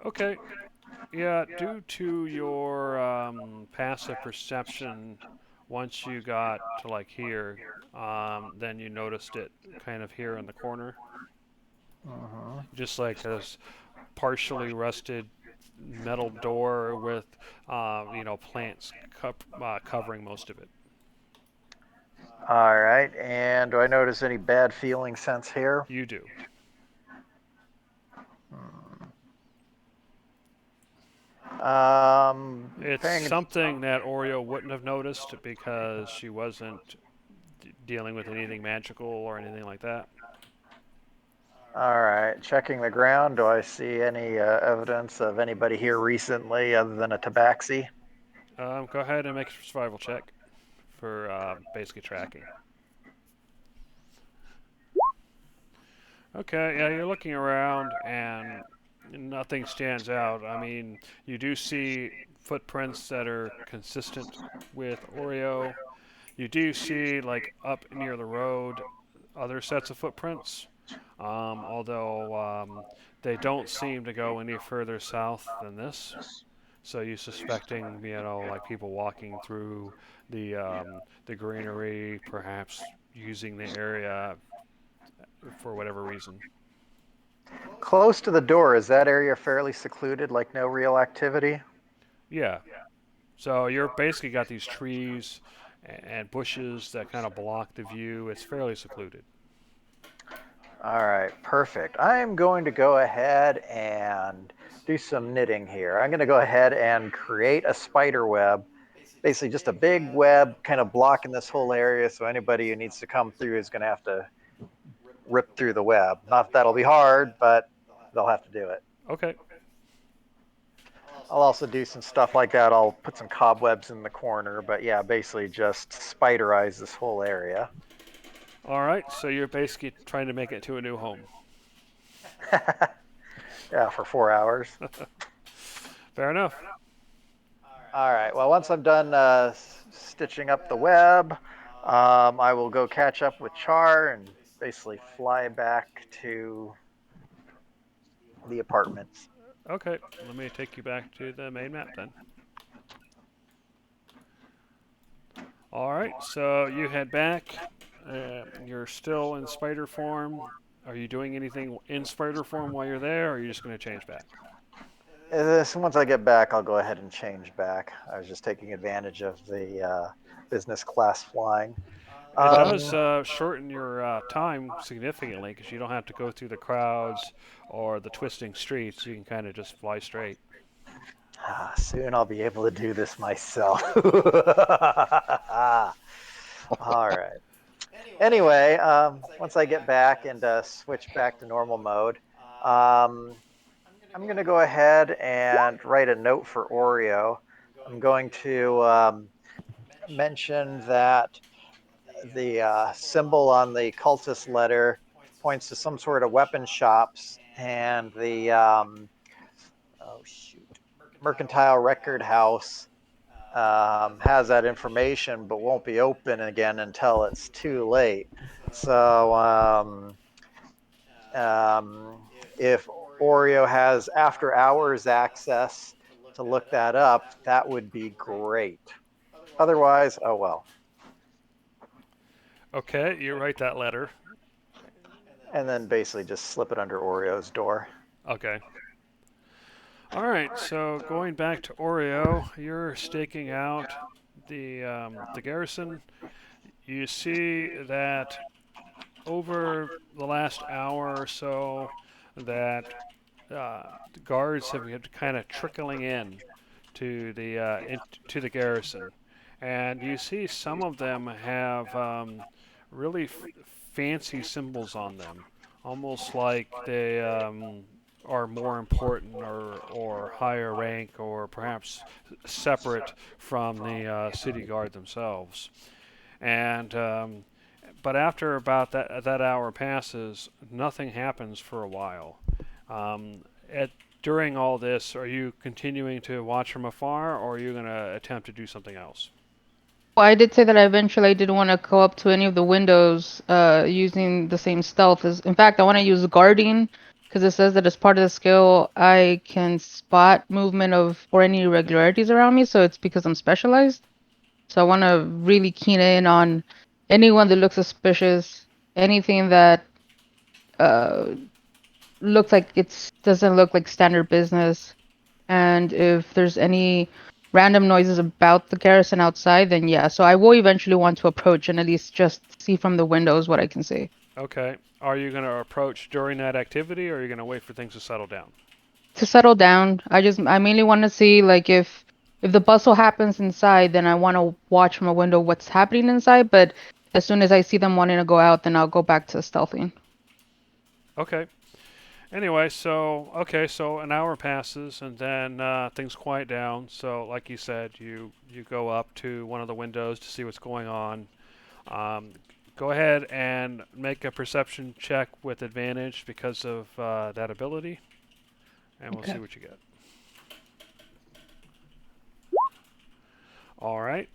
Okay, yeah. Due to your passive perception, once you got to like here, then you noticed it kind of here in the corner, Uh-huh. just like this partially rusted metal door with plants covering most of it. All right. And do I notice any bad feeling sense here? You do. It's Paying. something that Oreo wouldn't have noticed because she wasn't dealing with anything magical or anything like that. All right. Checking the ground. Do I see any evidence of anybody here recently other than a tabaxi? Go ahead and make a survival check for basically tracking. Okay, yeah, you're looking around and nothing stands out. I mean, you do see footprints that are consistent with Oreo. You do see, like, up near the road, other sets of footprints, although they don't seem to go any further south than this. So you suspecting, like people walking through the greenery, perhaps using the area for whatever reason. Close to the door, is that area fairly secluded, like no real activity? Yeah. So you're basically got these trees and bushes that kind of block the view. It's fairly secluded. All right, perfect. I'm going to go ahead and do some knitting here. I'm going to go ahead and create a spider web, basically just a big web kind of blocking this whole area, so anybody who needs to come through is going to have to rip through the web. Not that that'll be hard, but they'll have to do it. Okay. I'll also do some stuff like that. I'll put some cobwebs in the corner, but yeah, basically just spiderize this whole area. All right. So you're basically trying to make it to a new home. Yeah, for 4 hours. Fair enough. All right. Well, once I'm done stitching up the web, I will go catch up with Char and basically fly back to the apartments. Okay. Let me take you back to the main map then. All right. So you head back. You're still in spider form. Are you doing anything in spider form while you're there, or are you just going to change back? Once I get back, I'll go ahead and change back. I was just taking advantage of the business class flying. It does shorten your time significantly because you don't have to go through the crowds or the twisting streets. You can kind of just fly straight. Soon I'll be able to do this myself. All right. Anyway, once I get back and switch back to normal mode, um, I'm going to go ahead and write a note for Oreo. I'm going to mention that the symbol on the cultist letter points to some sort of weapon shops, and the mercantile record house has that information, but won't be open again until it's too late. So if Oreo has after hours access to look that up, that would be great. Otherwise, oh well. Okay, you write that letter. And then basically just slip it under Oreo's door. Okay. All right, so going back to Oreo, you're staking out the garrison. You see that over the last hour or so, that the guards have been kind of trickling in to the garrison, and you see some of them have really fancy symbols on them, almost like they are more important or higher rank or perhaps separate from the city guard themselves. And but after about that hour passes, nothing happens for a while. Um, at During all this, are you continuing to watch from afar, or are you going to attempt to do something else? Well, I did say that I eventually didn't want to go up to any of the windows using the same stealth. As, in fact, I want to use guarding because it says that as part of the skill, I can spot movement of or any irregularities around me. So it's because I'm specialized. So I want to really keen in on anyone that looks suspicious, anything that uh, looks like it doesn't look like standard business, and if there's any random noises about the garrison outside, then yeah. So I will eventually want to approach and at least just see from the windows what I can see. Okay. Are you going to approach during that activity, or are you going to wait for things to settle down? To settle down, I mainly want to see like if the bustle happens inside, then I want to watch from a window what's happening inside. But as soon as I see them wanting to go out, then I'll go back to stealthing. Okay. Anyway, so an hour passes, and then things quiet down. So, like you said, you go up to one of the windows to see what's going on. Um, Go ahead and make a perception check with advantage because of that ability, and we'll see Okay. what you get. All right.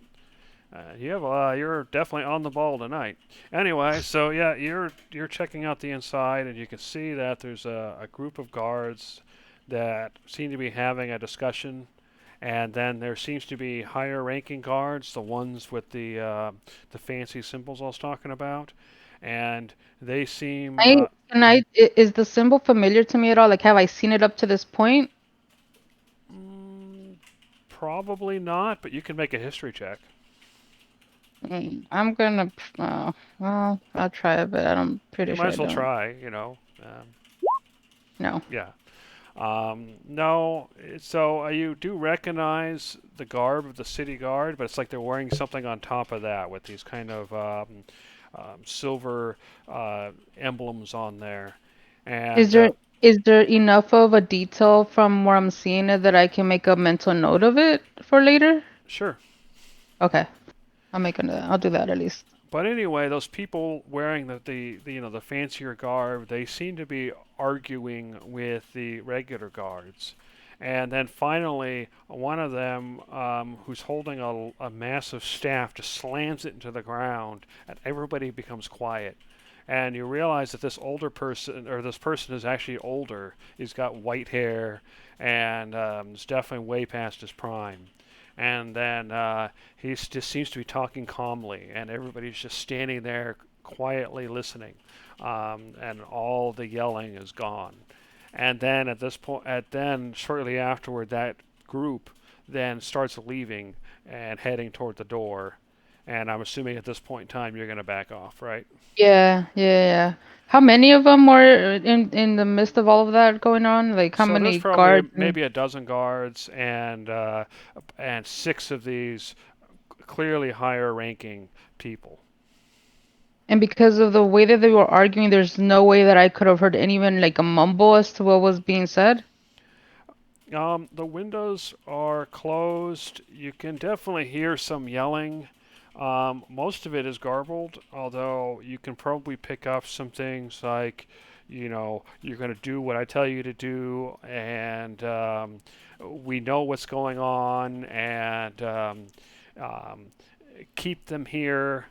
You're definitely on the ball tonight. Anyway, so yeah, you're checking out the inside, and you can see that there's a group of guards that seem to be having a discussion, and then there seems to be higher ranking guards, the ones with the fancy symbols I was talking about, and they seem Is the symbol familiar to me at all? Like, have I seen it up to this point? mm, probably not, but you can make a history check. I'm gonna, well, I'll try it, but I'm You pretty might sure I as well don't. try. No. Yeah. No, so you do recognize the garb of the city guard, but it's like they're wearing something on top of that with these kind of silver emblems on there. Is And there is there enough of a detail from where I'm seeing it that I can make a mental note of it for later? sure. Okay, I'll do that at least. But anyway, those people wearing the fancier garb, they seem to be arguing with the regular guards. And then finally, one of them, who's holding a massive staff, just slams it into the ground, and everybody becomes quiet. And you realize that this older person, or this person is actually older. He's got white hair, and is definitely way past his prime. And then he just seems to be talking calmly, and everybody's just standing there quietly listening, and all the yelling is gone. And then at this point, then shortly afterward, that group then starts leaving and heading toward the door. And I'm assuming at this point in time you're going to back off, right? Yeah. How many of them were in the midst of all of that going on? Like, how So there's many probably guards? maybe a dozen guards and six of these clearly higher ranking people. And because of the way that they were arguing, there's no way that I could have heard even like a mumble as to what was being said. The windows are closed. You can definitely hear some yelling. Most of it is garbled, although you can probably pick up some things like, you're going to do what I tell you to do, and we know what's going on, and um, keep them here,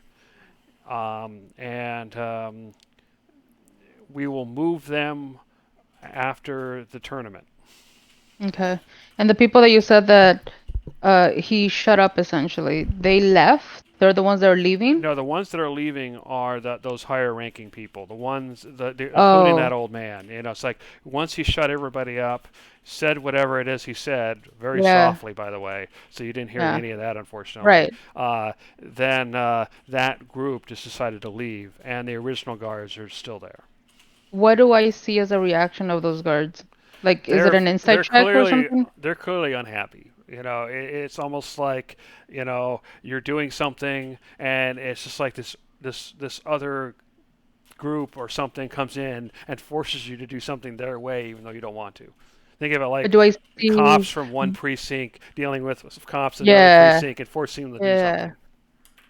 and we will move them after the tournament. Okay. And the people that you said that he shut up essentially, they left? They're the ones that are leaving? No, the ones that are leaving are those higher ranking people. The ones including that Oh, old man. It's like once he shut everybody up, said whatever it is he said, very yeah. softly, by the way, so you didn't hear Yeah. any of that, unfortunately. Right. Then that group just decided to leave, and the original guards are still there. What do I see as a reaction of those guards? Like, is it They're an insight they're check or clearly something? they're clearly unhappy. It's almost like you're doing something, and it's just like this other group or something comes in and forces you to do something their way, even though you don't want to. Think of it like Do I cops see? from one precinct dealing with cops in another Yeah. precinct and forcing them to do Yeah. something.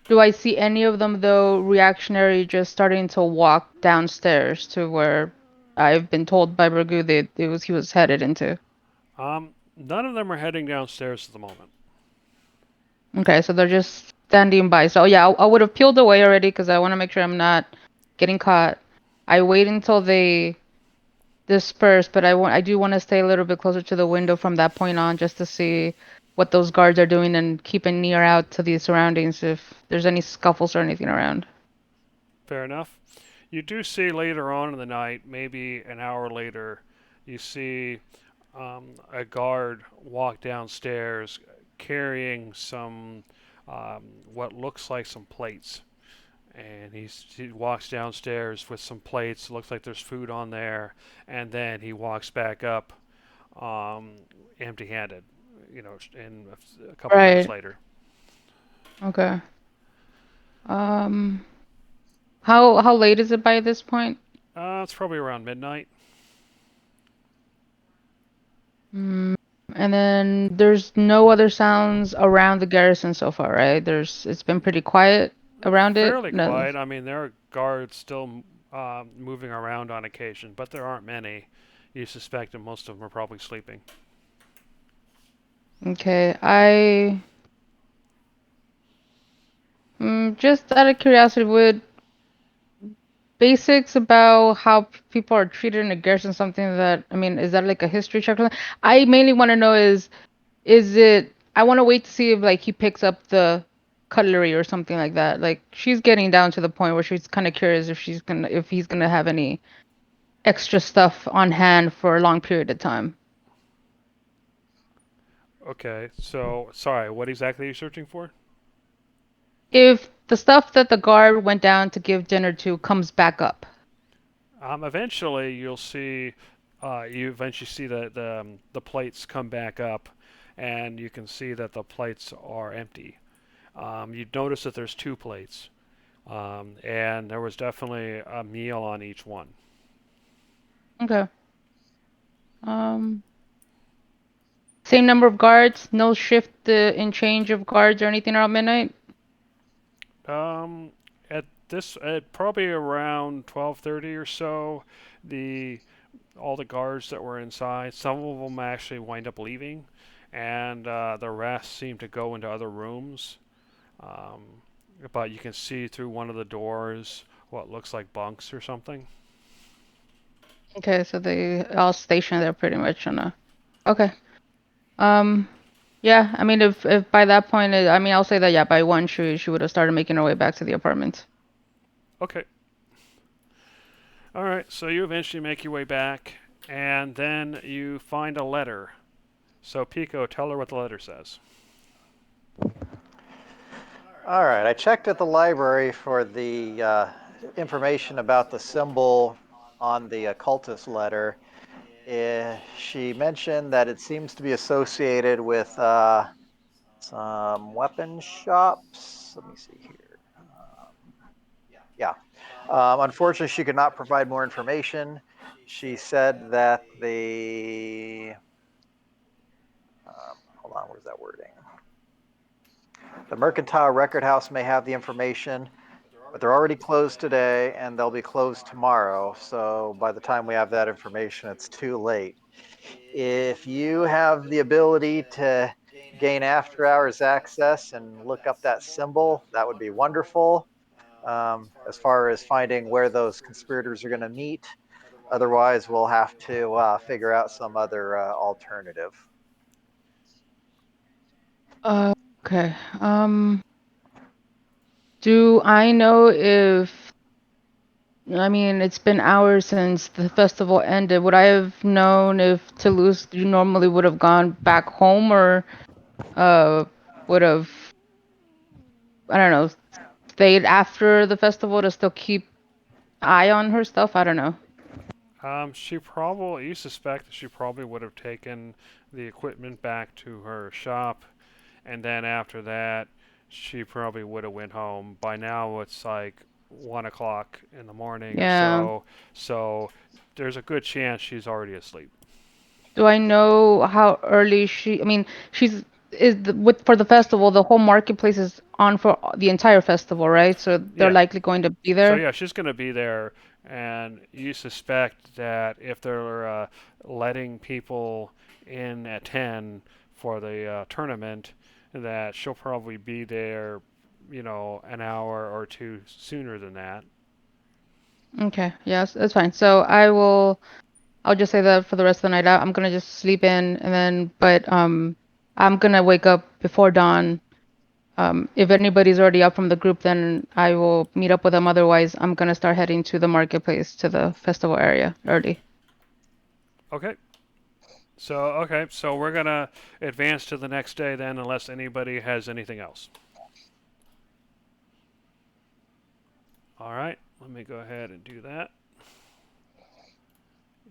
Do I see any of them though reactionary just starting to walk downstairs to where I've been told by Ragu that he was headed into? None of them are heading downstairs at the moment. Okay, so they're just standing by. So yeah, I would have peeled away already because I want to make sure I'm not getting caught. I wait until they disperse, but I do want to stay a little bit closer to the window from that point on just to see what those guards are doing and keep an ear out to the surroundings if there's any scuffles or anything around. Fair enough. You do see later on in the night, maybe an hour later, you see a guard walk downstairs carrying some what looks like some plates, and he walks downstairs with some plates. Looks like there's food on there, and then he walks back up um, empty-handed. In a couple minutes Right. later. Okay. Um, how late is it by this point? It's probably around midnight. Mm, and then there's no other sounds around the garrison so far, right? It's been pretty quiet around it. Fairly No. quiet. I mean, there are guards still moving around on occasion, but there aren't many. You suspect that most of them are probably sleeping. Okay. Just out of curiosity, would basics about how people are treated in a garrison something that, I mean, is that like a history check? I mainly want to know is it, I want to wait to see if like he picks up the cutlery or something like that. Like she's getting down to the point where she's kind of curious if he's gonna have any extra stuff on hand for a long period of time. Okay, so sorry, what exactly are you searching for? If the stuff that the guard went down to give dinner to comes back up. Eventually, you eventually see the plates come back up, and you can see that the plates are empty. You notice that there's two plates, and there was definitely a meal on each one. Okay. Um, Same number of guards, no shift in change of guards or anything around midnight? Um, at probably around 12:30 or so, the all the guards that were inside, some of them actually wind up leaving, and the rest seem to go into other rooms. Um, but you can see through one of the doors what looks like bunks or something. Okay, so they all stationed there pretty much on a. Okay. Um, yeah, I mean, if by that point, I mean, I'll say that yeah, by one she would have started making her way back to the apartment. Okay. All right. So you eventually make your way back, and then you find a letter. So Pico, tell her what the letter says. All right, I checked at the library for the information about the symbol on the occultist letter. She mentioned that it seems to be associated with some weapon shops. Let me see here. Yeah. Unfortunately, she could not provide more information. She said that hold on, where's that wording? The Mercantile Record House may have the information, but they're already closed today and they'll be closed tomorrow. So by the time we have that information, it's too late. If you have the ability to gain after hours access and look up that symbol, that would be wonderful. As far as finding where those conspirators are going to meet. Otherwise, we'll have to figure out some other alternative. Uh, okay. Do I know if, I mean, it's been hours since the festival ended. Would I have known if Toulouse normally would have gone back home or uh would have, I don't know, stayed after the festival to still keep eye on her stuff? I don't know. You suspect that she probably would have taken the equipment back to her shop, and then after that, she probably would have went home. By now, it's like 1 o'clock in the morning or Yeah. so there's a good chance she's already asleep. Do I know how early I mean, she's with for the festival, the whole marketplace is on for the entire festival, right? So they're Yeah. likely going to be So there. yeah, she's going to be there, and you suspect that if they're letting people in at 10 for the tournament, that she'll probably be there, an hour or two sooner than that. Okay, yes, that's fine. So I'll just say that for the rest of the night out, I'm gonna just sleep in and then, but I'm gonna wake up before dawn. If anybody's already up from the group, then I will meet up with them. Otherwise, I'm gonna start heading to the marketplace to the festival area early. Okay. So okay, so we're gonna advance to the next day then, unless anybody has anything else. All right, let me go ahead and do that.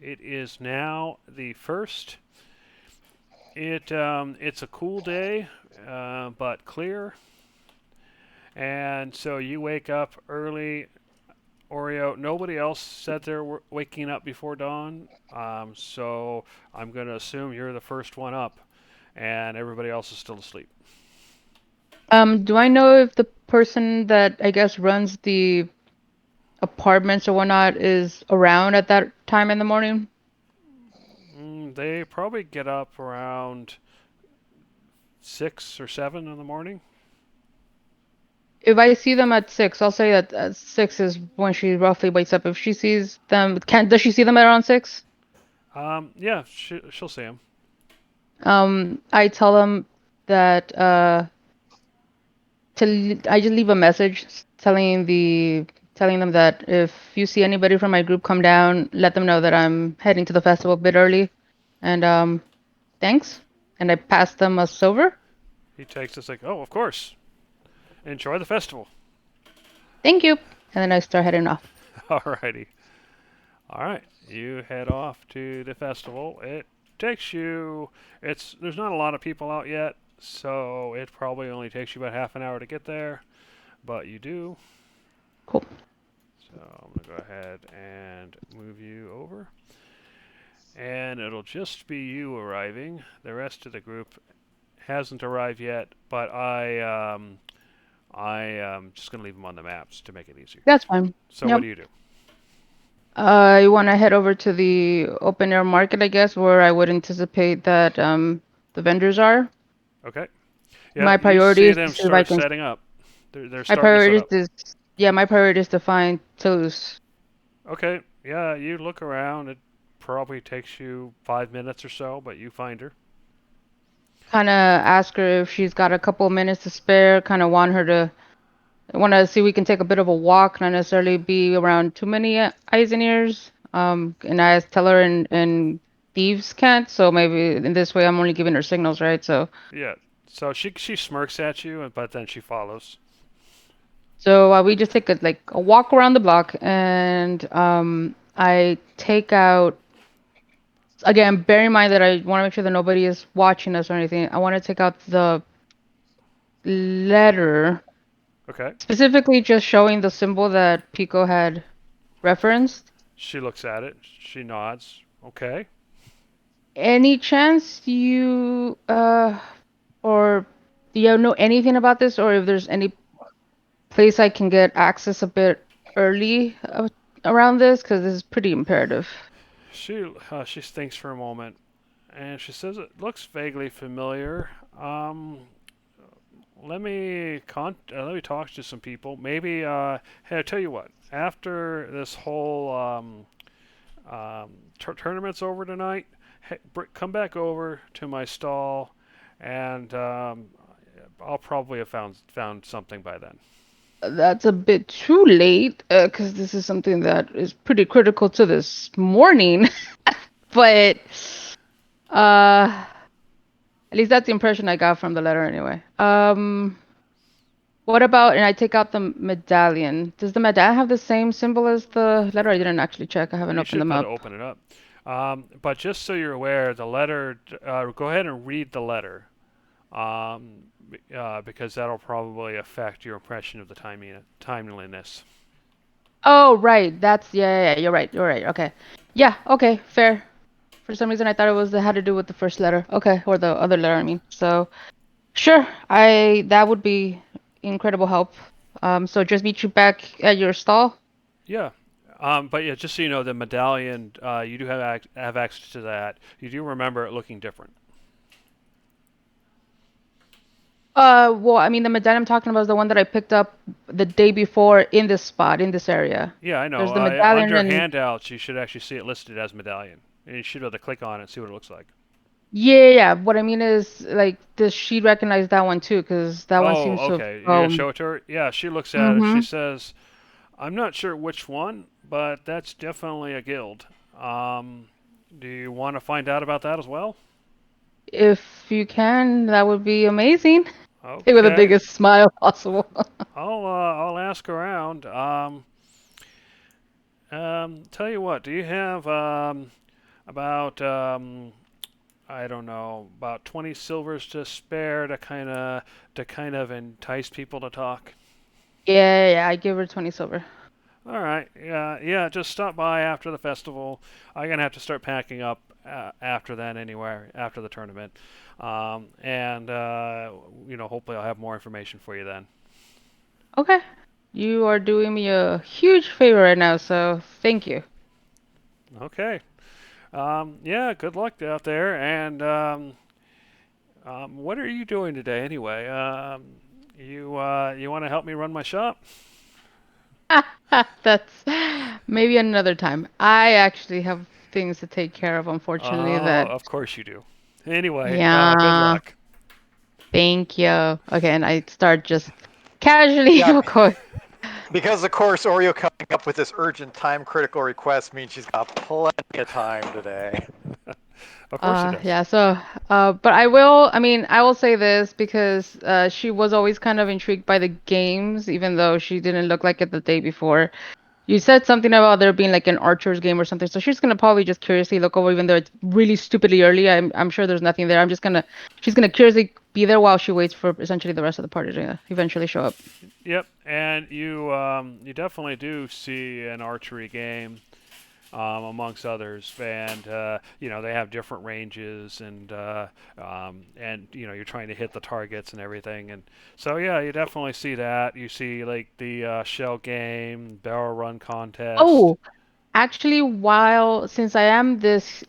It is now the first. It's a cool day, but clear, and so you wake up early. Oreo. Nobody else said they're waking up before dawn, so I'm going to assume you're the first one up, and everybody else is still asleep. Do I know if the person that I guess runs the apartments or whatnot is around at that time in the morning? They probably get up around 6 or 7 in the morning. If I see them at 6, I'll say that at 6 is when she roughly wakes up. If she sees them, does she see them at around 6? Yeah, she'll see him. I tell them that I just leave a message telling them that if you see anybody from my group come down, let them know that I'm heading to the festival a bit early, and thanks. And I pass them a silver. He takes us like, oh, of course. Enjoy the festival. Thank you. And then I start heading off. Alrighty. All right, you head off to the festival. It takes you. There's not a lot of people out yet, so it probably only takes you about half an hour to get there, but you do. Cool. So I'm gonna go ahead and move you over, and it'll just be you arriving. The rest of the group hasn't arrived yet, but I am just gonna leave them on the maps to make it easier. That's fine. So what Yep. do you do? I want to head over to the open air market, I guess, where I would anticipate that the vendors are. Okay. Yeah, My you priority see is to them see if I start can. setting up. They're My starting to set priority up. is yeah, my priority is to find Toulouse. Okay, yeah, you look around. It probably takes you 5 minutes or so, but you find her. Kind of ask her if she's got a couple of minutes to spare. Kind of want her to. I want to see we can take a bit of a walk, not necessarily be around too many eyes and ears. And I tell her and thieves can't. So maybe in this way, I'm only giving her signals, right? So Yeah. So she smirks at you, but then she follows. we just take a walk around the block, and I take out again. Bear in mind that I want to make sure that nobody is watching us or anything. I want to take out the letter, Okay. specifically just showing the symbol that Pico had referenced. She looks at it. She nods. Okay. Any chance you or do you know anything about this, or if there's any place I can get access a bit early around this? Because this is pretty imperative. She thinks for a moment, and she says it looks vaguely familiar. Let me talk to some people. Maybe hey, I tell you what. After this whole tournament's over tonight, hey, come back over to my stall, and I'll probably have found something by then. That's a bit too late, because this is something that is pretty critical to this morning. But uh, at least that's the impression I got from the letter anyway. What about, and I take out the medallion. Does the medallion have the same symbol as the letter? I didn't actually check. I haven't You opened should them be able up. to open it up. But just so you're aware, the letter. Go ahead and read the letter, because that'll probably affect your impression of the timeliness. Oh, right. That's yeah. You're right. You're right. Okay. Yeah. Okay. Fair. For some reason, I thought it had to do with the first letter. Okay, or the other letter. I mean. So sure. I that would be incredible help. So just meet you back at your stall. Yeah. But yeah, just so you know, the medallion, you do have access to that. You do remember it looking different. Well, I mean, the medallion I'm talking about is the one that I picked up the day before in this spot, in this area. Yeah, I know. There's the Yeah, medallion under and handouts, you should actually see it listed as medallion. And you should be able to click on it and see what it looks like. yeah. What I mean is, like, does she recognize that one too? Because that one Oh, seems to have, okay. You're gonna show it to her? Yeah, she looks at it. She mm-hmm. says, "I'm not sure which one, but that's definitely a guild." Do you want to find out about that as well? If you can, that would be amazing. With the Okay. biggest smile possible. I'll ask around. Tell you what, do you have about I don't know, about 20 silvers to spare to kind of entice people to talk? Yeah, I give her 20 silver. All right. Yeah, yeah. Just stop by after the festival. I'm gonna have to start packing up after that anyway, after the tournament, and hopefully I'll have more information for you then. Okay. You are doing me a huge favor right now, so thank you. Okay. Yeah. Good luck out there. And what are you doing today anyway? You want to help me run my shop? That's maybe another time. I actually have things to take care of, unfortunately, Oh, that of course you do. Anyway, good yeah, luck. thank you. Okay, and I start just casually Yeah, going. because of course Oreo coming up with this urgent time critical request means she's got plenty of time today. Of course it does. Yeah, so, but I will, I mean, I will say this because she was always kind of intrigued by the games, even though she didn't look like it the day before. You said something about there being like an Archer's game or something, so she's gonna probably just curiously look over, even though it's really stupidly early. I'm sure there's nothing there. She's gonna curiously be there while she waits for essentially the rest of the party to eventually show up. Yep, and you definitely do see an archery game amongst others, and they have different ranges, and you're trying to hit the targets and everything, and so yeah, you definitely see that. You see like the shell game, barrel run contest. Oh, actually, while since I am this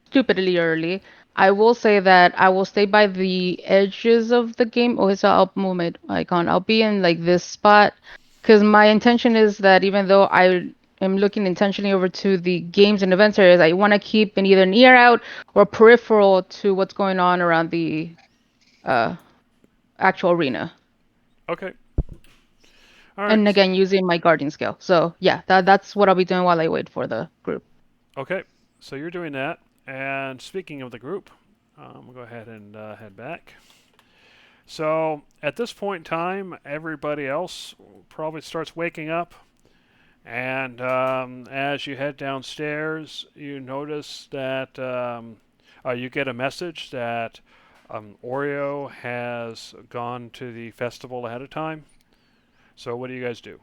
stupidly early, I will say that I will stay by the edges of the game. Okay, so I'll move my icon. I'll be in like this spot because my intention is that even though I am looking intentionally over to the games and events areas, I want to keep an either an ear out or peripheral to what's going on around the uh, actual arena. Okay, all And right, again, using my guardian skill. So yeah, that's what I'll be doing while I wait for the group. okay. So you're doing that, and speaking of the group, we'll go ahead and head back. So at this point in time, everybody else probably starts waking up. And as you head downstairs, you notice that you get a message that Oreo has gone to the festival ahead of time. So what do you guys do?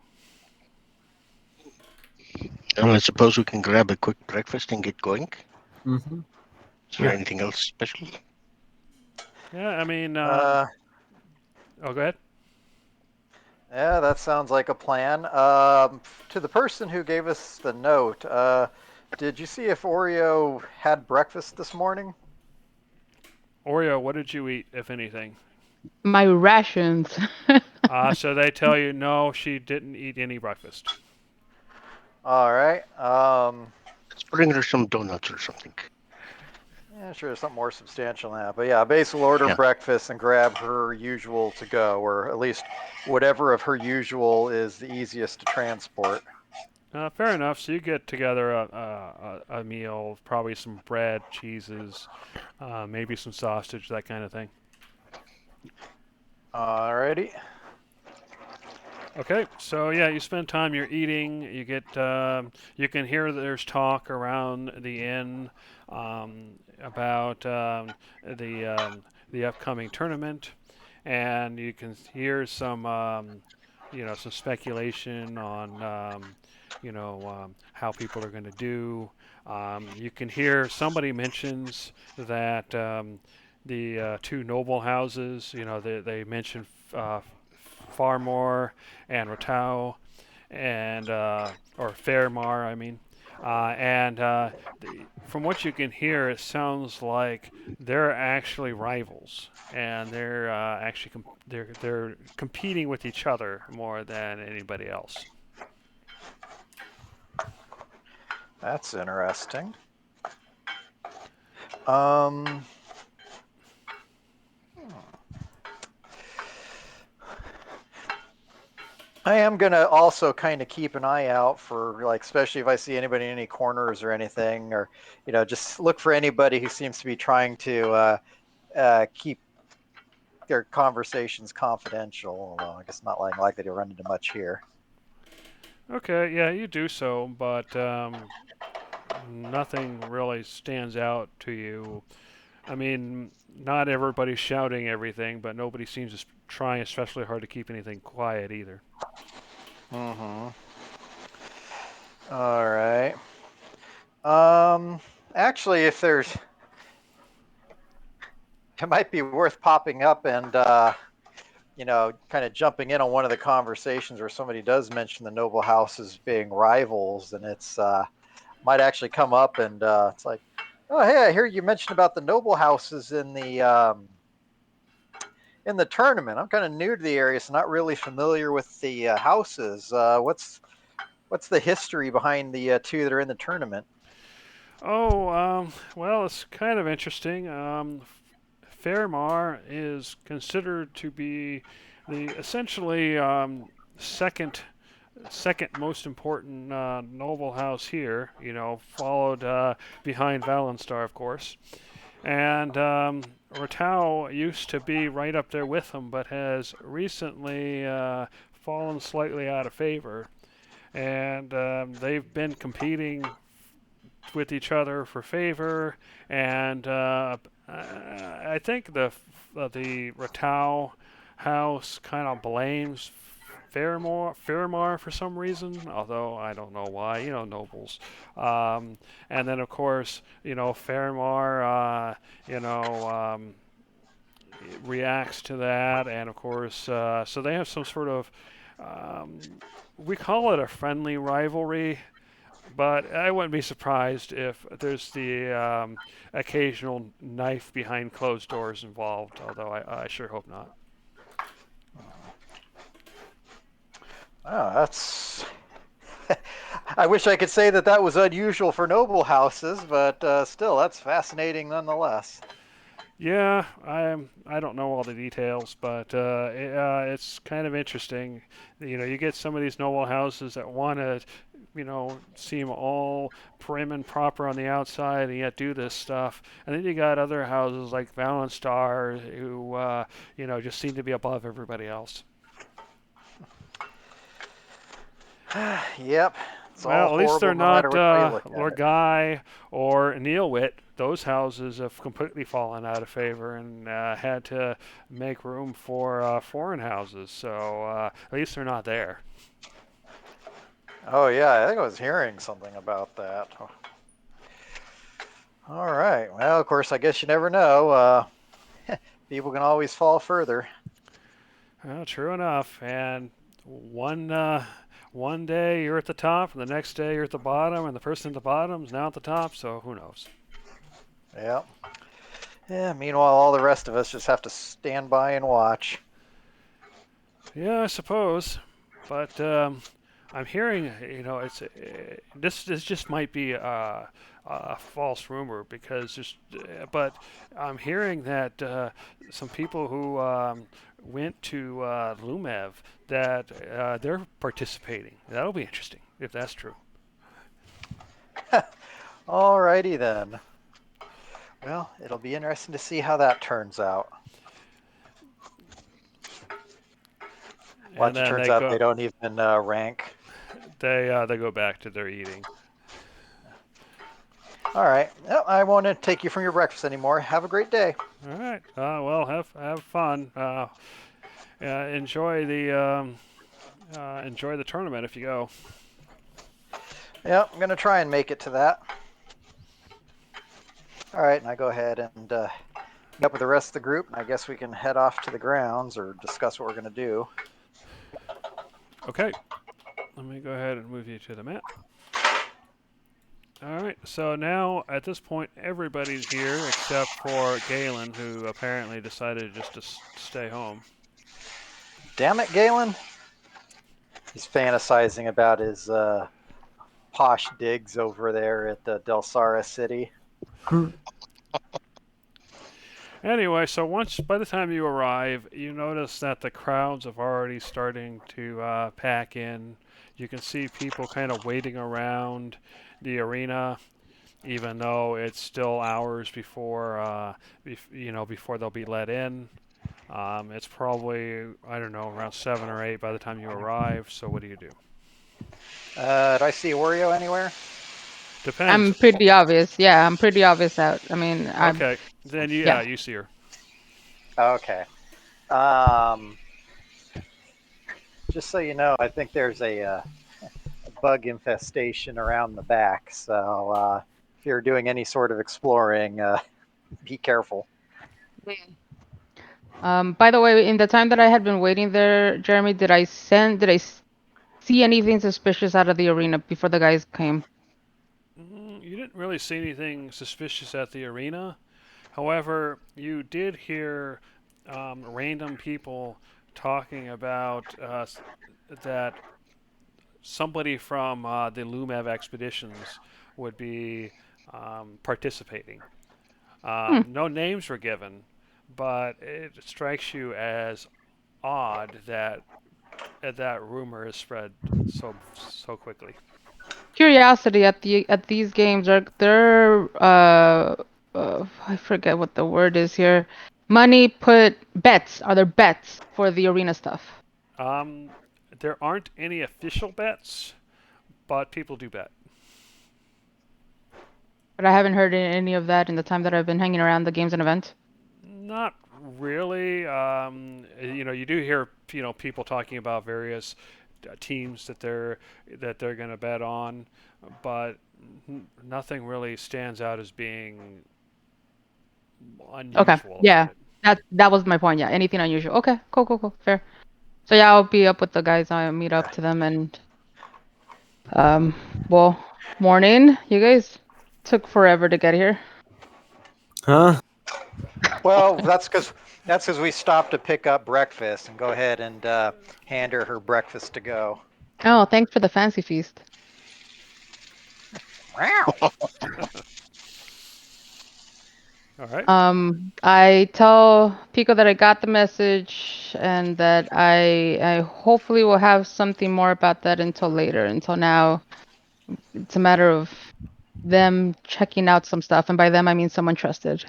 And I suppose we can grab a quick breakfast and get going. Hmm. Is there Yeah. anything else special? Yeah, I mean, Uh, oh, go ahead. yeah, that sounds like a plan. To the person who gave us the note, did you see if Oreo had breakfast this morning? Oreo, what did you eat, if anything? My rations. So they tell you no, she didn't eat any breakfast. All right. Let's bring her some donuts or something. Yeah, sure, something more substantial than that. But yeah, Base will order Yeah. breakfast and grab her usual to go, or at least whatever of her usual is the easiest to transport. Fair enough. So you get together a meal, probably some bread, cheeses, maybe some sausage, that kind of thing. Alrighty. Okay, so yeah, you spend time. You're eating. You can hear there's talk around the inn about the upcoming tournament, and you can hear some speculation on how people are going to do. You can hear somebody mentions that the two noble houses. They mention Farmore and Ratau, and or Fairmar, I mean, and from what you can hear, it sounds like they're actually rivals, and they're they're competing with each other more than anybody else. That's interesting. Um, I am gonna also kind of keep an eye out for like, especially if I see anybody in any corners or anything, or just look for anybody who seems to be trying to keep their conversations confidential. Although I guess not likely to run into much here. Okay, yeah, you do so, but nothing really stands out to you. I mean, not everybody's shouting everything, but nobody seems to trying especially hard to keep anything quiet either. Mm-hmm. All right. Um, Actually, if there's, it might be worth popping up and kind of jumping in on one of the conversations where somebody does mention the noble houses being rivals, and it's might actually come up and it's like, oh hey, I hear you mentioned about the noble houses in the tournament. I'm kind of new to the area, so not really familiar with the houses. What's the history behind the two that are in the tournament? Oh, well, it's kind of interesting. Fairmar is considered to be the essentially second second most important noble house here. Followed behind Valenstar, of course. And Ratau used to be right up there with them, but has recently fallen slightly out of favor. And they've been competing with each other for favor. And I think the Ratau house kind of blames Fairmore for some reason, although I don't know why. Nobles. And then of course, Fairmore, reacts to that, and of course, so they have some sort of, we call it a friendly rivalry, but I wouldn't be surprised if there's the occasional knife behind closed doors involved, although I sure hope not. Oh, that's. I wish I could say that that was unusual for noble houses, but still, that's fascinating nonetheless. Yeah, I don't know all the details, but it's kind of interesting. You get some of these noble houses that want to, seem all prim and proper on the outside and yet do this stuff, and then you got other houses like Valenstar who, just seem to be above everybody else. Yep, it's all Well, at least they're horrible no matter not which way you look at it. Lorgai or Neilwit. Those houses have completely fallen out of favor and had to make room for foreign houses. So at least they're not there. Oh yeah, I think I was hearing something about that. All right. Well, of course, I guess you never know. People can always fall further. Well, true enough. And one day you're at the top, and the next day you're at the bottom, and the person at the bottom is now at the top. So who knows? Yeah. Yeah. Meanwhile, all the rest of us just have to stand by and watch. Yeah, I suppose. But I'm hearing, this just might be a false rumor because but I'm hearing that some people who went to Lumev that they're participating. That'll be interesting if that's true. All righty then. Well, it'll be interesting to see how that turns out. And Watch, it then turns out they don't even rank. they go back to their eating. All right. Well, I won't take you from your breakfast anymore. Have a great day. All right. Well, have fun. Enjoy the tournament if you go. Yeah, I'm gonna try and make it to that. All right, and I go ahead and meet up with the rest of the group, and I guess we can head off to the grounds or discuss what we're gonna do. Okay. Let me go ahead and move you to the map. All right. So now at this point, everybody's here except for Galen, who apparently decided just to stay home. Damn it, Galen! He's fantasizing about his posh digs over there at Delsara City. Anyway, so once by the time you arrive, you notice that the crowds have already starting to pack in. You can see people kind of waiting around the arena, even though it's still hours before, before they'll be let in. It's probably, I don't know, around 7 or 8 by the time you arrive. So what do you do? Do I see Oreo anywhere? Depends. I'm pretty obvious. Yeah, I'm pretty obvious out. I mean, Okay, then yeah. you see her. Okay. Um, just so you know, I think there's a bug infestation around the back. So if you're doing any sort of exploring, be careful. By the way, in the time that I had been waiting there, Jeremy, did I see anything suspicious out of the arena before the guys came? You didn't really see anything suspicious at the arena. However, you did hear random people talking about that somebody from the Lumev expeditions would be participating. Hmm. No names were given, but it strikes you as odd that that rumor is spread so quickly. Curiosity at these games are they're I forget what the word is here. Money put bets. Are there bets for the arena stuff? Um, there aren't any official bets, but people do bet. But I haven't heard any of that in the time that I've been hanging around the games and events. Not really. You do hear people talking about various teams that they're going to bet on, but nothing really stands out as being Okay. unusual about Yeah. it. That was my point. Yeah. Anything unusual. Okay. Cool. Cool. Cool. Fair. So yeah, I'll be up with the guys. I'll meet up to them and um. Well, morning. You guys took forever to get here. Huh? Well, that's because we stopped to pick up breakfast and go ahead and hand her breakfast to go. Oh, thanks for the fancy feast. Wow. All right. I tell Pico that I got the message and that I hopefully will have something more about that until later. Until now, it's a matter of them checking out some stuff, and by them I mean someone trusted.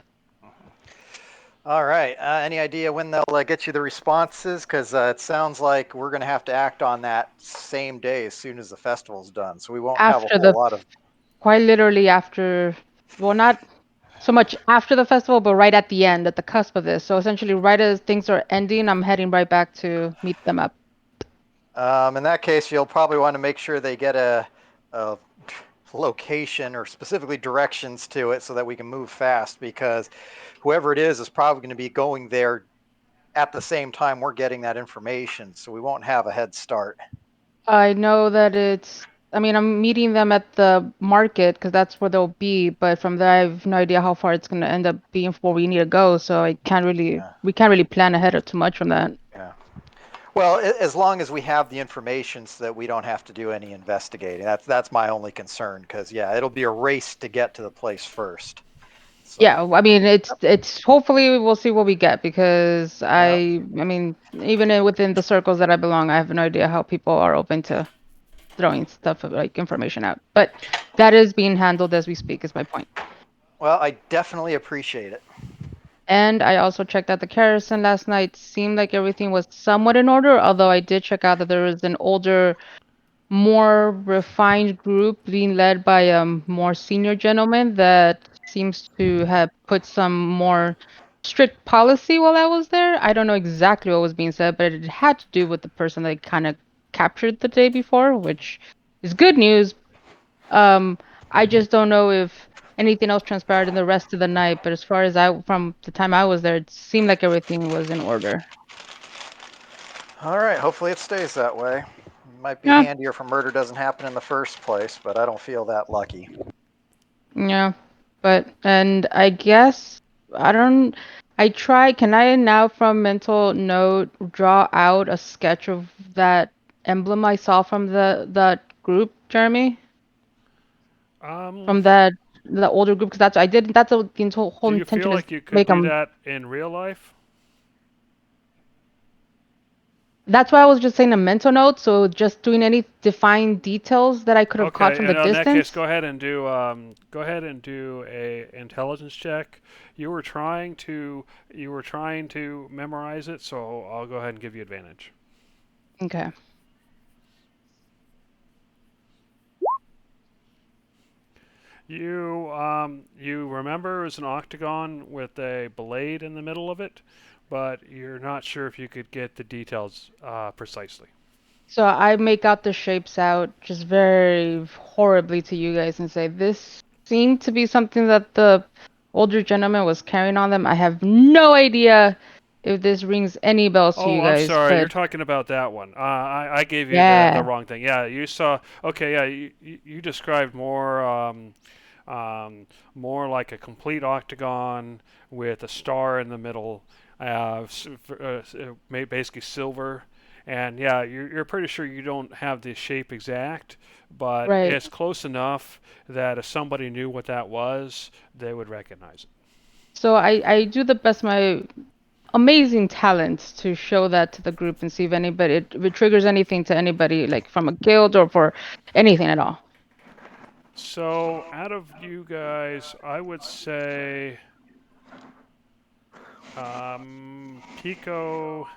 All right. Any idea when they'll get you the responses? Because it sounds like we're going to have to act on that same day as soon as the festival's done. So we won't have a After whole the, lot of. quite literally after, well, not so much after the festival, but right at the end, at the cusp of this. So essentially, right as things are ending, I'm heading right back to meet them up. In that case, you'll probably want to make sure they get a location or specifically directions to it so that we can move fast because whoever it is probably going to be going there at the same time we're getting that information. So we won't have a head start. I know that I mean, I'm meeting them at the market because that's where they'll be, but from there, I have no idea how far it's going to end up being for where we need to go. So Yeah. we can't really plan ahead or too much from that. Yeah. Well, as long as we have the information so that we don't have to do any investigating. That's my only concern because yeah, it'll be a race to get to the place first. So Yeah, I mean, it's hopefully we'll see what we get because yeah. I mean, even within the circles that I belong, I have no idea how people are open to throwing stuff like information out. But that is being handled as we speak, is my point. Well, I definitely appreciate it. And I also checked out the Garrison last night. Seemed like everything was somewhat in order, although I did check out that there was an older, more refined group being led by a more senior gentleman that seems to have put some more strict policy while I was there. I don't know exactly what was being said, but it had to do with the person that kind of captured the day before, which is good news. um, I just don't know if anything else transpired in the rest of the night, but as far as from the time I was there, it seemed like everything was in order. All right. Hopefully it stays that way. It might be Yeah, handier if a murder doesn't happen in the first place, but I don't feel that lucky. yeah. And I guess, I don't, can I now from mental note draw out a sketch of that emblem I saw from that group, Jeremy? Um, From that. the older group because that's I did that's the whole Do you feel intention is like you could make do them. that in real life? That's why I was just saying a mental note. So just doing any defined details that I could have caught Okay, from the and in that case, distance. go ahead and do a intelligence check. You were trying to memorize it, so I'll go ahead and give you advantage. Okay. You remember it was an octagon with a blade in the middle of it, but you're not sure if you could get the details precisely. So I make out the shapes out just very horribly to you guys and say this seemed to be something that the older gentleman was carrying on them. I have no idea if this rings any bells to Oh, you I'm guys, sorry. You're but talking about that one. I gave you the yeah, wrong thing. Yeah, you saw. Okay, yeah, you described more like a complete octagon with a star in the middle, basically silver. And yeah, you're pretty sure you don't have the shape exact, but right. it's close enough that if somebody knew what that was, they would recognize it. So I do the best my amazing talent to show that to the group and see if anybody if it triggers anything to anybody like from a guild or for anything at all. So, out of you guys, I would say Pico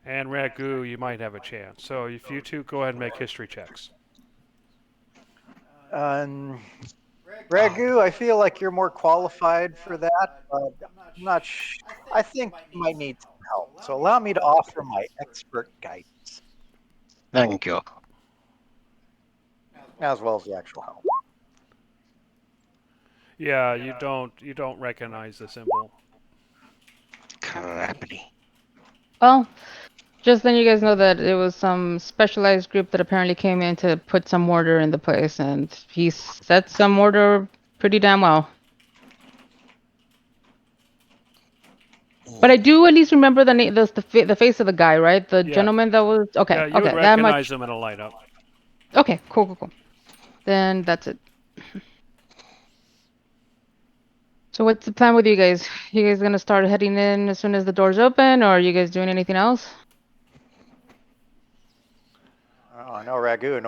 and Ragu, you might have a chance. So, if you two go ahead and make history checks. And Oh, Ragu, I feel like you're more qualified for that, but I'm not. I think you might need some help. So allow me to offer my expert guidance thank you. as well as the actual help. Yeah, you don't recognize the symbol. Crappity. Well, just then you guys know that it was some specialized group that apparently came in to put some order in the place, and he set some order pretty damn well. But I do at least remember the name, the face of the guy, right? The Yeah, gentleman that was okay, yeah, you would okay, that recognize much. them in a lineup. Okay, cool, cool, cool. Then that's it. So what's the plan with you guys? You guys gonna start heading in as soon as the doors open, or are you guys doing anything else? Oh, I know Ragu and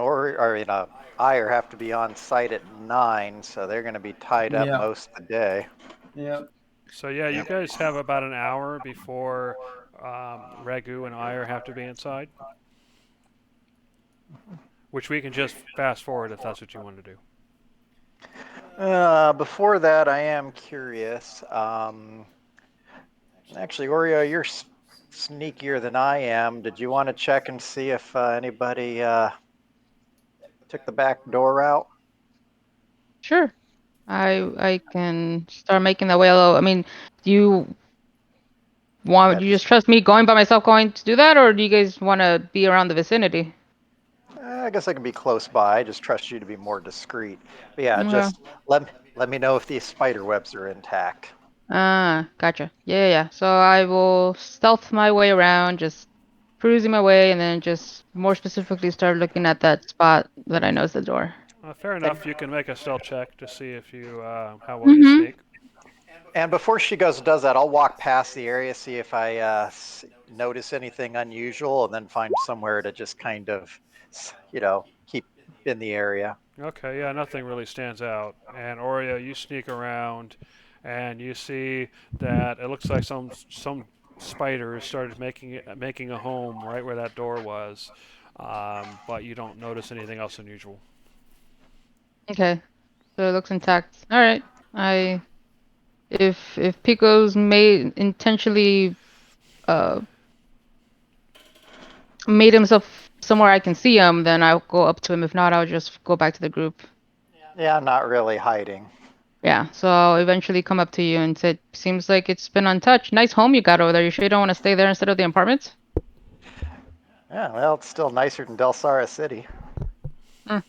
Iyer have to be on site at 9, so they're going to be tied up Yeah. most of the day. Yep. So yeah, you Yep. guys have about an hour before Ragu and Ire have to be inside, which we can just fast forward if that's what you want to do. Before that, I am curious. Actually, Oreo, you're sneakier than I am. Did you want to check and see if anybody took the back door out? Sure. I can start making that way. Although, I mean, do you Yeah, want you just just trust me going by myself going to do that, or do you guys want to be around the vicinity? I guess I can be close by. I just trust you to be more discreet. But yeah, Okay. just let me know if these spider webs are intact. Ah, gotcha. Yeah, yeah, yeah. So I will stealth my way around, just cruising my way, and then just more specifically start looking at that spot that I know is the door. Fair And enough. You can make a stealth check to see if you how well you Mm-hmm. sneak. and before she goes and does that, I'll walk past the area, see if I notice anything unusual, and then find somewhere to just kind of, keep in the area. Okay, yeah, nothing really stands out. And Oreo, you sneak around, and you see that it looks like some spiders started making a home right where that door was, but you don't notice anything else unusual. Okay. So it looks intact. All right. I if Pico's made intentionally uh made himself somewhere I can see him, then I'll go up to him. If not, I'll just go back to the group. Yeah, I'm not really hiding. Yeah, so I'll eventually come up to you and say, seems like it's been untouched. Nice home you got over there. You sure you don't want to stay there instead of the apartments? Yeah, well, it's still nicer than Del Sara City. Mm,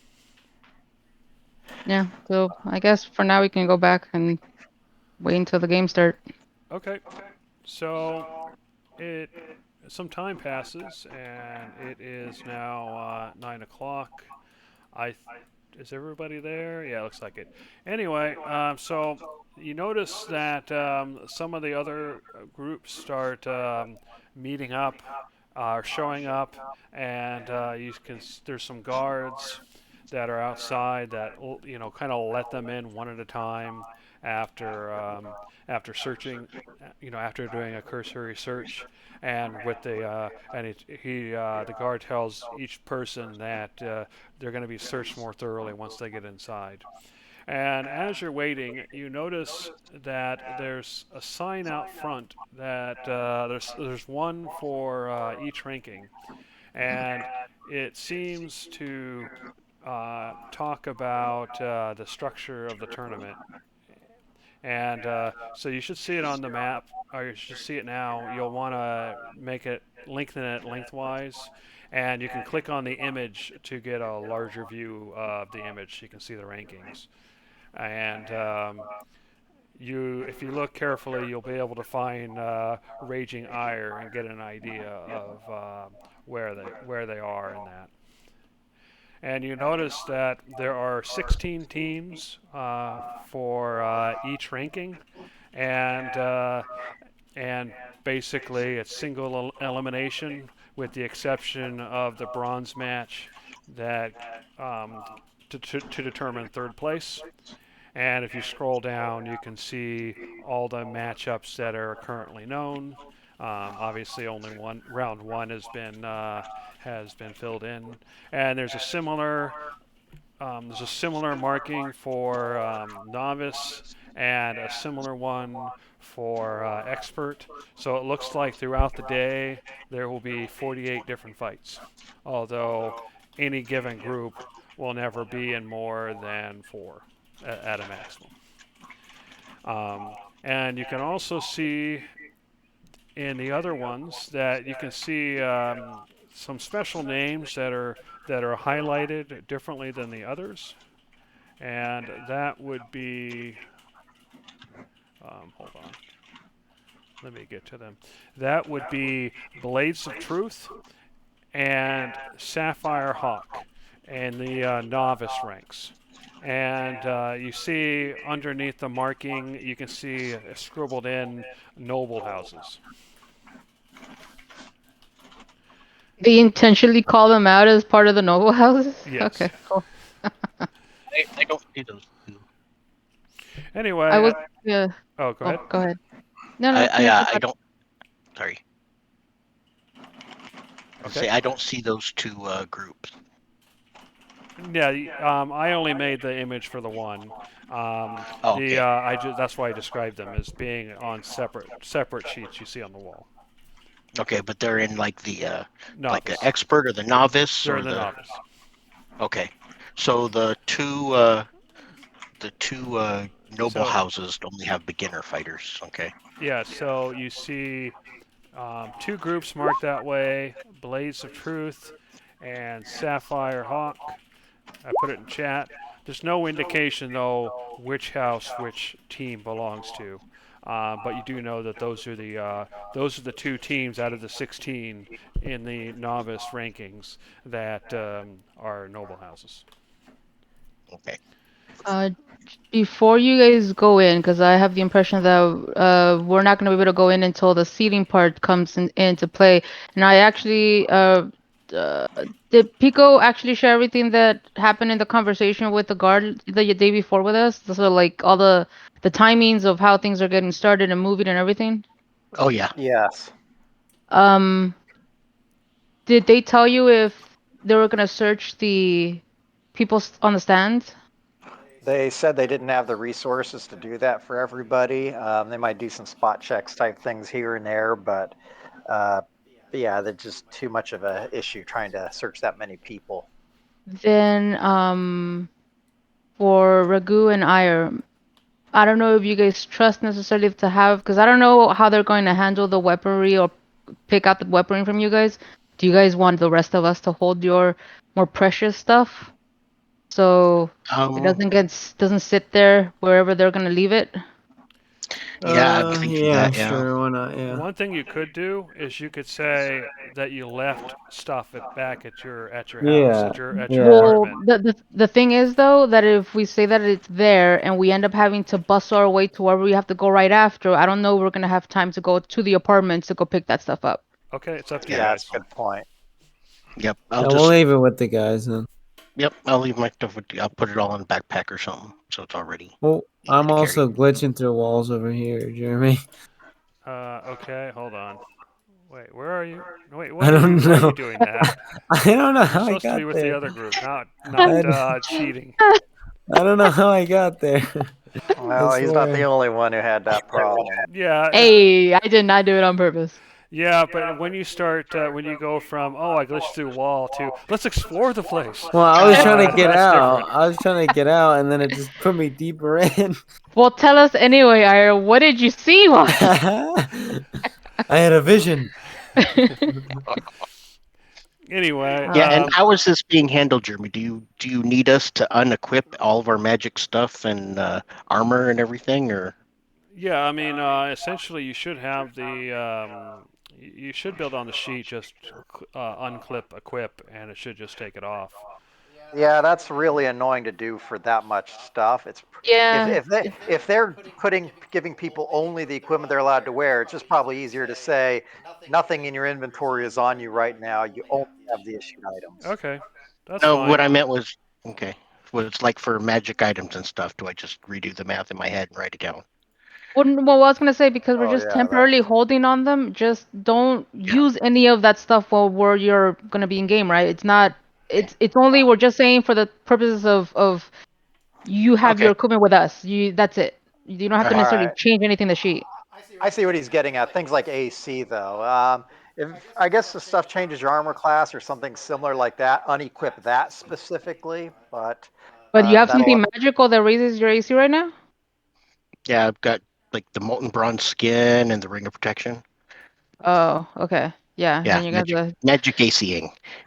yeah, so I guess for now we can go back and wait until the game start. Okay, so it some time passes, and it is now 9 o'clock. I Is everybody there? Yeah, looks like it. Anyway, so you notice that some of the other groups start meeting up, showing up, and there's some guards that are outside that kind of let them in one at a time after after searching, after doing a cursory search, and with the and the guard tells each person that they're going to be searched more thoroughly once they get inside. And as you're waiting, you notice that there's a sign out front that there's one for each ranking, and it seems to talk about the structure of the tournament. And so you should see it on the map, or you should see it now. You'll want to make it lengthen it lengthwise, and you can click on the image to get a larger view of the image. So you can see the rankings, and if you look carefully, you'll be able to find Raging Ire and get an idea of where they are in that. And you notice that there are 16 teams for each ranking, and and basically it's single elimination with the exception of the bronze match that to determine third place. And if you scroll down, you can see all the matchups that are currently known. Obviously, only one round one has been filled in, and there's a similar marking for novice and a similar one for expert. So it looks like throughout the day there will be 48 different fights, although any given group will never be in more than four at a maximum. And you can also see in the other ones that you can see some special names that are highlighted differently than the others, and that would be hold on, let me get to them. That would be Blades of Truth and Sapphire Hawk and the novice ranks. And you see underneath the marking, you can see scribbled in noble houses. They intentionally call them out as part of the noble houses? Yes. Okay, cool. I don't see those two. Anyway, I was, yeah. oh, go Oh, ahead. go ahead. No, I no, I, finish uh, your I thought. don't. Sorry. Okay. Say I don't see those two groups. Yeah, I only made the image for the one. Oh, okay. That's why I described them as being on separate sheets you see on the wall. Okay, but they're in like the Novice. expert or the novice They're or in the the. novice. Okay, so the two noble So houses only have beginner fighters. Okay. yeah, so you see two groups marked that way: Blades of Truth and Sapphire Hawk. I put it in chat. There's no indication though which house which team belongs to, but you do know that those are the two teams out of the 16 in the novice rankings that are noble houses. Okay. Uh, Before you guys go in, because I have the impression that we're not going to be able to go in until the seating part comes into play. And I actually, uh, did Pico actually share everything that happened in the conversation with the guard the day before with us? So like all the timings of how things are getting started and moving and everything. Oh yeah. Yes. Um, did they tell you if they were going to search the people on the stand? They said they didn't have the resources to do that for everybody. They might do some spot checks type things here and there, uh, but yeah, they're just too much of a issue trying to search that many people. Then, for Ragu and Ire, I don't know if you guys trust necessarily to have, because I don't know how they're going to handle the weaponry or pick out the weaponry from you guys. Do you guys want the rest of us to hold your more precious stuff so it Um. doesn't sit there wherever they're gonna leave it? Yeah, I'm thinking Yeah, that. Yeah. sure, why not? Yeah. One thing you could do is you could say that you left stuff back at your house Yeah, at your yeah. Well, apartment. the thing is though that if we say that it's there and we end up having to bust our way to where we have to go right after, I don't know we're gonna have time to go to the apartment to go pick that stuff up. Okay, it's up to you Yeah. Yeah, that's guys. a good point. Yep. I'll Yeah, we'll just. leave it with the guys then. Yep. I'll leave my stuff with you. I'll put it all in a backpack or something, so it's already Well, easy I'm to carry. also glitching through walls over here, Jeremy. Okay, hold on. Wait, where are you? No, wait, I don't why are you know. doing that? I don't know You're how I supposed to be got with the there. other group, not I, cheating. I don't know how I got there. I Well, he's not the swear. only one who had that problem. Yeah, Hey, I did not do it on purpose. yeah, but when you start, when you go from I glitched through a wall to let's explore the place, Well, I was trying to get that's out. different. I was trying to get out, and then it just put me deeper in. Well, tell us anyway, Ira. What did you see while I had a vision. Anyway, Yeah. And um, how is this being handled, Jeremy? Do you need us to unequip all of our magic stuff and armor and everything, or yeah, I mean, essentially, you should have you should build on the sheet, just unclip, equip, and it should just take it off. Yeah, that's really annoying to do for that much stuff. It's yeah. if they're giving people only the equipment they're allowed to wear, it's just probably easier to say nothing in your inventory is on you right now. You only have the issued items. Okay, that's no? What fine. I meant was okay. Was like for magic items and stuff. Do I just redo the math in my head and write it down? Well, I was gonna say because we're Oh just yeah, that. temporarily holding on them, just don't Yeah. use any of that stuff while you're gonna be in game, right? It's not. Okay. It's only we're just saying for the purposes of you have your Okay. equipment with us. That's it. You don't have All to All right. necessarily right. change anything in the sheet. I see what he's getting at. Things like AC though. If I guess the stuff changes your armor class or something similar like that, unequip that specifically. But But you have that'll something magical that raises your AC right now. Yeah, I've got like the molten bronze skin and the ring of protection. Oh, okay. Yeah. Yeah, Then you got magic the. magic ACing.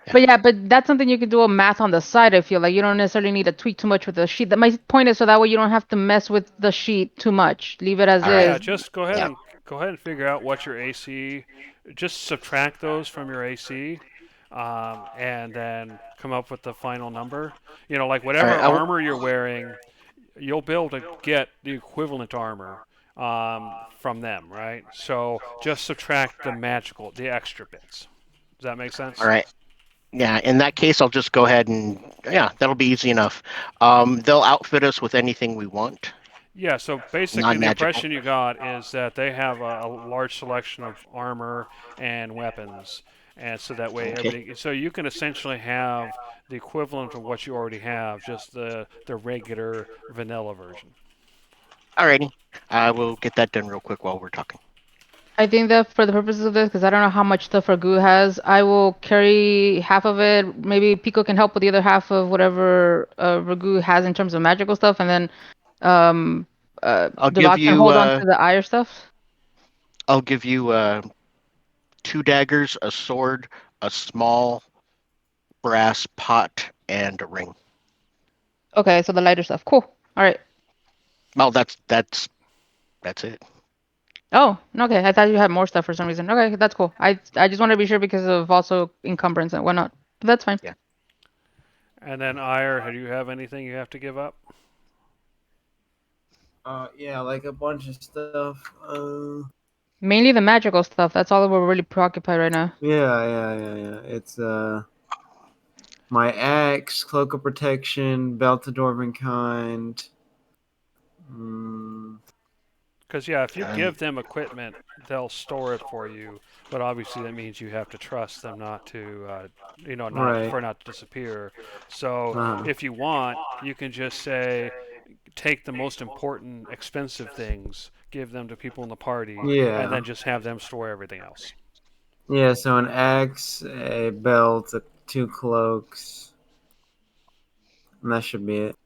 Yeah. But yeah, but that's something you can do a math on the side. I feel like you don't necessarily need to tweak too much with the sheet. That my point is so that way you don't have to mess with the sheet too much. Leave it as All right. Yeah, is. just Yeah. go ahead and figure out what your AC. Just subtract those from your AC, and then come up with the final number. Like All right. whatever armor you're wearing, you'll be able to get the equivalent armor from them, right? So just subtract the extra bits. Does that make All sense? right. Yeah. In that case, I'll just go ahead and yeah, that'll be easy enough. They'll outfit us with anything we want, Yeah, so basically the non-magical. impression you got is that they have a large selection of armor and weapons, and so that way Okay. so you can essentially have the equivalent of what you already have, just the regular vanilla version. Alrighty. I will get that done real quick while we're talking. I think that for the purposes of this, because I don't know how much stuff Ragu has, I will carry half of it. Maybe Pico can help with the other half of whatever Ragu has in terms of magical stuff, and then um, I'll give Devon can you hold on to the Ire stuff. I'll give you two daggers, a sword, a small brass pot, and a ring. Okay, so the lighter stuff. Cool. All right. Well, that's it. Oh, okay. I thought you had more stuff for some reason. Okay, that's cool. I just want to be sure because of also encumbrance and whatnot. But that's fine. Yeah. And then Ire, do you have anything you have to give up? Yeah, like a bunch of stuff. Mainly the magical stuff. That's all that we're really preoccupied right now. Yeah. It's my axe, cloak of protection, belt of dwarven kind. Mm, Because yeah, if you Um, give them equipment, they'll store it for you. But obviously, that means you have to trust them not to, right. not to disappear. So Uh-huh. if you want, you can just say, take the most important, expensive things, give them to people in the party, and Yeah. then just have them store everything else. Yeah, so an axe, a belt, two cloaks, and that should be it.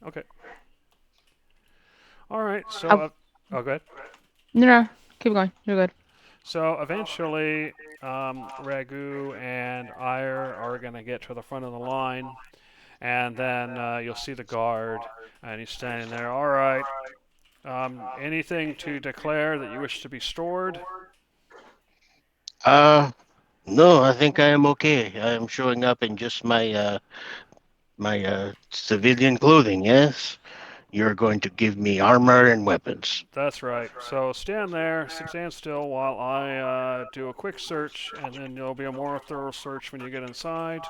Okay. All right. Uh, Oh, good. no, keep going. You're good. So eventually, Ragu and Ire are gonna get to the front of the line, and then you'll see the guard, and he's standing there. All right, Anything to declare that you wish to be stored? Uh, no, I think I am okay. I am showing up in just my civilian clothing. Yes, you're going to give me armor and weapons. That's right. So stand there, stand still while I do a quick search, and then there'll be a more thorough search when you get inside.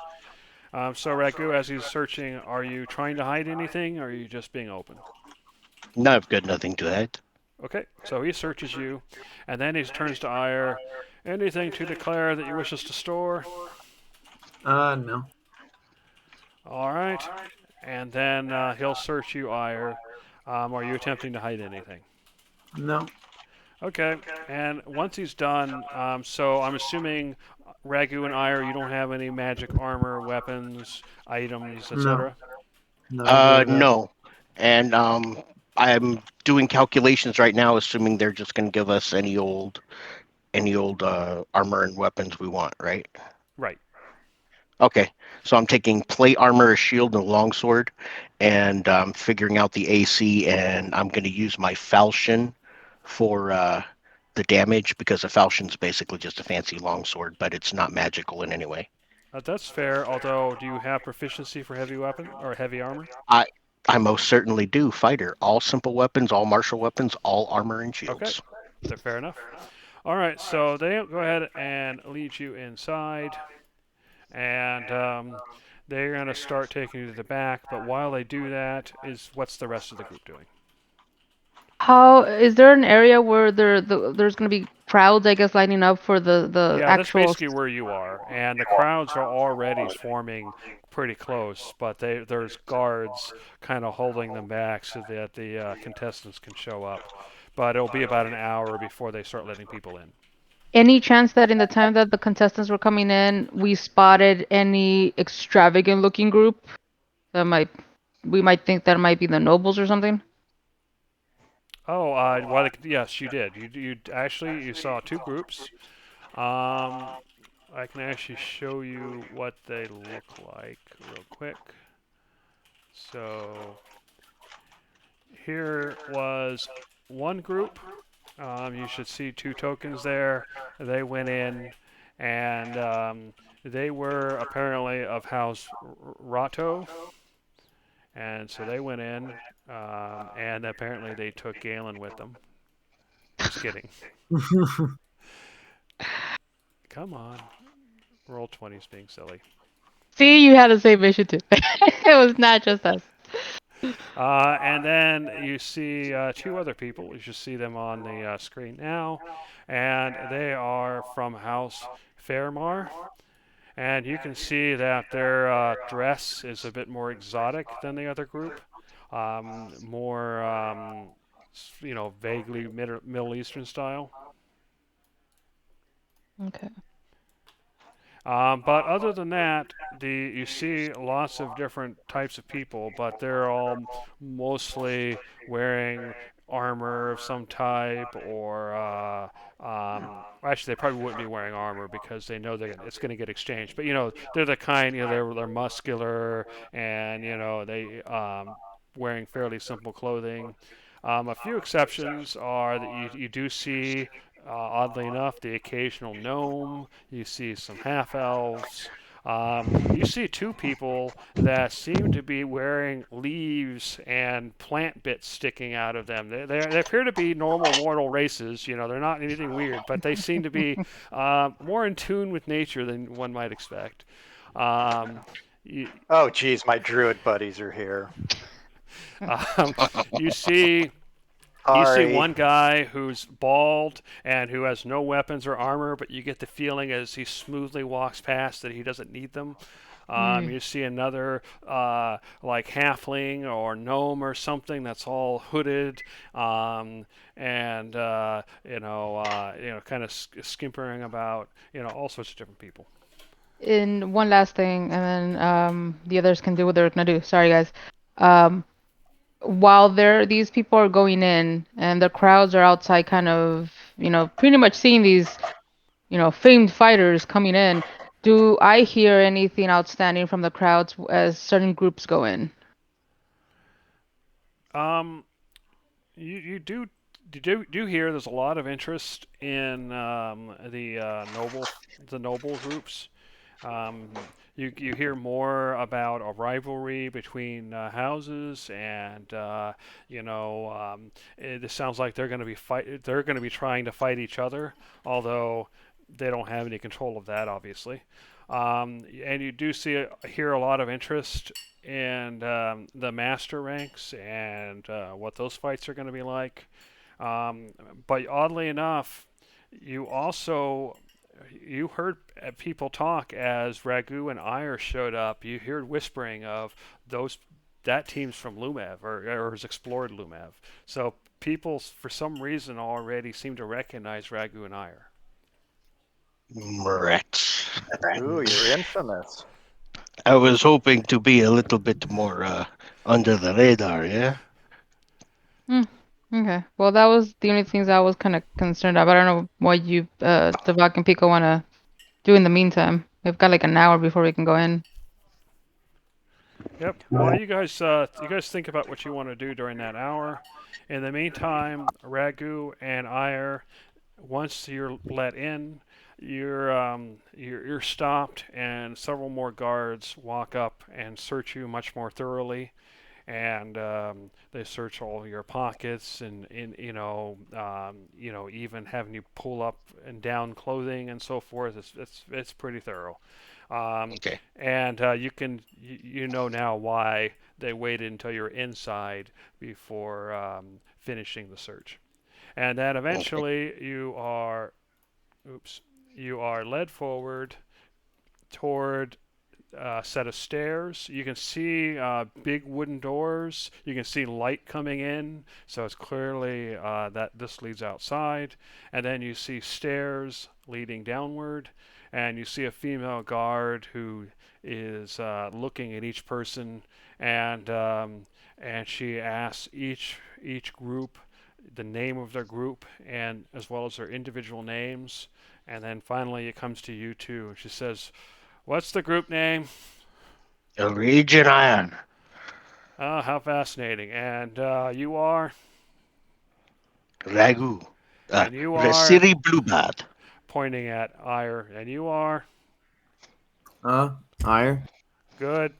So Ragu, as he's searching, are you trying to hide anything, or are you just being open? No, I've got nothing to hide. Okay, so he searches you, and then he turns to Ire. Anything to declare that you wish us to store? No. All right, and then he'll search you, Ire. Are you attempting to hide anything? No. Okay, and once he's done, so I'm assuming Ragu and Ire, you don't have any magic armor, weapons, items, No. etc. No, I gave that. No, and I'm doing calculations right now, assuming they're just going to give us any old armor and weapons we want, right? Right. Okay, so I'm taking plate armor, a shield, and a longsword, and figuring out the AC, and I'm going to use my falchion for the damage because a falchion's basically just a fancy longsword, but it's not magical in any way. That's fair. Although, do you have proficiency for heavy weapon or heavy armor? I I most certainly do. Fighter, all simple weapons, all martial weapons, all armor and Okay, shields. fair enough. All right, so they go ahead and lead you inside, and they're going to start taking you to the back. But while they do that, is what's the rest of the group doing? How is there an area where there's gonna be crowds, I guess, lining up for the Yeah, that's actual? basically where you are, and the crowds are already forming pretty close, but there's guards kind of holding them back so that the contestants can show up. But it'll be about an hour before they start letting people in. Any chance that in the time that the contestants were coming in, we spotted any extravagant looking group that might we might think that might be the nobles or something? Oh, yes, you did. You actually you saw two groups. Um, I can actually show you what they look like real quick. So here was one group. You should see two tokens there. They went in, and they were apparently of House Rato, and so they went in, and apparently they took Galen with them. Just kidding. Come on, roll 20's being silly. See, you had the same issue too. It was not just us. And then you see two other people. You should see them on the screen now, and they are from House Fairmar. And you can see that their dress is a bit more exotic than the other group, more vaguely Middle Eastern style. Okay. But other than that, you see lots of different types of people, but they're all mostly wearing armor of some type, or actually, they probably wouldn't be wearing armor because they know it's going to get exchanged. But they're the kind, they're muscular, and they wearing fairly simple clothing. A few exceptions are that you do see, oddly enough, the occasional gnome. You see some half elves. You see two people that seem to be wearing leaves and plant bits sticking out of them. They appear to be normal mortal races. They're not anything weird, but they seem to be more in tune with nature than one might expect. Um, you, Oh, geez, my druid buddies are here. um, you see You see Sorry. one guy who's bald and who has no weapons or armor, but you get the feeling as he smoothly walks past that he doesn't need them. Mm. You see another like halfling or gnome or something that's all hooded, and kind of skimpering about, all sorts of different people. And one last thing, and then the others can do what they're gonna do. Sorry, guys. Um, while these people are going in and the crowds are outside, kind of, pretty much seeing these, famed fighters coming in, do I hear anything outstanding from the crowds as certain groups go in? Um, you do hear there's a lot of interest in the noble groups. You hear more about a rivalry between houses, and it sounds like they're going to be fight. They're going to be trying to fight each other, although they don't have any control of that, obviously. And you do hear a lot of interest in the master ranks and what those fights are going to be like. Um, but oddly enough, you also you heard people talk as Ragu and Ire showed up. You heard whispering of those that team's from Lumev or has explored Lumev. So people, for some reason, already seem to recognize Ragu and Ire. Rats. Ooh, you're infamous. I was hoping to be a little bit more under the radar, yeah? Hmm. Okay. Well, that was the only things I was kind of concerned about. I don't know what you, Tavak and Pico, want to do in the meantime. We've got like an hour before we can go in. Yep. Well, you guys think about what you want to do during that hour. In the meantime, Ragu and Ire, once you're let in, you're stopped, and several more guards walk up and search you much more thoroughly, and they search all your pockets and even having you pull up and down clothing and so forth. It's pretty thorough. Um, Okay. and you know now why they waited until you're inside before finishing the search. And then Okay. eventually oops, you are led forward toward a set of stairs. You can see big wooden doors. You can see light coming in, so it's clearly that this leads outside. And then you see stairs leading downward, and you see a female guard who is looking at each person, and she asks each group the name of their group and as well as their individual names. And then finally it comes to you two. She says, "What's the group name?" Region Iron. Ah, how fascinating. And you are? Ragu. And you are? Siri Bluebad. Pointing at Ire. And you are? Ire. Good.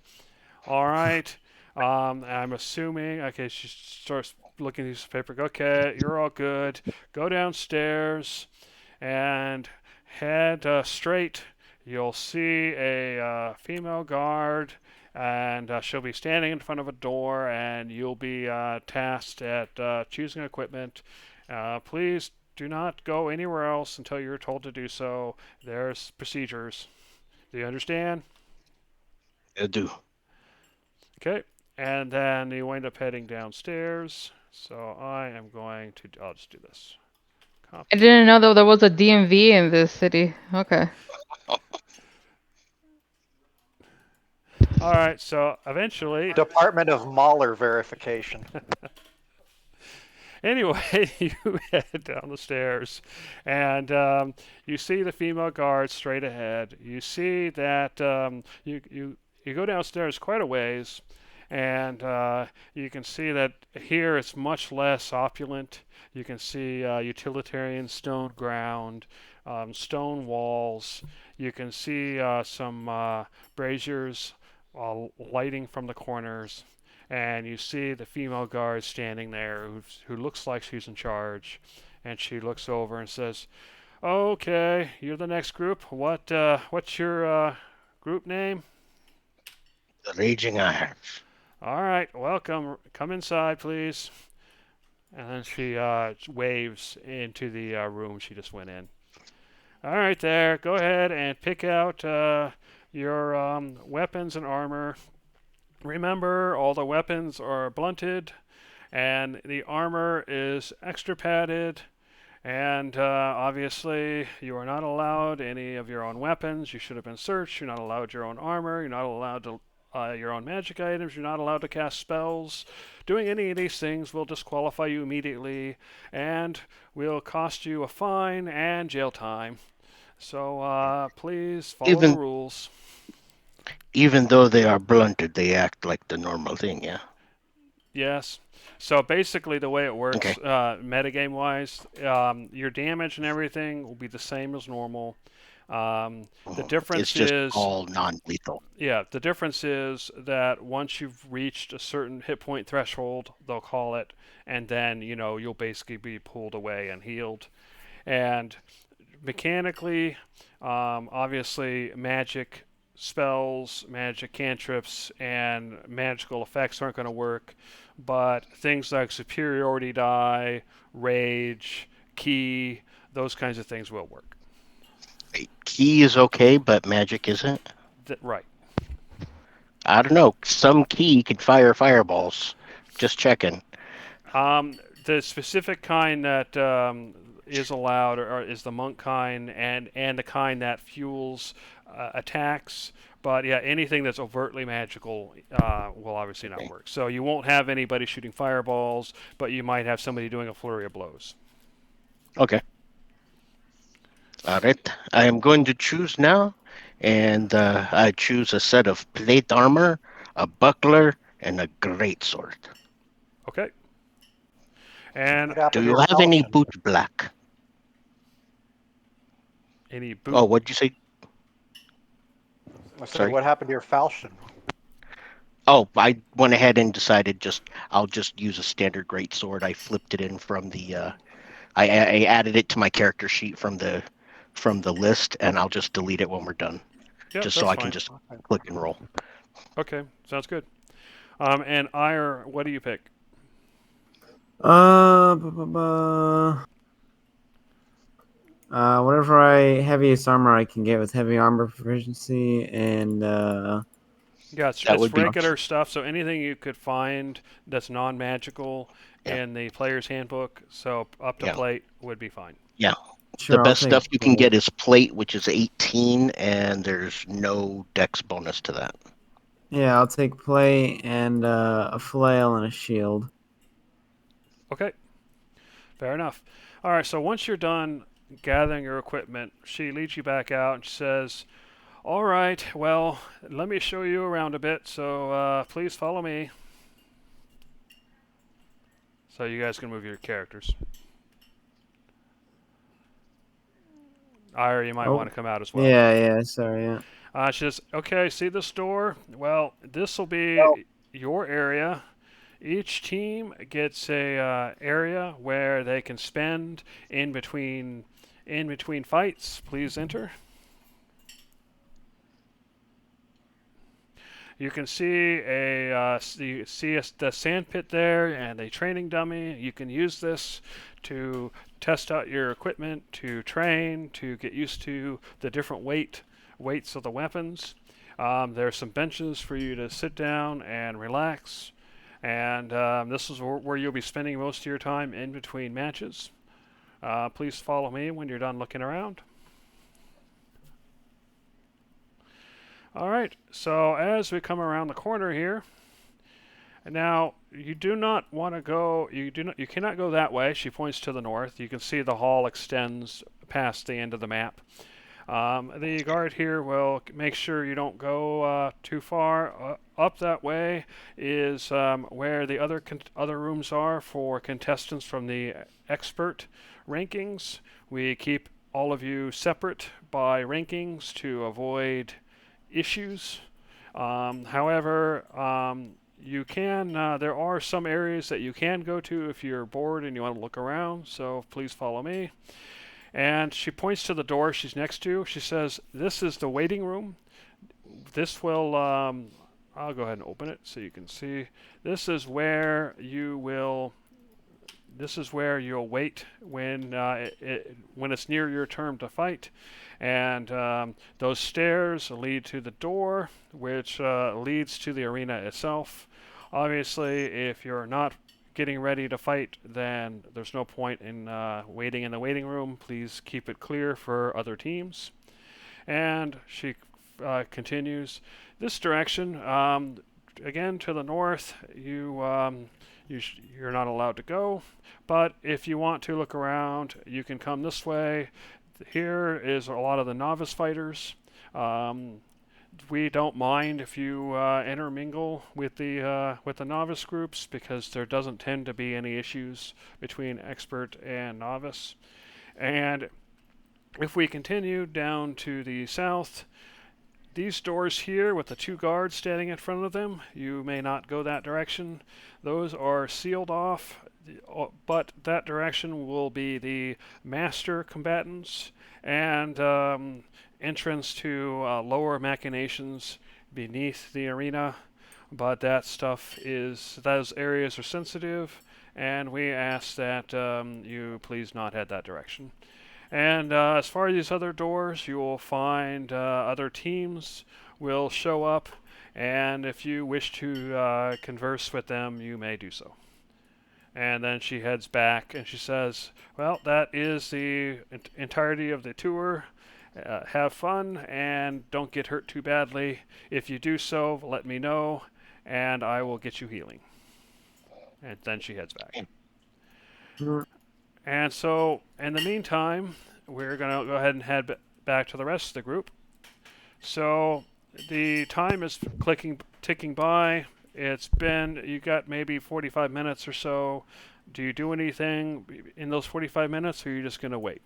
All right. I'm assuming. Okay, she starts looking at this paper. Okay, you're all good. Go downstairs and head straight. You'll see a female guard, and she'll be standing in front of a door, and you'll be tasked at choosing equipment. Please do not go anywhere else until you're told to do so. There's procedures. Do you understand? I do. Okay. And then you wind up heading downstairs. So I'll just do this. I Copy. didn't know though there was a DMV in this city. Okay. All right. So eventually, Department of Mahler verification. anyway, you head down the stairs, and you see the female guard straight ahead. You see that you go downstairs quite a ways, and you can see that here it's much less opulent. You can see utilitarian stone ground, stone walls. You can see some braziers lighting from the corners, and you see the female guard standing there who looks like she's in charge, and she looks over and says, "Okay, you're the next group. What's your group name?" The Raging Iron. "All right, welcome. Come inside, please." And then she waves into the room she just went in. "All right, there. Go ahead and pick out your weapons and armor. Remember, all the weapons are blunted, and the armor is extra padded. And obviously, you are not allowed any of your own weapons. You should have been searched. You're not allowed your own armor. You're not allowed your own magic items. You're not allowed to cast spells. Doing any of these things will disqualify you immediately and will cost you a fine and jail time. So please follow the Even rules." even though they are blunted, they act like the normal thing, yeah? Yes. So basically, the way it Okay. works, metagame wise, your damage and everything will be the same as normal. The It's difference just is, all non-lethal. yeah, the difference is that once you've reached a certain hit point threshold, they'll call it, and then you'll basically be pulled away and healed. And mechanically, obviously, magic spells, magic cantrips, and magical effects aren't going to work, but things like superiority die, rage, key, those kinds of things will work. Key is okay, but magic isn't. Right. I don't know. Some key could fire fireballs. Just checking. The specific kind that is allowed is the monk kind and the kind that fuels attacks. But yeah, anything that's overtly magical will obviously not Okay. work. So you won't have anybody shooting fireballs, but you might have somebody doing a flurry of blows. Okay. All right. I am going to choose now, and I choose a set of plate armor, a buckler, and a great sword. Okay. And What happened Do to you your have any falchion? boot black? any boot? Oh, what'd you say? I said, Sorry. what happened to your falchion? Oh, I went ahead and decided I'll just use a standard great sword. I flipped it in from the I added it to my character sheet from the list, and I'll just delete it when we're done, Yep, just so that's I can fine. just Okay. click and roll. Okay, sounds good. And Ire, what do you pick? Bu- bu- bu- whatever heaviest armor I can get with heavy armor proficiency and Yeah, That it's would be regular stuff. So anything you could find that's non-magical yeah, in the player's handbook, so up to yeah, plate would be fine. yeah. The sure I'll best take stuff you can plate. get is plate, which is 18, and there's no dex bonus to that. Yeah, I'll take plate and a flail and a shield. Okay, fair enough. All right, so once you're done gathering your equipment, she leads you back out and she says, "All right, well, let me show you around a bit. So please follow me." So you guys can move your characters. Ire, you might Oh, want to come out as well. yeah, sorry, yeah. She says, "Okay, see this door? Well, this will be your area. Each team gets a area where they can spend in between fights. Please enter." You can see the sand pit there and a training dummy. You can use this to test out your equipment, to train, to get used to the different weights of the weapons. There are some benches for you to sit down and relax. And this is where you'll be spending most of your time in between matches. Please follow me when you're done looking around. All right, so as we come around the corner here, now you do not want to go. You cannot go that way. She points to the north. You can see the hall extends past the end of the map. The guard here will make sure you don't go too far. Up that way is where the other rooms are for contestants from the expert rankings. We keep all of you separate by rankings to avoid issues. However, you can. There are some areas that you can go to if you're bored and you want to look around. So please follow me. And she points to the door she's next to. She says, "This is the waiting room. This will. I'll go ahead and open it so you can see. This is where you will. This is where you'll wait when it's near your turn to fight, and those stairs lead to the door, which leads to the arena itself. Obviously, if you're not getting ready to fight, then there's no point in waiting in the waiting room. Please keep it clear for other teams." And she continues this direction. Again, to the north, you're not allowed to go. But if you want to look around, you can come this way. Here is a lot of the novice fighters. Um, we don't mind if you intermingle with the novice groups because there doesn't tend to be any issues between expert and novice. And if we continue down to the south, these doors here with the two guards standing in front of them, you may not go that direction. Those are sealed off, but that direction will be the master combatants and entrance to lower machinations beneath the arena. But that stuff is, those areas are sensitive, and we ask that you please not head that direction. And as far as these other doors, you will find other teams will show up, and if you wish to converse with them, you may do so. And then she heads back and she says, well, that is the entirety of the tour. Have fun and don't get hurt too badly. If you do so, let me know, and I will get you healing. And then she heads back. And so, in the meantime, we're going to go ahead and head back to the rest of the group. So, the time is ticking by. It's been, you got maybe 45 minutes or so. Do you do anything in those 45 minutes, or are you just going to wait?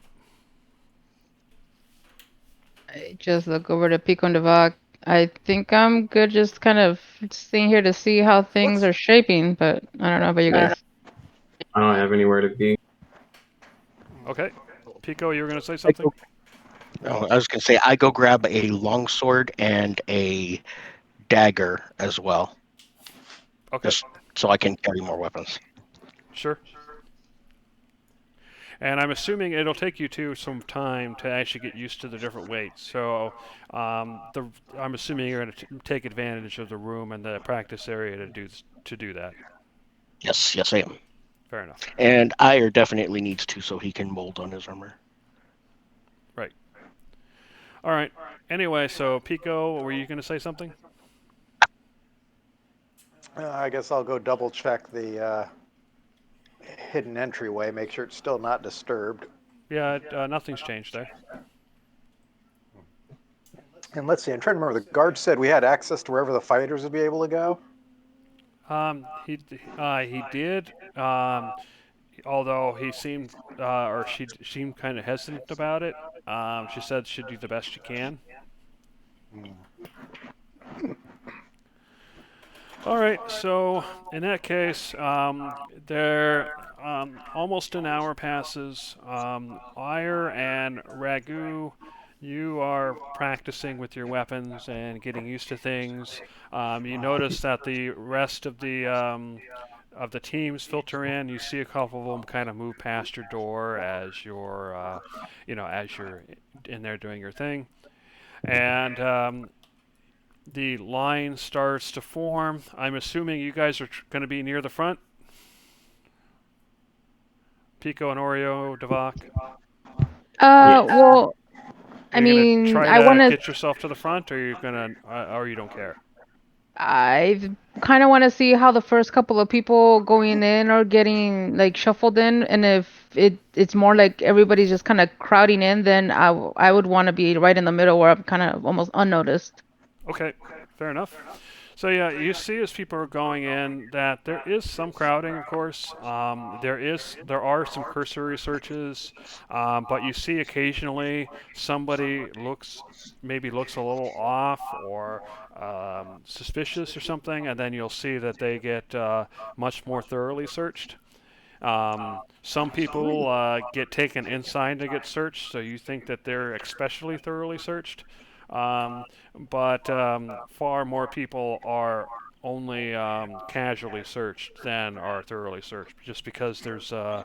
I just look over to Pico and Devok. I think I'm good just kind of staying here to see how things What's are shaping, but I don't know about you guys. I don't have anywhere to be. Okay. Pico, you were going to say I something? go, Oh, I was gonna say I go grab a longsword and a dagger as well, Okay. just so I can carry more weapons. Sure. And I'm assuming it'll take you some time to actually get used to the different weights. So I'm assuming you're going to take advantage of the room and the practice area to do that. Yes, yes, I am. Fair enough. And Ire definitely needs to, so he can mold on his armor. Right. All right. Anyway, so Pico, were you going to say something? I guess I'll go double check the hidden entryway, make sure it's still not disturbed. Yeah, nothing's changed there. And let's see, I'm trying to remember. The guard said we had access to wherever the fighters would be able to go. He did. Although he seemed or she seemed kind of hesitant about it. She said she'd do the best she can. All right, so in that case, there almost an hour passes. Ire and Ragu, you are practicing with your weapons and getting used to things. You notice that the rest of the teams filter in. You see a couple of them kind of move past your door as you're in there doing your thing, and the line starts to form. I'm assuming you guys are going to be near the front. Pico and Oreo, Devok. Yeah. Well, I Are you going to mean, try I to want to. get yourself to the front, or you're going to, or you don't care? I kind of want to see how the first couple of people going in are getting like shuffled in, and if it's more like everybody's just kind of crowding in, then I would want to be right in the middle where I'm kind of almost unnoticed. Okay, fair enough. So yeah, you see as people are going in that there is some crowding, of course. There are some cursory searches, but you see occasionally somebody looks a little off or suspicious or something, and then you'll see that they get much more thoroughly searched. Some people get taken inside to get searched, so you think that they're especially thoroughly searched. Um, but far more people are only casually searched than are thoroughly searched, just because there's a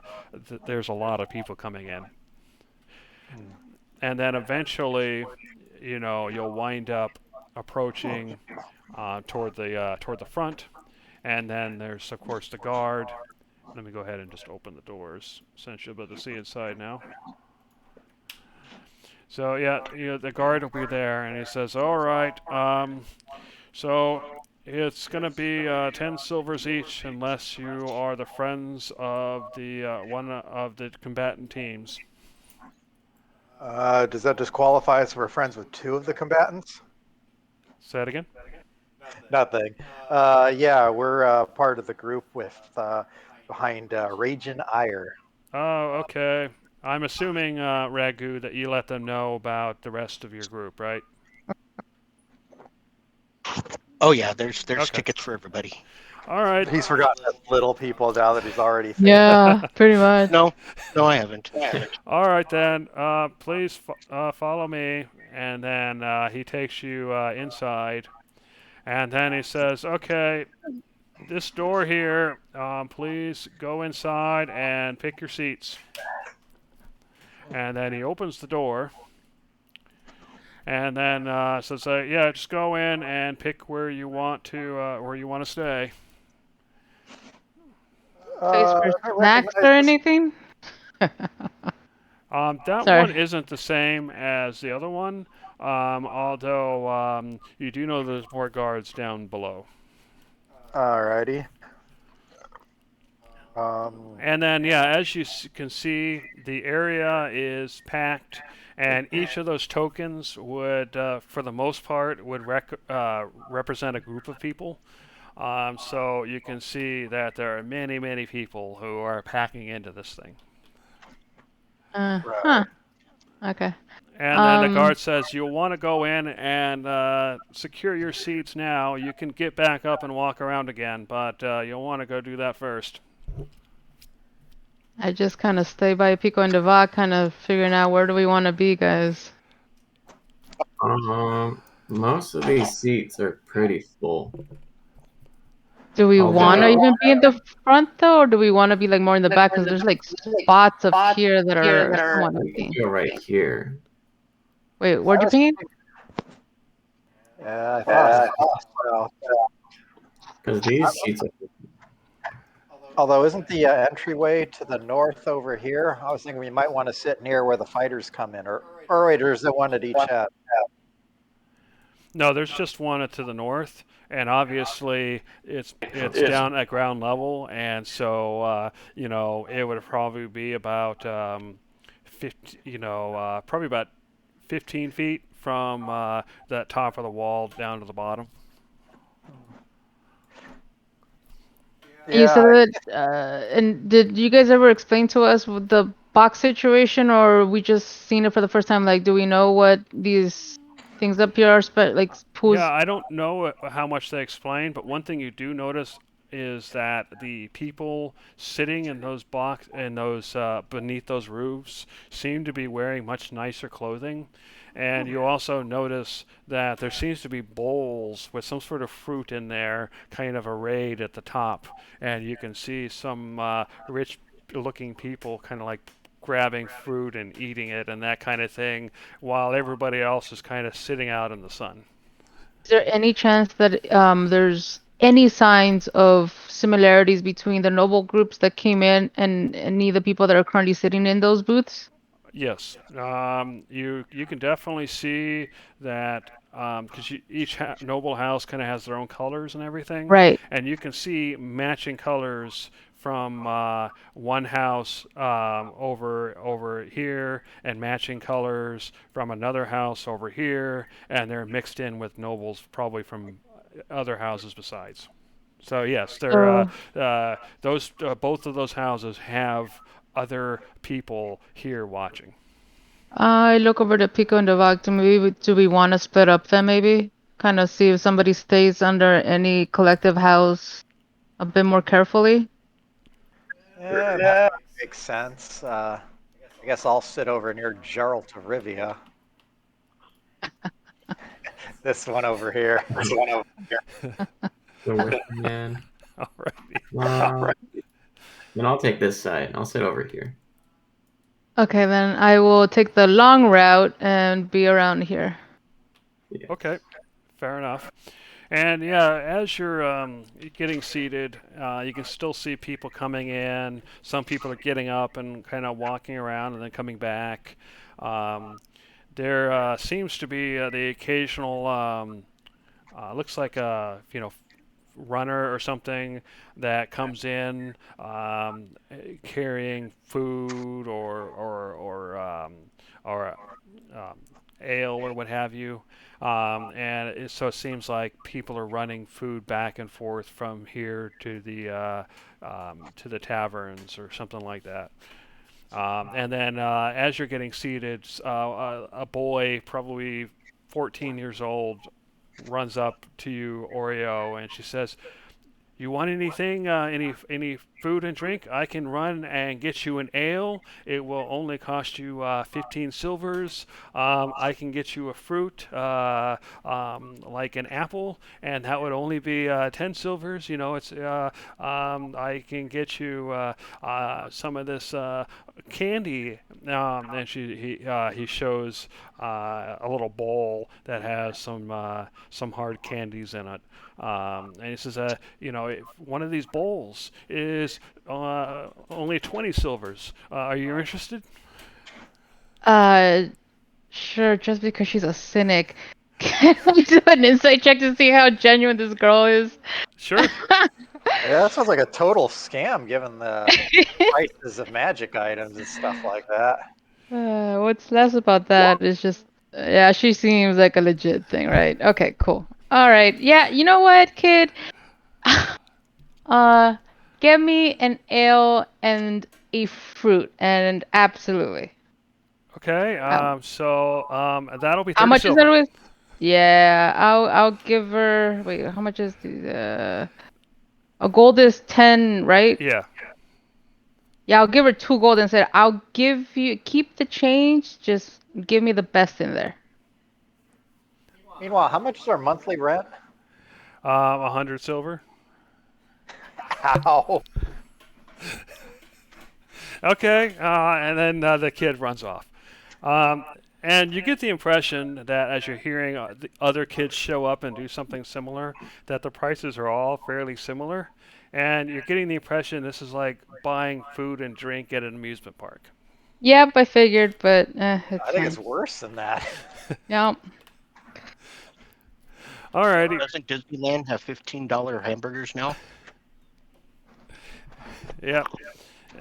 lot of people coming in, and then eventually, you'll wind up approaching toward the front, and then there's of course the guard. Let me go ahead and just open the doors since you'll be able to see inside now. So yeah, the guard will be there, and he says, "All right, so it's gonna be 10 silvers each, unless you are the friends of the one of the combatant teams." Does that disqualify us if we're friends with two of the combatants? Say it again. Nothing. Yeah, we're part of the group with behind Raging Ire. Oh, okay. I'm assuming, Ragu, that you let them know about the rest of your group, right? Oh yeah, there's Okay. tickets for everybody. All right. He's forgotten us little people now that he's already famous. Yeah, pretty much. No, no, I haven't. All right then. Please follow me, and then he takes you inside, and then he says, "Okay, this door here. Please go inside and pick your seats." And then he opens the door, and then says, "Yeah, just go in and pick where you want to stay." Place for I don't snacks recognize or this. anything? That one Sorry. isn't the same as the other one, although you do know there's more guards down below. Alrighty. Um, And then, yeah, as you can see, the area is packed, and each of those tokens would, for the most part, would represent a group of people. So you can see that there are many, many people who are packing into this thing. right. Huh. Okay. And then the Um, guard says, "You'll want to go in and secure your seats now. You can get back up and walk around again, but you'll want to go do that first." I just kind of stay by Pico and Devac, kind of figuring out where do we want to be, guys. Most of these seats are pretty full. Do we want to Although, even be in the front though, or do we want to be like more in the back? Because there's like spots up here that are somewhat we empty. can go right here. Wait, where'd I you was, ping it? yeah, I thought so. Because these seats are. Although, isn't the entryway to the north over here? I was thinking we might want to sit near where the fighters come in, or wait, or is it one at each end? No, there's just one to the north, and obviously it's down at ground level, and so it would probably be about 50, probably about 15 feet from that top of the wall down to the bottom. And you Yeah, said that, and did you guys ever explain to us with the box situation, or we just seen it for the first time? Like, do we know what these things up here are, like, Yeah, who's I don't know how much they explain, but one thing you do notice is that the people sitting in those beneath those roofs seem to be wearing much nicer clothing, and you also notice that there seems to be bowls with some sort of fruit in there, kind of arrayed at the top, and you can see some rich-looking people kind of like grabbing fruit and eating it and that kind of thing, while everybody else is kind of sitting out in the sun. Is there any chance that there's any signs of similarities between the noble groups that came in and any of the people that are currently sitting in those booths? Yes, you can definitely see that because each noble house kind of has their own colors and everything, Right. and you can see matching colors from one house over here, and matching colors from another house over here, and they're mixed in with nobles probably from other houses besides. So yes, they're So those both of those houses have other people here watching. I look over to Pico and Devag. Do we want to split up then maybe? Kind of see if somebody stays under any collective house a bit more carefully. yeah, it might make sense. I guess I'll sit over near Gerald to Rivia. This one over here. The Wicker Man. Alrighty. Uh, then I'll take this side. I'll sit over here. Okay, then I will take the long route and be around here. Yeah. Okay, fair enough. And yeah, as you're getting seated, you can still see people coming in. Some people are getting up and kind of walking around and then coming back. Um, there seems to be the occasional, looks like a runner or something that comes in carrying food or ale or what have you. And so it seems like people are running food back and forth from here to the taverns or something like that. And then as you're getting seated, a boy, probably 14 years old, runs up to you, Oreo, and she says, "You want anything, any food and drink? I can run and get you an ale. It will only cost you 15 silvers. I can get you a fruit, like an apple, and that would only be 10 silvers. I can get you some of this candy." And he shows a little bowl that has some hard candies in it. And he says, if one of these bowls is only 20 silvers. Are you interested? Uh, sure, just because she's a cynic. Can we do an insight check to see how genuine this girl is? Sure. Yeah, that sounds like a total scam given the prices of magic items and stuff like that. What's less about that is just, yeah, she seems like a legit thing, right? Okay, cool. All right. Yeah, you know what, kid? Uh, get me an ale and a fruit, and absolutely. Okay. Um, That'll be how 30 much is that silver. with? Yeah, I'll give her. Wait, how much is a gold is 10, right? Yeah. Yeah, I'll give her 2 gold and said I'll give you keep the change. Just give me the best in there. Meanwhile, how much is our monthly rent? 100 silver. How? Okay. And then the kid runs off. Um, and you get the impression that as you're hearing the other kids show up and do something similar, that the prices are all fairly similar. And you're getting the impression this is like buying food and drink at an amusement park. Yep, I figured, but I it's think it's fine. worse than that. Yep. Alrighty. Doesn't Disneyland have $15 hamburgers now? Yep.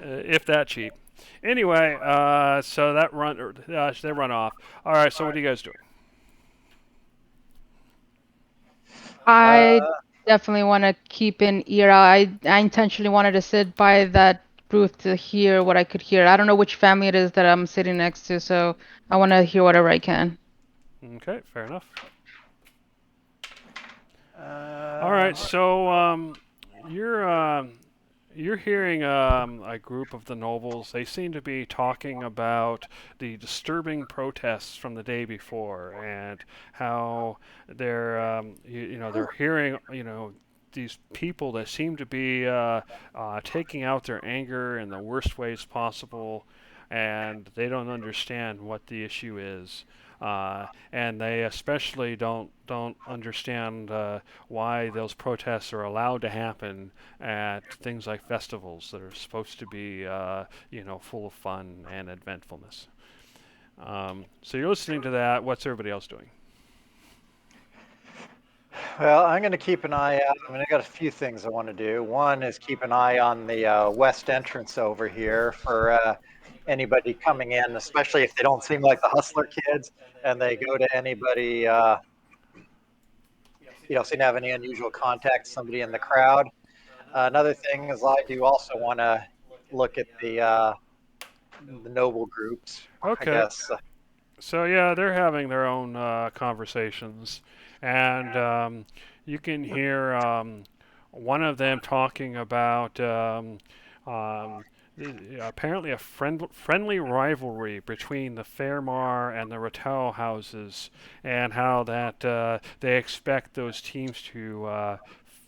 If that cheap. Anyway, so they run off. All right. So what are you guys doing? I Uh, definitely want to keep an ear out. I intentionally wanted to sit by that booth to hear what I could hear. I don't know which family it is that I'm sitting next to, so I want to hear whatever I can. Okay. Fair enough. All uh, right. So you're you're hearing a group of the nobles. They seem to be talking about the disturbing protests from the day before and how they're hearing these people that seem to be taking out their anger in the worst ways possible, and they don't understand what the issue is. And they especially don't understand why those protests are allowed to happen at things like festivals that are supposed to be, full of fun and eventfulness. So you're listening to that. What's everybody else doing? well, I'm going to keep an eye out. I mean, I got a few things I want to do. One is keep an eye on the west entrance over here for anybody coming in, especially if they don't seem like the hustler kids and they go to anybody, seem to have any unusual contact, somebody in the crowd. Another thing is I do also want to look at the noble groups, I Okay. guess. So yeah, they're having their own conversations, and you can hear one of them talking about um, apparently a friendly rivalry between the Fairmar and the Rattel houses, and how that they expect those teams to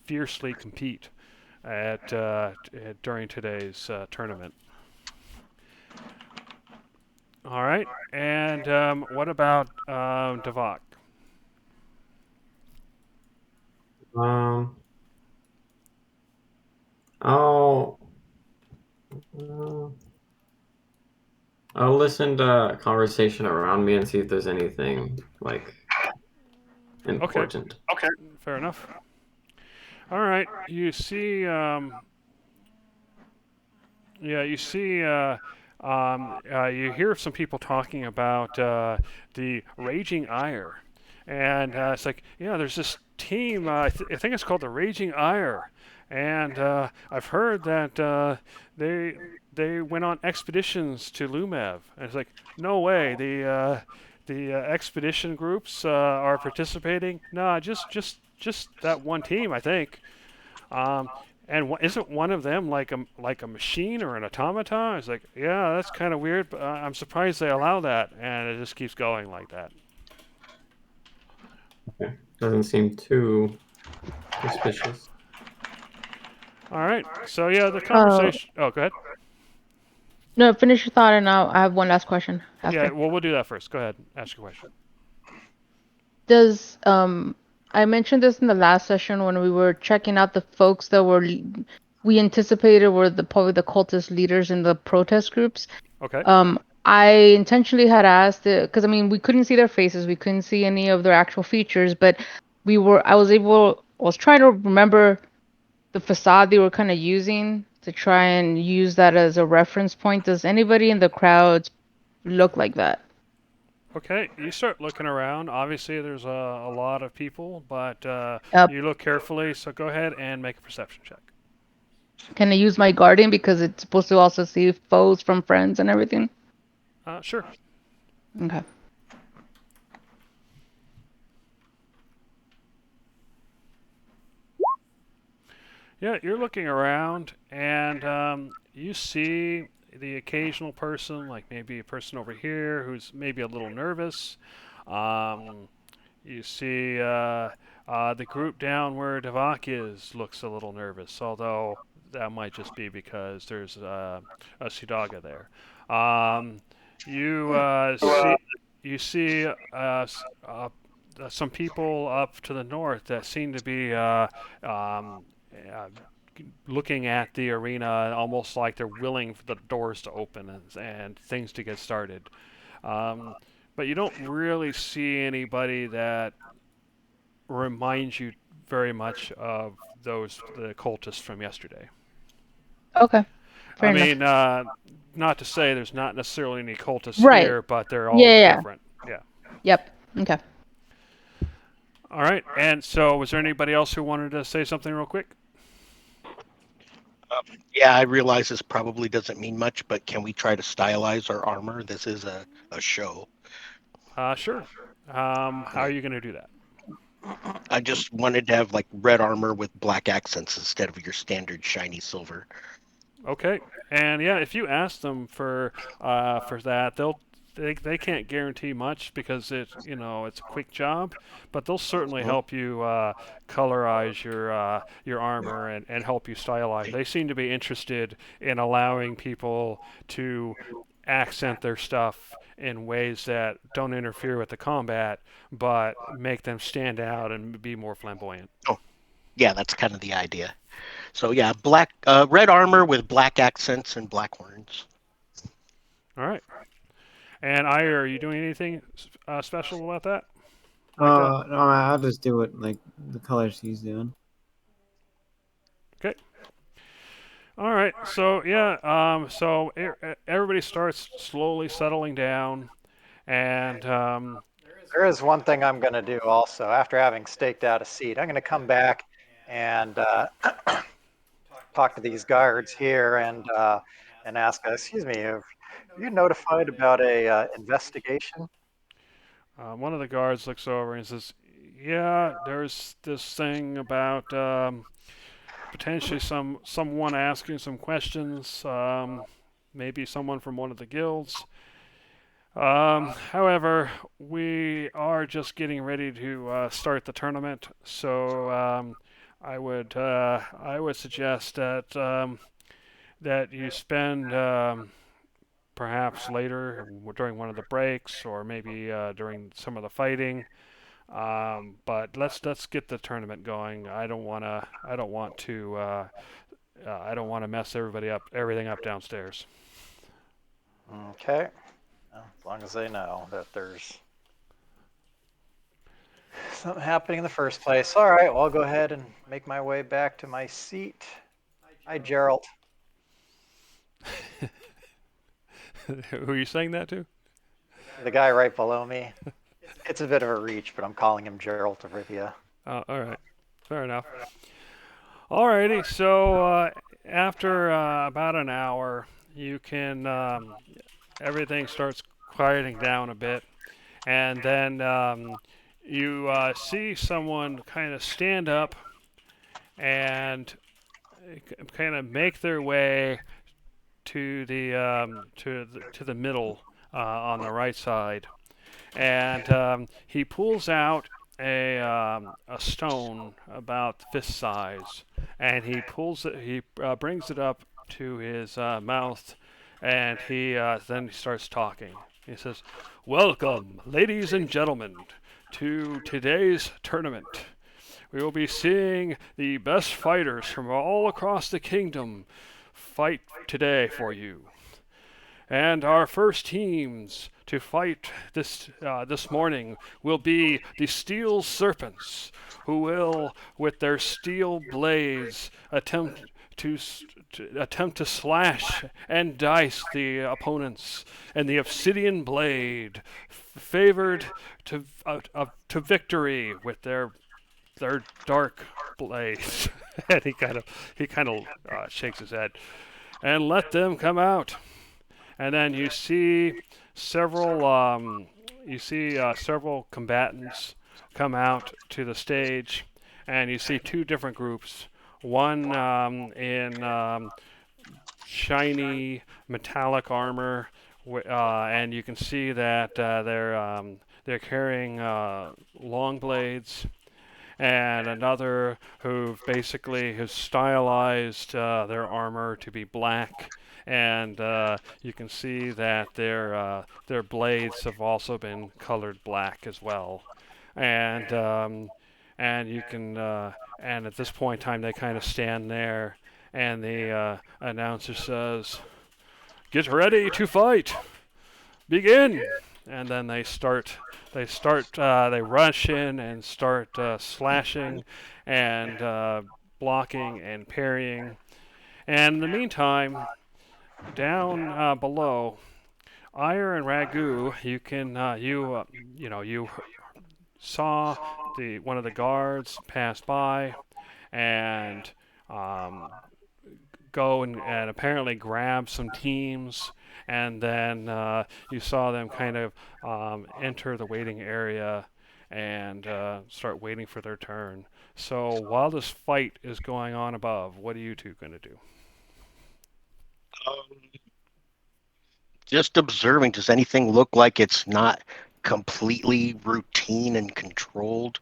fiercely compete during today's tournament. All right. And what about Devok? Um, I'll uh, I'll listen to a conversation around me and see if there's anything like Okay. important. Fair enough. All right. You see, yeah, you see you hear some people talking about the Raging Ire, and it's like, yeah, there's this team. I think it's called the Raging Ire, and I've heard that they they went on expeditions to Lumev, and it's like, no way. The expedition groups are participating. Nah, just that one team, I think. Um, and isn't one of them like a machine or an automaton? It's like, yeah, that's kind of weird, but I'm surprised they allow that, and it just keeps going like that. Okay. Doesn't seem too suspicious. All right, so yeah, the Uh, conversation. Oh, go ahead. no, finish your thought, and I have one last question Yeah, after. well, we'll do that first. Go ahead, ask your question. Does I mentioned this in the last session when we were checking out the folks that we anticipated were the probably the cultist leaders in the protest groups. Okay. I intentionally had asked because I mean we couldn't see their faces, we couldn't see any of their actual features, but I was trying to remember the facade they were kind of using to try and use that as a reference point. Does anybody in the crowd look like that? Okay, you start looking around. Obviously, there's a lot of people, but Yep. you look carefully. So go ahead and make a perception check. Can I use my guarding because it's supposed to also see foes from friends and everything? Sure. Okay. Yeah, you're looking around and you see the occasional person, like maybe a person over here who's maybe a little nervous. Um, you see the group down where Devak is looks a little nervous, although that might just be because there's a Sudaga there. Um, you see you see some people up to the north that seem to be uh, looking at the arena almost like they're willing for the doors to open and things to get started. Um, but you don't really see anybody that reminds you very much of the cultists from yesterday. Okay. Fair I enough. mean, not to say there's not necessarily any cultists Right. here, but they're Yeah, all yeah, yeah. different. Yeah. Yep. Okay. All right. And so, was there anybody else who wanted to say something real quick? Yeah, I realize this probably doesn't mean much, but can we try to stylize our armor? This is a show. Sure. How are Yeah. you going to do that? I just wanted to have like red armor with black accents instead of your standard shiny silver. Okay, and yeah, if you ask them for that, they can't guarantee much because it's a quick job, but they'll certainly Mhm. help you colorize your armor and help you stylize. They seem to be interested in allowing people to accent their stuff in ways that don't interfere with the combat, but make them stand out and be more flamboyant. Oh, yeah, that's kind of the idea. So yeah, red armor with black accents and black horns. All right. And Ire, are you doing anything special about that? Like that? No, I'll just do it like the colors he's doing. Okay. All right. So yeah. Everybody starts slowly settling down, and There is one thing I'm going to do also. After having staked out a seat, I'm going to come back and talk to these guards here and ask, excuse me, have you notified about a investigation? one of the guards looks over and says, "Yeah, there's this thing about potentially someone asking some questions. Maybe someone from one of the guilds. However, we are just getting ready to start the tournament, so I would suggest that you spend perhaps later during one of the breaks or maybe during some of the fighting. But let's get the tournament going. I don't want to mess everything up downstairs. Okay. Well, as long as they know that there's something happening in the first place. All right, well, I'll go ahead and make my way back to my seat. Hi, Gerald. Who are you saying that to? The guy right below me. It's a bit of a reach, but I'm calling him Gerald of Rivia. All right, fair enough. Alrighty, so after about an hour, you can everything starts quieting down a bit, and then you see someone kind of stand up and kind of make their way to the middle on the right side, and he pulls out a stone about fist size, and he brings it up to his mouth, and he then starts talking. He says, "Welcome, ladies and gentlemen, to today's tournament. We will be seeing the best fighters from all across the kingdom fight today for you. And our first teams to fight this morning will be the Steel Serpents, who will, with their steel blades, to attempt to slash and dice the opponents, and the Obsidian Blade, favored to victory with their dark blades." And he kind of shakes his head. "And let them come out." And then several you see several combatants come out to the stage, and you see two different groups. One in shiny metallic armor, and you can see that they're carrying long blades, and another who basically has stylized their armor to be black, and you can see that their blades have also been colored black as well, and you can and at this point in time they kind of stand there, and the announcer says, "Get ready to fight. Begin!" And then they rush in and start slashing and blocking and parrying. And in the meantime, down below, Ire and Ragu, you saw the one of the guards pass by and um, go and apparently grab some teams, and then you saw them kind of enter the waiting area and start waiting for their turn. So while this fight is going on above, what are you two going to do? Um, just observing. Does anything look like it's not completely routine and controlled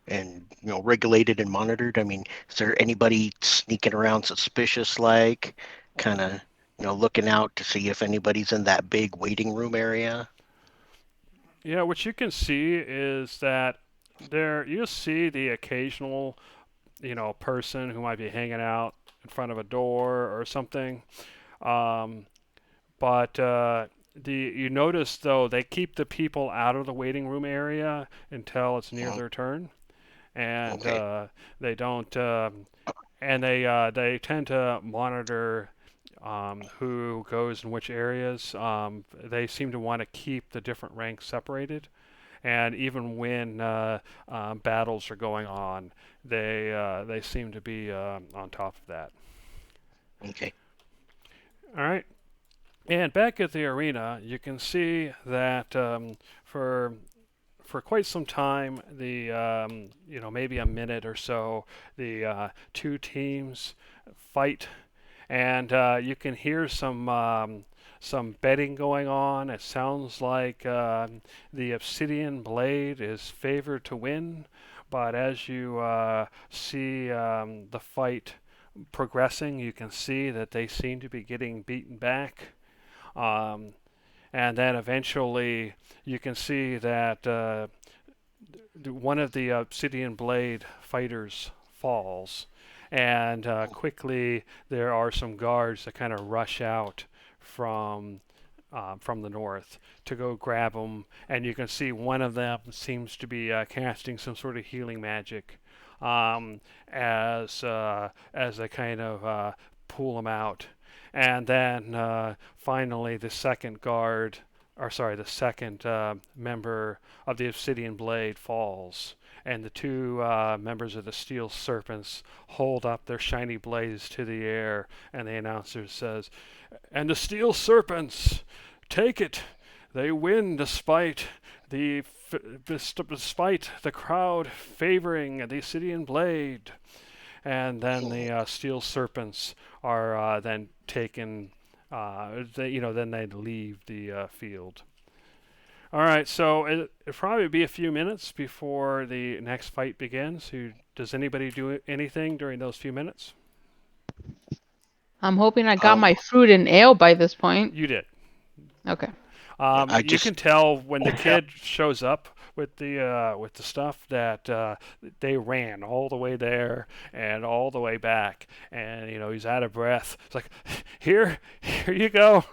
and regulated and monitored? I mean, is there anybody sneaking around suspicious, like kind of looking out to see if anybody's in that big waiting room area? Yeah, what you can see is that there you see the occasional, person who might be hanging out in front of a door or something. Um, but you notice though they keep the people out of the waiting room area until it's near Mhm. their turn, and Okay. they don't. And they tend to monitor who goes in which areas. They seem to want to keep the different ranks separated, and even when battles are going on, they seem to be on top of that. Okay. All right. And back at the arena, you can see that for quite some time, the maybe a minute or so, the two teams fight, and you can hear some betting going on. It sounds like the Obsidian Blade is favored to win, but as you see the fight progressing, you can see that they seem to be getting beaten back. Um, and then eventually you can see that one of the Obsidian Blade fighters falls, and quickly there are some guards that kind of rush out from the north to go grab him, and you can see one of them seems to be casting some sort of healing magic as they kind of pull him out. And then finally, the second guard, or sorry, the second member of the Obsidian Blade falls, and the two members of the Steel Serpents hold up their shiny blades to the air, and the announcer says, "And the Steel Serpents, take it! They win the despite the crowd favoring the Obsidian Blade." And then the Steel Serpents are then taken. Then they leave the field. All right, so it'll probably be a few minutes before the next fight begins. Does anybody do anything during those few minutes? I'm hoping I got Um, my fruit and ale by this point. You did. Okay. yeah, I You just can tell when the kid shows up with the stuff that they ran all the way there and all the way back, and he's out of breath. It's like, here you go.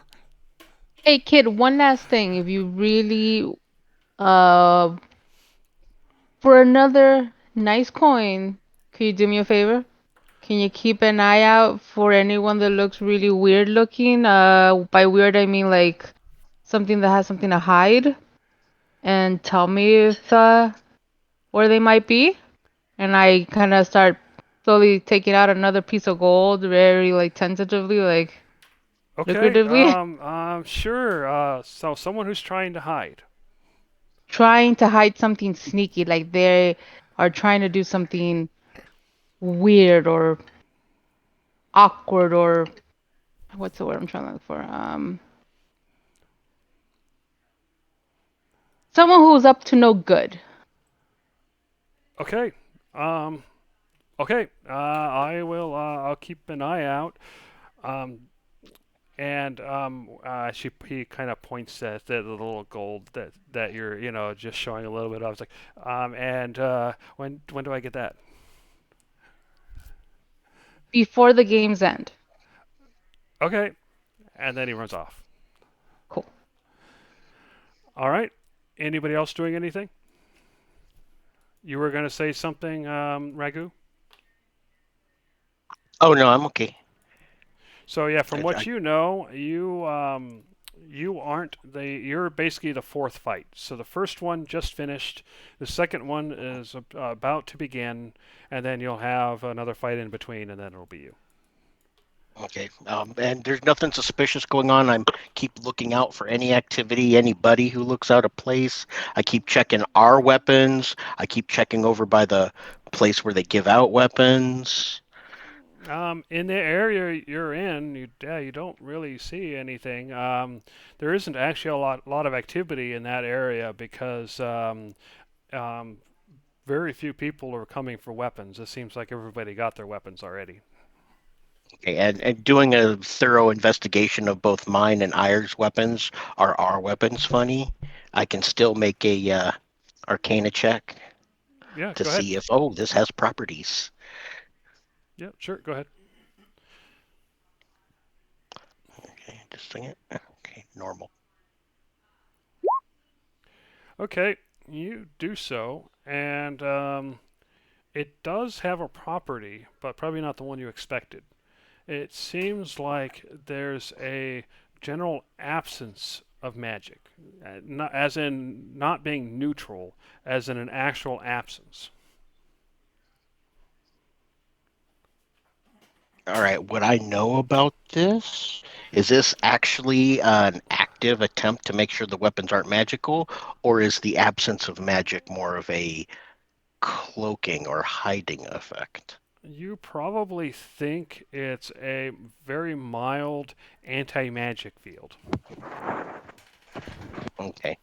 Hey kid, one last thing. If you really uh for another nice coin, could you do me a favor? Can you keep an eye out for anyone that looks really weird looking? By weird I mean like something that has something to hide, and tell me if where they might be. And I kind of start slowly taking out another piece of gold, very like tentatively, like Okay. lucratively, Sure. So someone who's trying to hide. trying to hide something sneaky, like they are trying to do something weird or awkward or what's the word I'm trying to look for? Someone who's up to no good. Okay. Um, okay. I will. I'll keep an eye out. Um, and he kind of points at the little gold that you're just showing a little bit of. It's like, and when do I get that? Before the game's end. Okay. And then he runs off. Cool. All right. Anybody else doing anything? You were going to say something, Ragu? oh no, I'm okay. So yeah, from I, what you know, you aren't you're basically the fourth fight. So the first one just finished, the second one is about to begin, and then you'll have another fight in between, and then it'll be you. okay. And there's nothing suspicious going on. I'm keep looking out for any activity, anybody who looks out of place. I keep checking our weapons. I keep checking over by the place where they give out weapons. In the area you're in, you don't really see anything. There isn't actually a lot of activity in that area because um, very few people are coming for weapons. It seems like everybody got their weapons already. Okay, and doing a thorough investigation of both mine and Ayer's weapons. Are our weapons funny? I can still make a Arcana check Yeah, to go ahead. see if this has properties. Yeah, sure, go ahead. Okay, just sing it. Okay, normal. Okay, you do so, and it does have a property, but probably not the one you expected. It seems like there's a general absence of magic, not, as in not being neutral, as in an actual absence. All right, what I know about this is this actually an active attempt to make sure the weapons aren't magical, or is the absence of magic more of a cloaking or hiding effect? You probably think it's a very mild anti-magic field. Okay.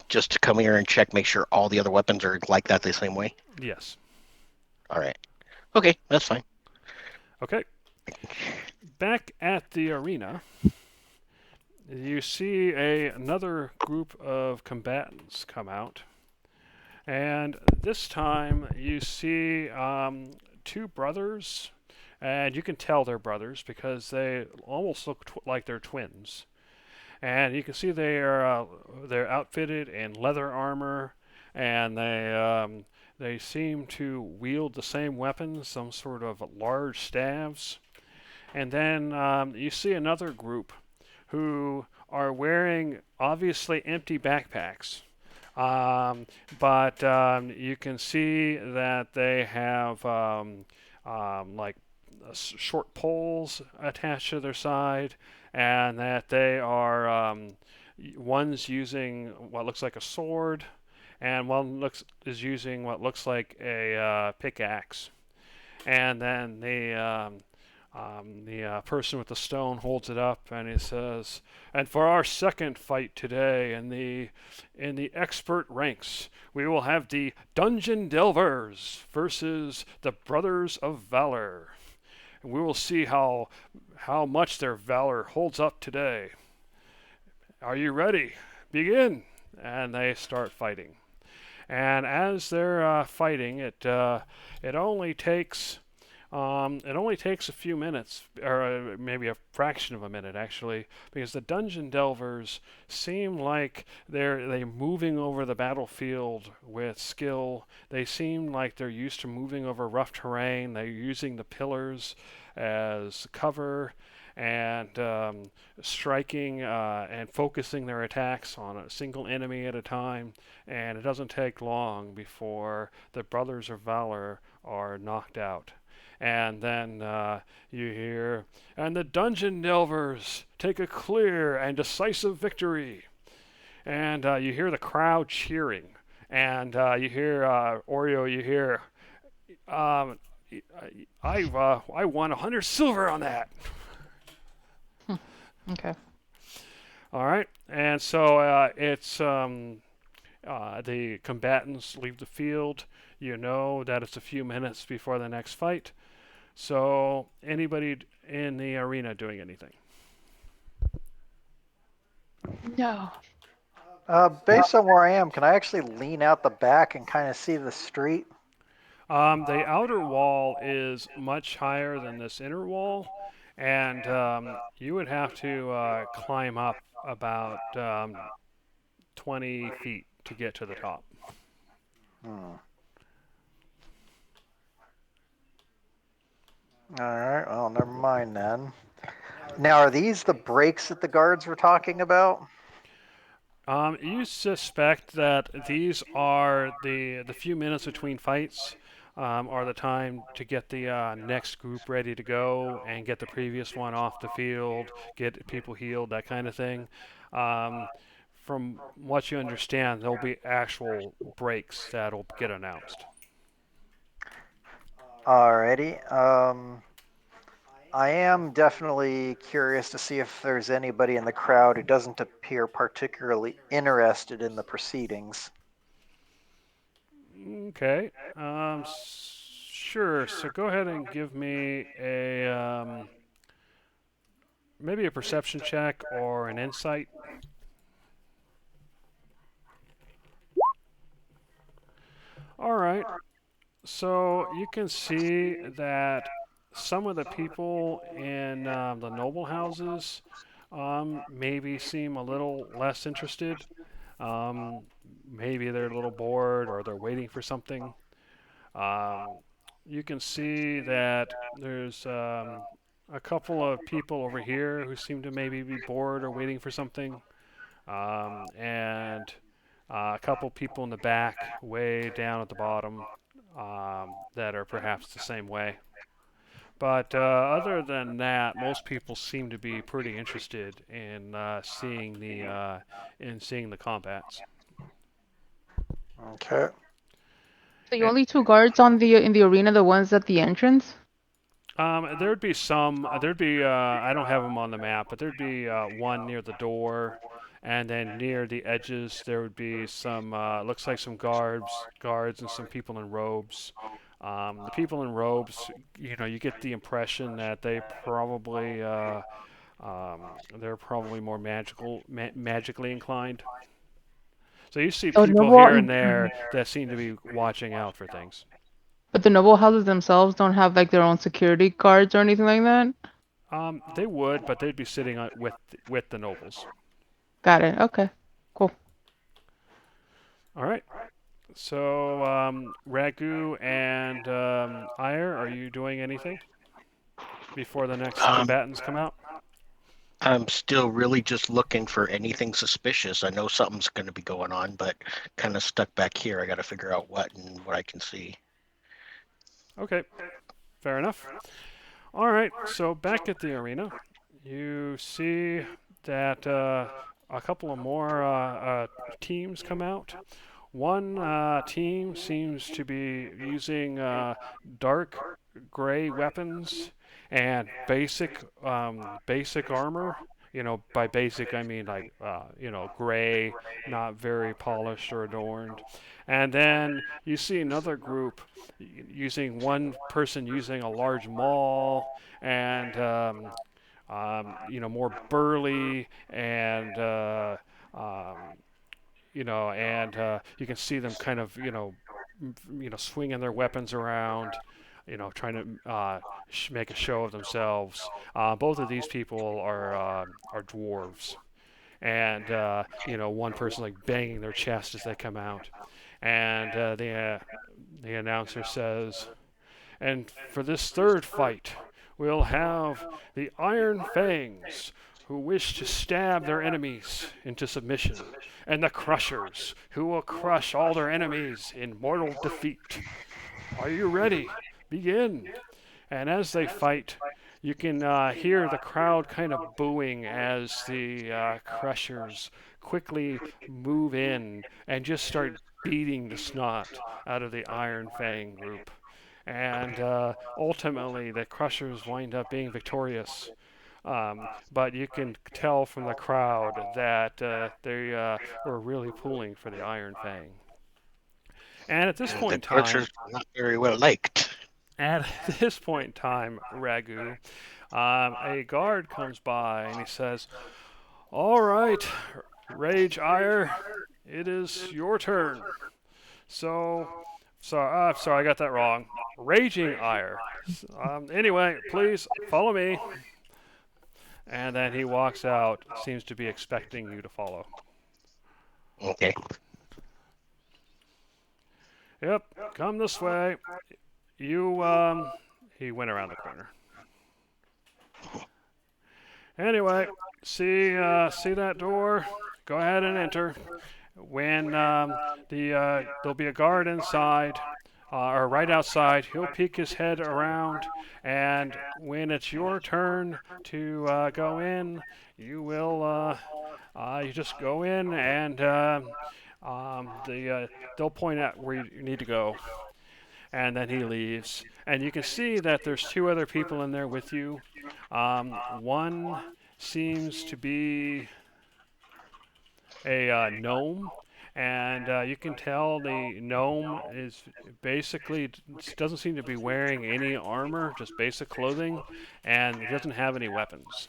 Just to come here and check, make sure all the other weapons are like that the same way. Yes. All right. Okay, that's fine. Okay. Back at the arena, you see another group of combatants come out, and this time you see two brothers, and you can tell they're brothers because they almost look like they're twins. And you can see they're outfitted in leather armor, and they seem to wield the same weapons, some sort of large staves. And then you see another group who are wearing obviously empty backpacks. Um, but you can see that they have like short poles attached to their side, and that they are one's using what looks like a sword, and one looks is using what looks like a pickaxe. And then the person with the stone holds it up and he says, "And for our second fight today in the expert ranks, we will have the Dungeon Delvers versus the Brothers of Valor. And we will see how much their valor holds up today. Are you ready? Begin!" And they start fighting. And as they're fighting, it only takes a few minutes, or maybe a fraction of a minute actually, because the dungeon delvers seem like they're moving over the battlefield with skill. They seem like they're used to moving over rough terrain. They're using the pillars as cover and striking and focusing their attacks on a single enemy at a time. And it doesn't take long before the Brothers of Valor are knocked out. And then you hear, "And the dungeon delvers take a clear and decisive victory." And you hear the crowd cheering. And you hear, Oreo, you hear, um, I won 100 silver on that. Hmm. Okay. All right. And so it's the combatants leave the field. You know that it's a few minutes before the next fight. So, anybody in the arena doing anything? No. Based on where I am, can I actually lean out the back and kind of see the street? The outer wall is much higher than this inner wall, and you would have to climb up about 20 feet to get to the top. Hmm. All right. Well, never mind then. Now, are these the breaks that the guards were talking about? You suspect that these are the few minutes between fights are the time to get the next group ready to go and get the previous one off the field, get people healed, that kind of thing. Um, from what you understand, there'll be actual breaks that'll get announced. Alrighty. I am definitely curious to see if there's anybody in the crowd who doesn't appear particularly interested in the proceedings. Okay. Sure. So go ahead and give me a maybe a perception check or an insight. All right. So you can see that some of the people in the noble houses maybe seem a little less interested. Um, Maybe they're a little bored or they're waiting for something. Um, you can see that there's a couple of people over here who seem to maybe be bored or waiting for something, and a couple people in the back, way down at the bottom, that are perhaps the same way. But other than that, most people seem to be pretty interested in seeing the combats. Okay. So you only two guards on the in the arena, the ones at the entrance? There'd be some. There'd be. I don't have them on the map, but there'd be one near the door, and then near the edges there would be some. Looks like some guards, and some people in robes. The people in robes, you get the impression that they're probably more magically inclined. So you see Oh, people here and there that seem to be watching out for things. but the noble houses themselves don't have like their own security guards or anything like that? They would, but they'd be sitting with the nobles. Got it. Okay. Cool. All right. So Ragu and Ire, are you doing anything? before the next Um, combatants come out? I'm still really just looking for anything suspicious. I know something's going to be going on, but kind of stuck back here. I got to figure out what and what I can see. Okay, fair enough. All right, so back at the arena, you see that a couple of more teams come out. One team seems to be using dark gray weapons and basic armor. By basic I mean like gray, not very polished or adorned. And then you see another group using one person using a large maul and more burly and you can see them kind of swinging their weapons around, trying to make a show of themselves. Both of these people are dwarves, and one person like banging their chest as they come out, and the announcer says, "And for this third fight, we'll have the Iron Fangs, who wish to stab their enemies into submission, and the Crushers, who will crush all their enemies in mortal defeat. Are you ready? Begin." And as they fight, you can hear the crowd kind of booing as the Crushers quickly move in and just start beating the snot out of the Iron Fang group. And ultimately, the Crushers wind up being victorious. But you can tell from the crowd that they were really pulling for the Iron Fang. And at this And the point in time, Crushers are not very well liked. at this point in time, Ragu, a guard comes by and he says, "All right, Rage Ire, it is your turn." So, sorry, I got that wrong. Raging Ire. Anyway, please follow me. And then he walks out, seems to be expecting you to follow. Okay. Yep, come this way. You, he went around the corner. Anyway, see that door? Go ahead and enter. When there'll be a guard inside, or right outside. He'll peek his head around, and when it's your turn to go in, you just go in, and they'll point out where you need to go, and then he leaves. And you can see that there's two other people in there with you. One seems to be a gnome, and you can tell the gnome is basically doesn't seem to be wearing any armor, just basic clothing, and he doesn't have any weapons.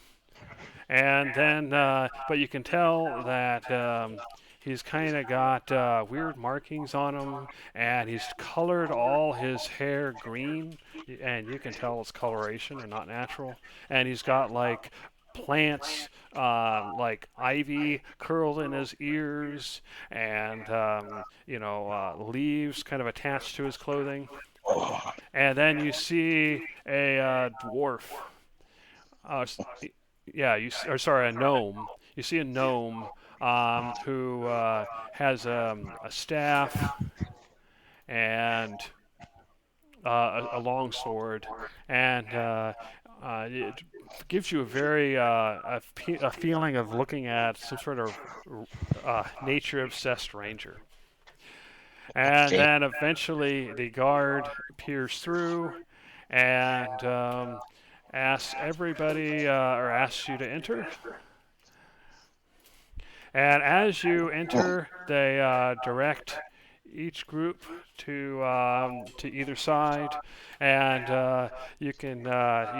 And then, but you can tell that he's kind of got weird markings on him, and he's colored all his hair green, and you can tell it's coloration and not natural. And he's got like plants, like ivy curled in his ears, and leaves kind of attached to his clothing. And then you see a dwarf. Uh, yeah, or sorry, a gnome. You see a gnome who has a staff and a long sword, and it gives you a very a feeling of looking at some sort of nature-obsessed ranger. And Okay. then eventually the guard peers through and asks everybody, or asks you to enter. And as you enter, they direct each group to either side, and you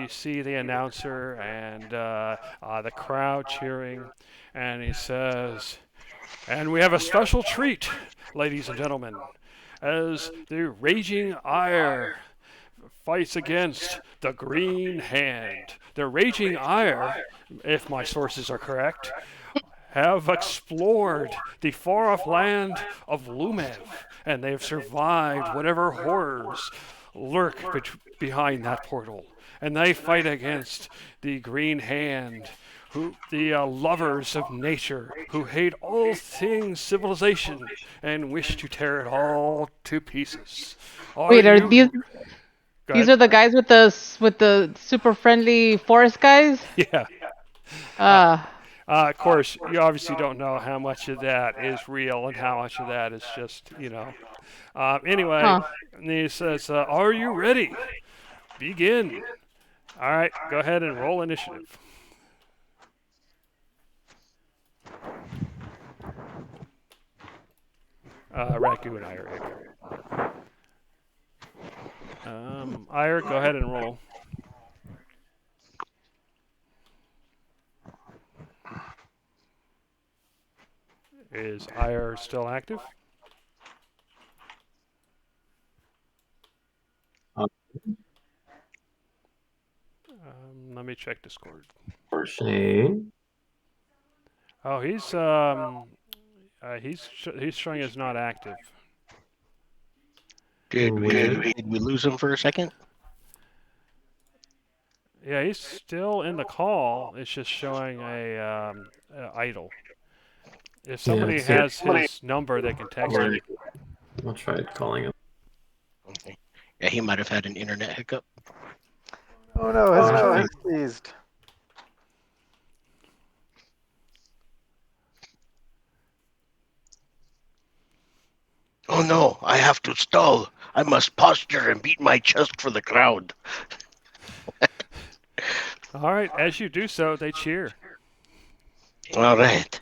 see the announcer and the crowd cheering, and he says, "And we have a special treat, ladies and gentlemen, as the Raging Ire fights against the Green Hand. The Raging Ire, if my sources are correct, have explored the far-off land of Lumev, and they've survived whatever horrors lurk behind that portal. and they fight against the Green Hand, the lovers of nature, who hate all things civilization and wish to tear it all to pieces. Are Wait, are you? Go these ahead. are the guys with the super friendly forest guys? Yeah. Uh, Uh, of course, you obviously don't know how much of that is real and how much of that is just, anyway, huh. and he says, "Are you ready? Begin." All right, go ahead and roll initiative. Ragu and Ire again. Ire, go ahead and roll. Is Ire still active? Let me check Discord. Shane. Oh, he's showing as not active. Did Weird. we lose him for a second? Yeah, he's still in the call. It's just showing a idle. If Yeah, somebody see, has his number, they can text him. I'll try calling him. Okay. Yeah, he might have had an internet hiccup. Oh no, his queue is seized. Oh no, I have to stall. I must posture and beat my chest for the crowd. All right, as you do so, they cheer. All right.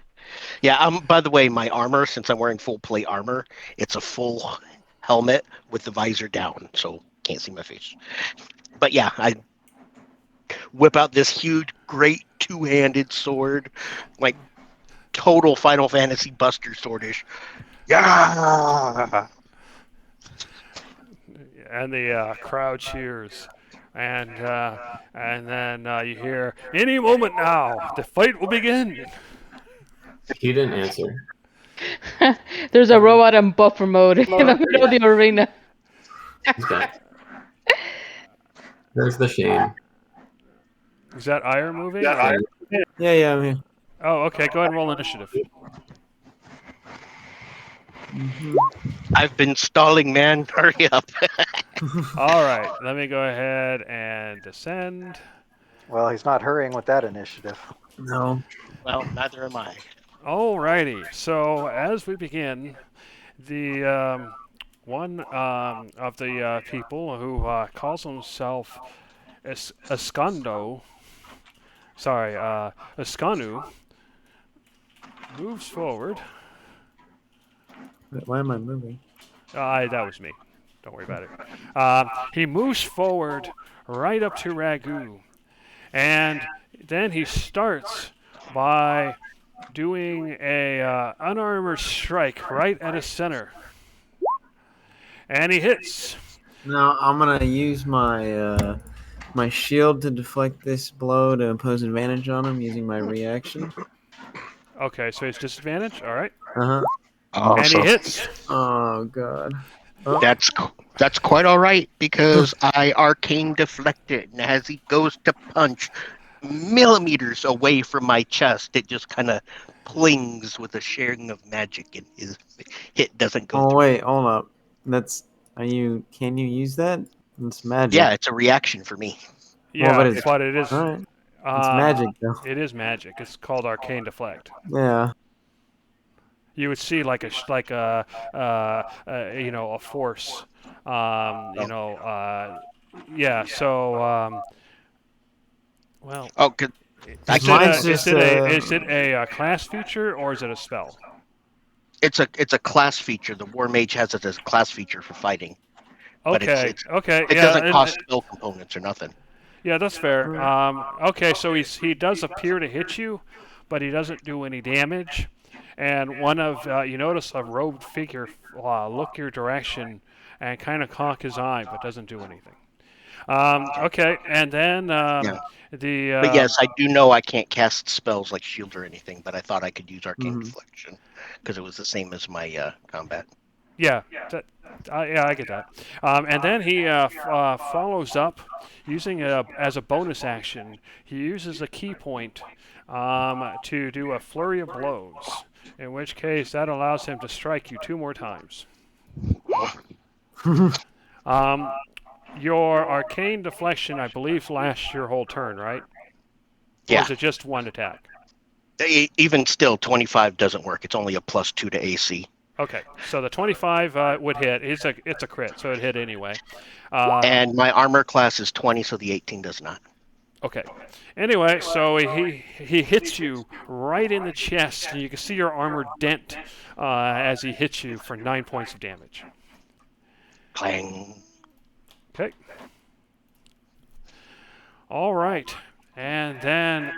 Yeah, by the way, my armor, since I'm wearing full plate armor, it's a full helmet with the visor down, so can't see my face. But yeah, I whip out this huge, great two-handed sword, like total Final Fantasy Buster swordish. Yeah. And the crowd cheers. And then you hear, "Any moment now, the fight will begin." He didn't answer. There's a robot in buffer mode in the middle of the arena. He's back. There's the Shane. Is that Ire moving or? Yeah, I'm here. Oh, okay. Go ahead and roll initiative. Mhm. I've been stalling, man. Hurry up. All right, let me go ahead and descend. Well, he's not hurrying with that initiative. No. Well, neither am I. Alrighty, so as we begin, the one of the people who calls himself Escondo, sorry, Escanu, moves forward. Why am I moving? That was me. Don't worry about it. He moves forward right up to Ragu, and then he starts by doing a unarmored strike right at his center, and he hits. Now I'm gonna use my shield to deflect this blow to impose advantage on him using my reaction. Okay, so he's disadvantaged. All right, Uh huh. and he Awesome. hits. Oh god. Oh. That's quite all right because I arcane deflect it, and as he goes to punch millimeters away from my chest, it just kind of plings with a sharing of magic, and his hit doesn't go Oh through. wait, hold up. That's are you? Can you use that? It's magic. Yeah, it's a reaction for me. Well, but Yeah, it's but it is. all right. It's Um, magic though. it is magic. It's called arcane deflect. Yeah. You would see like a force. Yeah. So well, Oh, 'cause I is it can't. Mine's a just class feature or is it a spell? It's a class feature. The War Mage has it as a class feature for fighting, but Okay. Okay. it Yeah. doesn't cost spell components or nothing. Yeah, that's fair. Alright. Okay, so he does appear to hit you, but he doesn't do any damage. And one of you notice a robed figure look your direction and kind of cock his eye, but doesn't do anything. Okay, and then Yeah, the but yes, I do know I can't cast spells like shield or anything, but I thought I could use arcane Mhm. deflection because it was the same as my combat. yeah, that Yeah, I get that. And then he follows up using as a bonus action. He uses a key point to do a flurry of blows. In which case, that allows him to strike you 2 more times. Um, your arcane deflection, I believe, lasts your whole turn, right? Or Yeah. is it just one attack? Even still, 25 doesn't work. It's only a +2 to AC. Okay, so the 25 would hit. It's a crit, so it hit anyway. And my armor class is 20, so the 18 does not. Okay. Anyway, so he hits you right in the chest, and you can see your armor dent as he hits you for 9 points of damage. Clang. Okay. All right, and then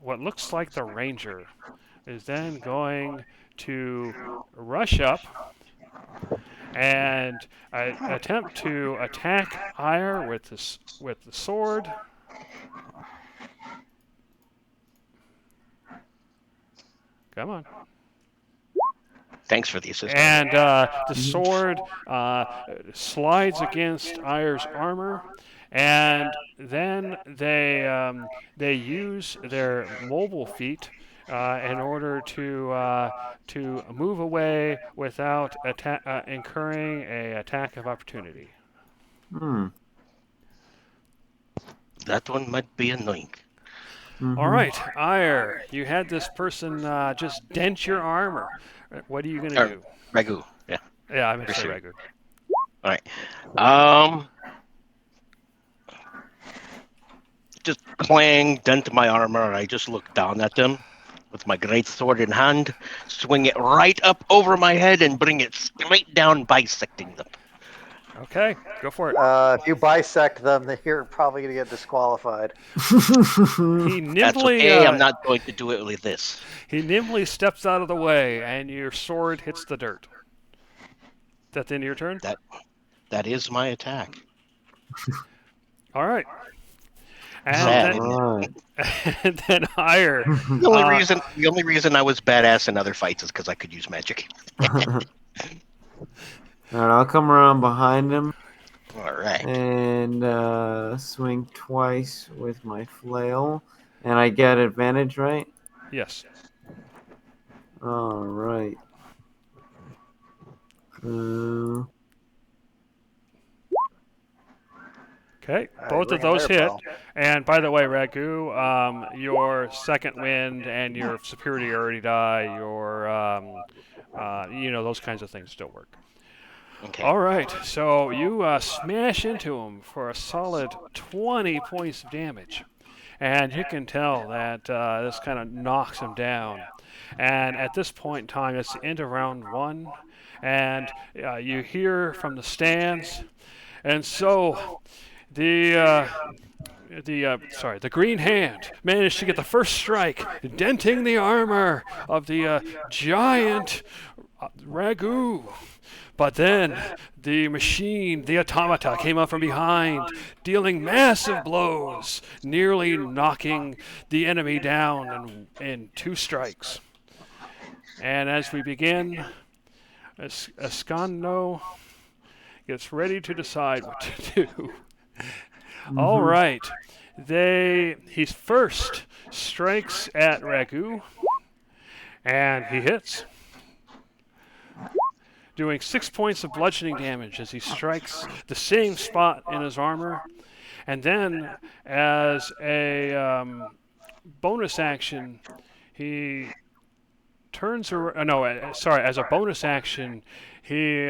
what looks like the ranger is then going to rush up and attempt to attack Ire with the sword. Come on. Thanks for the assistance. And the sword slides against Ire's armor, and then they use their mobile feat in order to move away without incurring an attack of opportunity. Hmm. That one might be annoying. All right, Ire, you had this person just dent your armor. What are you gonna do? Ragu. Yeah. Yeah, I meant to say Pursue. Ragu. All right. Just clang, dent my armor, and I just look down at them with my great sword in hand, swing it right up over my head, and bring it straight down, bisecting them. Okay, go for it. If you bisect them, then you're probably going to get disqualified. He That's nimbly, okay. I'm not going to do it with this. he nimbly steps out of the way, and your sword hits the dirt. That's the end of your turn. That is my attack. All right. Sad, And isn't it? Right. and then Ire. The only reason I was badass in other fights is because I could use magic. Alright, I'll come around behind him All right. and swing twice with my flail. And I get advantage, right? Yes. Alright. Okay, All right, both of ring in those there, hit. pal. And by the way, Ragu, your second wind and your superiority die, your those kinds of things still work. Okay. All right, so you smash into him for a solid 20 points of damage. And you can tell that this kind of knocks him down. And at this point in time, it's the end of round 1. And you hear from the stands. And so the Green Hand managed to get the first strike, denting the armor of the giant Ragu. But then the machine, the automata, came up from behind, dealing massive blows, nearly knocking the enemy down in 2 strikes. And as we begin, Ascano gets ready to decide what to do. All right. He first strikes at Ragu, and he hits, doing 6 points of bludgeoning damage as he strikes the same spot in his armor. And then, as a bonus action, he turns around. No, sorry. As a bonus action, he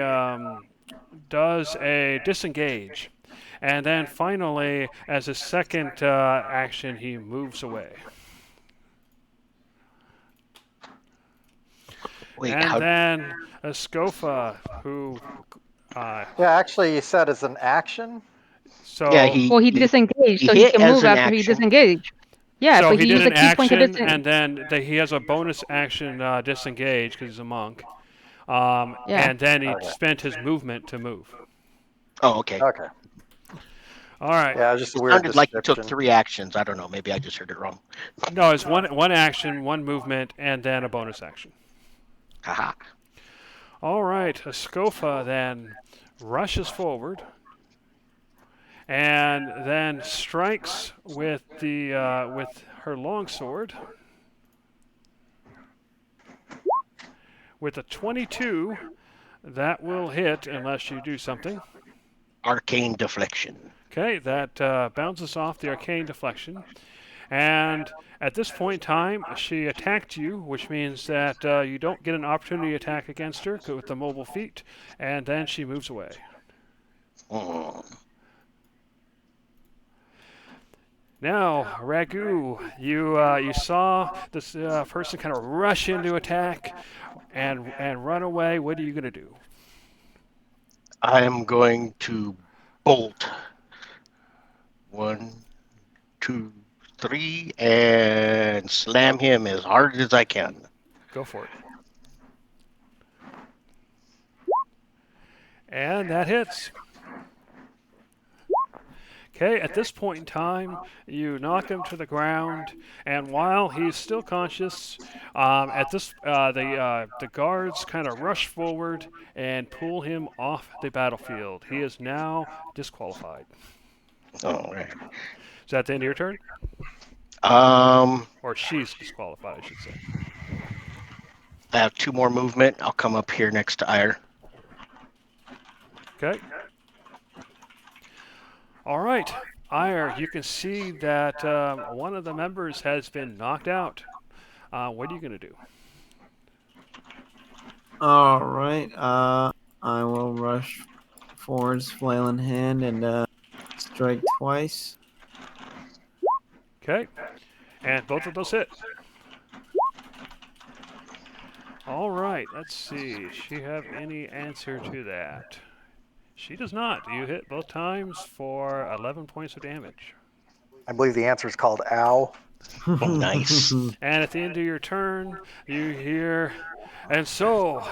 does a disengage. And then finally, as a second action, he moves away. Wait, And then Escofa, who... Yeah, actually, you said as an action. So, Yeah, Well, he disengaged, so he hit can as move an after he action. disengaged. Yeah, so but he he did used a an key point to action, disengage. and then he has a bonus action disengage because he's a monk. Yeah. And then he Okay. spent his movement to move. Oh, okay. Okay. All right. Yeah, just a It weird sounded like you description. took 3 actions. I don't know. Maybe I just heard it wrong. No, it's one action, one movement, and then a bonus action. Haha. All right, Escofa then rushes forward and then strikes with her longsword with a 22. That will hit unless you do something. Arcane deflection. Okay, that bounces off the arcane deflection. And at this point in time, she attacked you, which means that you don't get an opportunity attack against her with the mobile feat, and then she moves away. Mm. Now, Ragu, you saw this person kind of rush into attack and run away. What are you going to do? I am going to bolt. 1, 2, 3, and slam him as hard as I can. Go for it. And that hits. Okay, at this point in time, you knock him to the ground, and while he's still conscious, the guards kind of rush forward and pull him off the battlefield. He is now disqualified. All right. Is that the end of your turn? Um, Or she's disqualified, I should say. I have 2 more movement. I'll come up here next to Ire. Okay. All right, Ire, you can see that one of the members has been knocked out. What are you going to do? All right. I will rush forwards, flailing hand, and strike twice. Okay, and both of those hit. All right, let's see. Does she have any answer to that? She does not. You hit both times for 11 points of damage. I believe the answer is called ow. Nice. And at the end of your turn, you hear, and so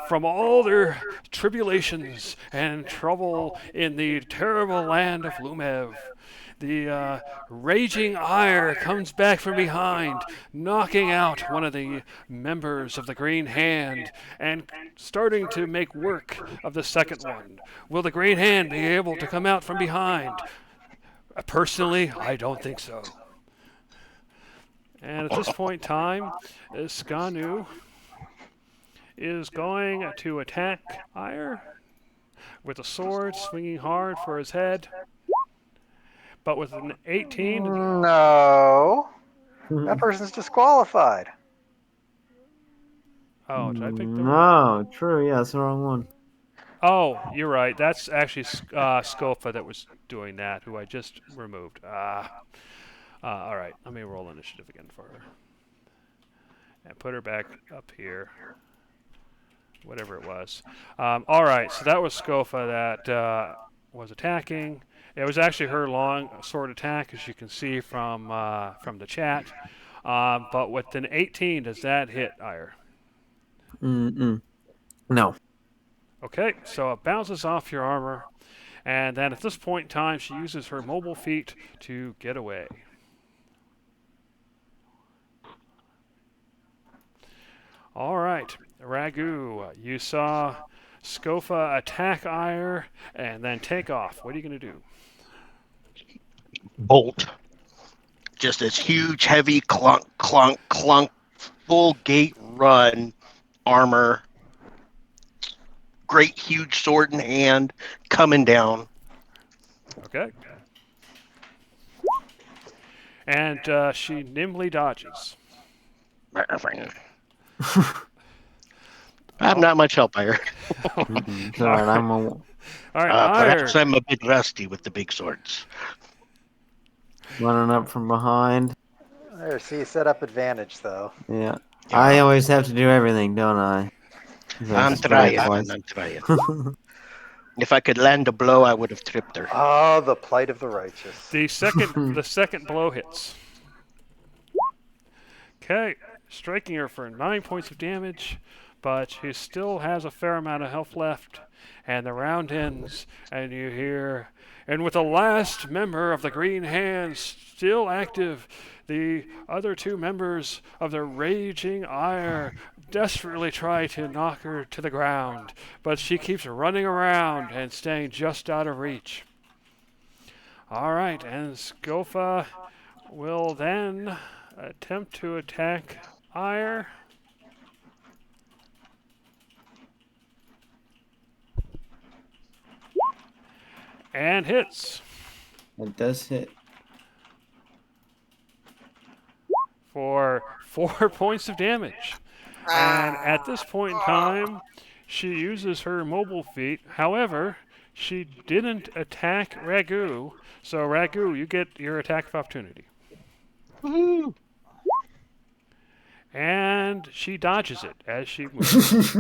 from all their tribulations and trouble in the terrible land of Lumev, the raging ire comes back from behind, knocking out one of the members of the Green Hand and starting to make work of the second one. Will the Green Hand be able to come out from behind? Personally, I don't think so. And at this point in time, Skanu is going to attack Ire with a sword, swinging hard for his head. But with an 18... No. That person's disqualified. Oh, did I pick the wrong? No, true. Yeah, that's the wrong one. Oh, you're right. That's actually Scopa that was doing that, who I just removed. All right, let me roll initiative again for her. And put her back up here. Whatever it was. All right, so that was Scofa that was attacking. It was actually her long sword attack, as you can see from the chat. But with an 18, does that hit Ire? No. Okay, so it bounces off your armor, and then at this point in time, she uses her mobile feat to get away. All right, Ragu, you saw Scofa attack Ire and then take off. What are you going to do? Bolt. Just this huge, heavy clunk, clunk, clunk, full gate run, armor, great, huge sword in hand, coming down. Okay. And she nimbly dodges. I'm not much help here. It's all right. All right, Perhaps I'm a bit rusty with the big swords. Running up from behind. There, see, set up advantage, though. Yeah. I always have to do everything, don't I? I'm trying. I'm trying. If I could land a blow, I would have tripped her. Oh, the plight of the righteous. the second blow hits. Okay, striking her for 9 points of damage, but she still has a fair amount of health left. And the round ends, and you hear, and with the last member of the Green Hand still active, the other two members of the Raging Ire desperately try to knock her to the ground, but she keeps running around and staying just out of reach. All right, and Scofa will then attempt to attack Ire and hits It does hit. for 4 points of damage. And at this point in time, she uses her mobile feat. However, she didn't attack Ragu, so Ragu, you get your attack of opportunity. Woohoo! And she dodges it as she moves.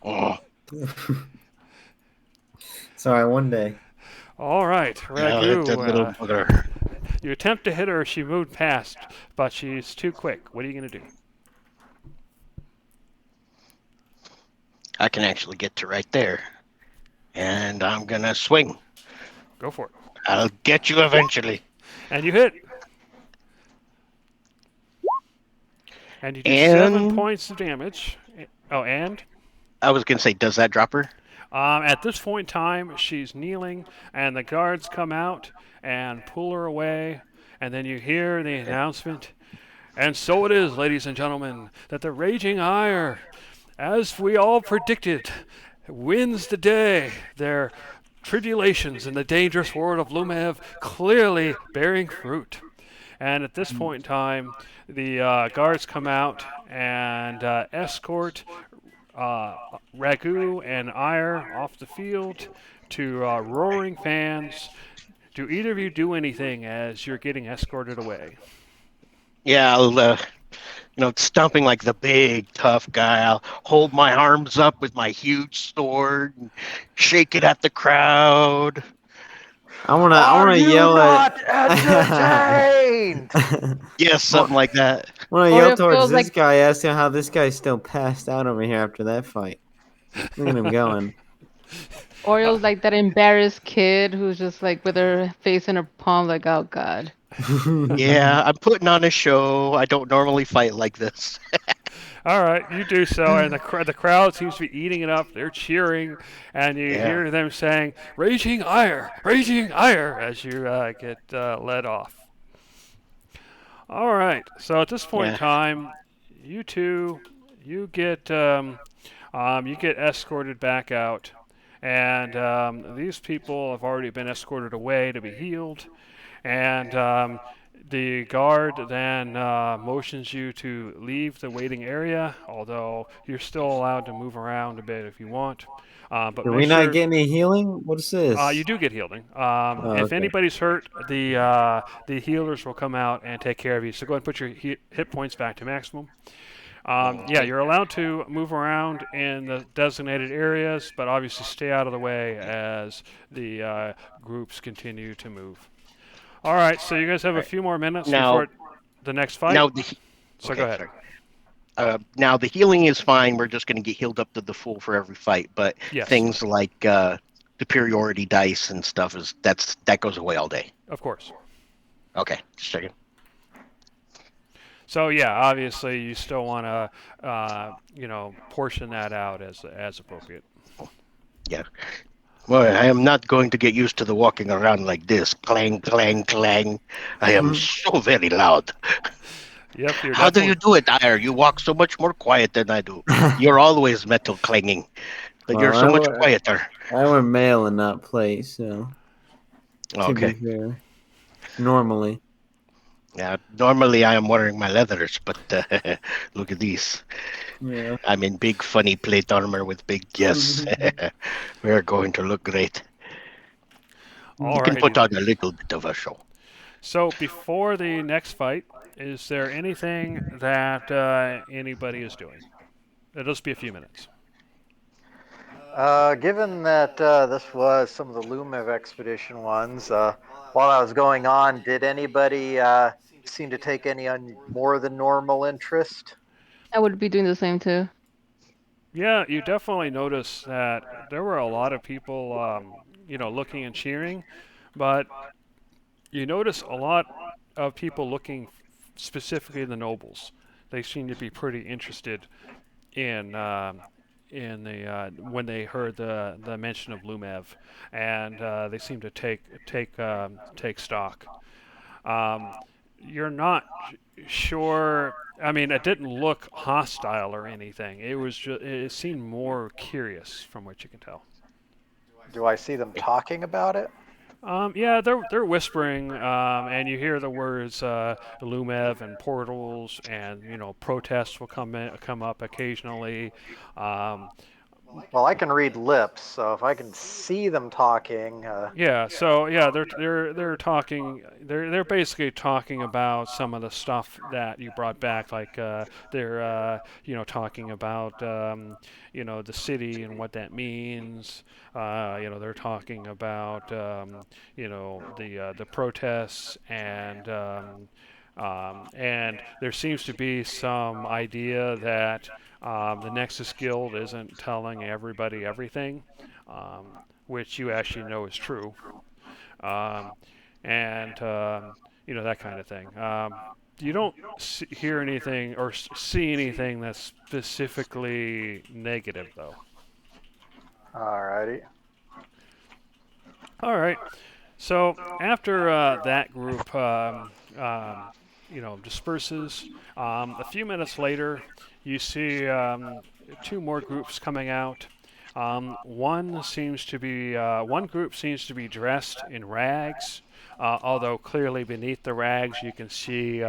Oh, Sorry, one day. All right, I'll hit that little Ragu, bugger. you attempt to hit her. She moved past, but she's too quick. What are you going to do? I can actually get to right there. And I'm gonna swing. Go for it. I'll get you eventually. And you hit. And you do 7 points of damage. Oh, and I was gonna say, does that drop her? at this point in time, she's kneeling, and the guards come out and pull her away. And then you hear the announcement. And so it is, ladies and gentlemen, that the Raging Ire, as we all predicted, wins the day. Their tribulations in the dangerous world of Lumev clearly bearing fruit. And at this point in time, the guards come out and escort Ragu and Ire off the field to roaring fans. Do either of you do anything as you're getting escorted away? Yeah, I'll stomping like the big tough guy. I'll hold my arms up with my huge sword and shake it at the crowd. I wanna Are you yell not at. entertained? Yes, something like that. I wanna Or yell it towards feels this like guy, ask him how this guy's still passed out over here after that fight. Look at him going. Oriole's like that embarrassed kid who's just like with her face in her palm, like, oh god. Yeah, I'm putting on a show. I don't normally fight like this. All right, you do so, and the crowd seems to be eating it up. They're cheering, and you Yeah. hear them saying, Raging Ire," as you get led off. All right, so at this point in Yeah. time, you two, you get escorted back out, and these people have already been escorted away to be healed, and the guard then motions you to leave the waiting area, although you're still allowed to move around a bit if you want. But Did make we not sure get any healing? What is you this? do get healing. Oh, If okay. anybody's hurt, the healers will come out and take care of you. So go ahead and put your hit points back to maximum. Yeah, you're allowed to move around in the designated areas, but obviously stay out of the way as the groups continue to move. All right, so you guys have a Right. few more minutes Now, before the next fight. now So go okay, ahead. sorry. Now the healing is fine. We're just going to get healed up to the full for every fight. But Yes, things like superiority dice and stuff that goes away all day. of course. Okay, just checking. So yeah, obviously you still want to, portion that out as appropriate. Yeah. Well, I am not going to get used to the walking around like this. Clang, clang, clang. I am so very loud. Yep, you're How do you definitely. do it, Ire? You walk so much more quiet than I do. You're always metal clanging. But you're Well, so much quieter. I wear mail and not plate, so to be Okay. fair, normally. Yeah. Normally I am wearing my leathers, but look at these. Yeah. I'm in big, funny plate armor with big yes. We're going to look great. We can Alrighty put on then. a little bit of a show. So before the next fight, is there anything that anybody is doing? It'll just be a few minutes. Given that this was some of the Lumev expedition ones, while I was going on, did anybody seem to take any more than normal interest? I would be doing the same too. Yeah, you definitely notice that there were a lot of people, looking and cheering, but you notice a lot of people looking specifically at the nobles. They seem to be pretty interested in the when they heard the mention of Lumev, and they seem to take stock. Um, you're not sure. I mean, it didn't look hostile or anything. It seemed more curious from what you can tell. Do I see them talking about it? Yeah, they're whispering, and you hear the words Lumev and portals, and protests will come up occasionally. Um, Well, I can read lips, so if I can see them talking, Yeah, so yeah, they're talking. They're basically talking about some of the stuff that you brought back, like they're talking about the city and what that means. They're talking about the protests and there seems to be some idea that the Nexus Guild isn't telling everybody everything. Which you actually know is true, um, and that kind of thing. You don't hear anything or see anything that's specifically negative, though. alrighty. All right. So after that group, disperses, a few minutes later, you see two more groups coming out. One group seems to be dressed in rags, although clearly beneath the rags you can see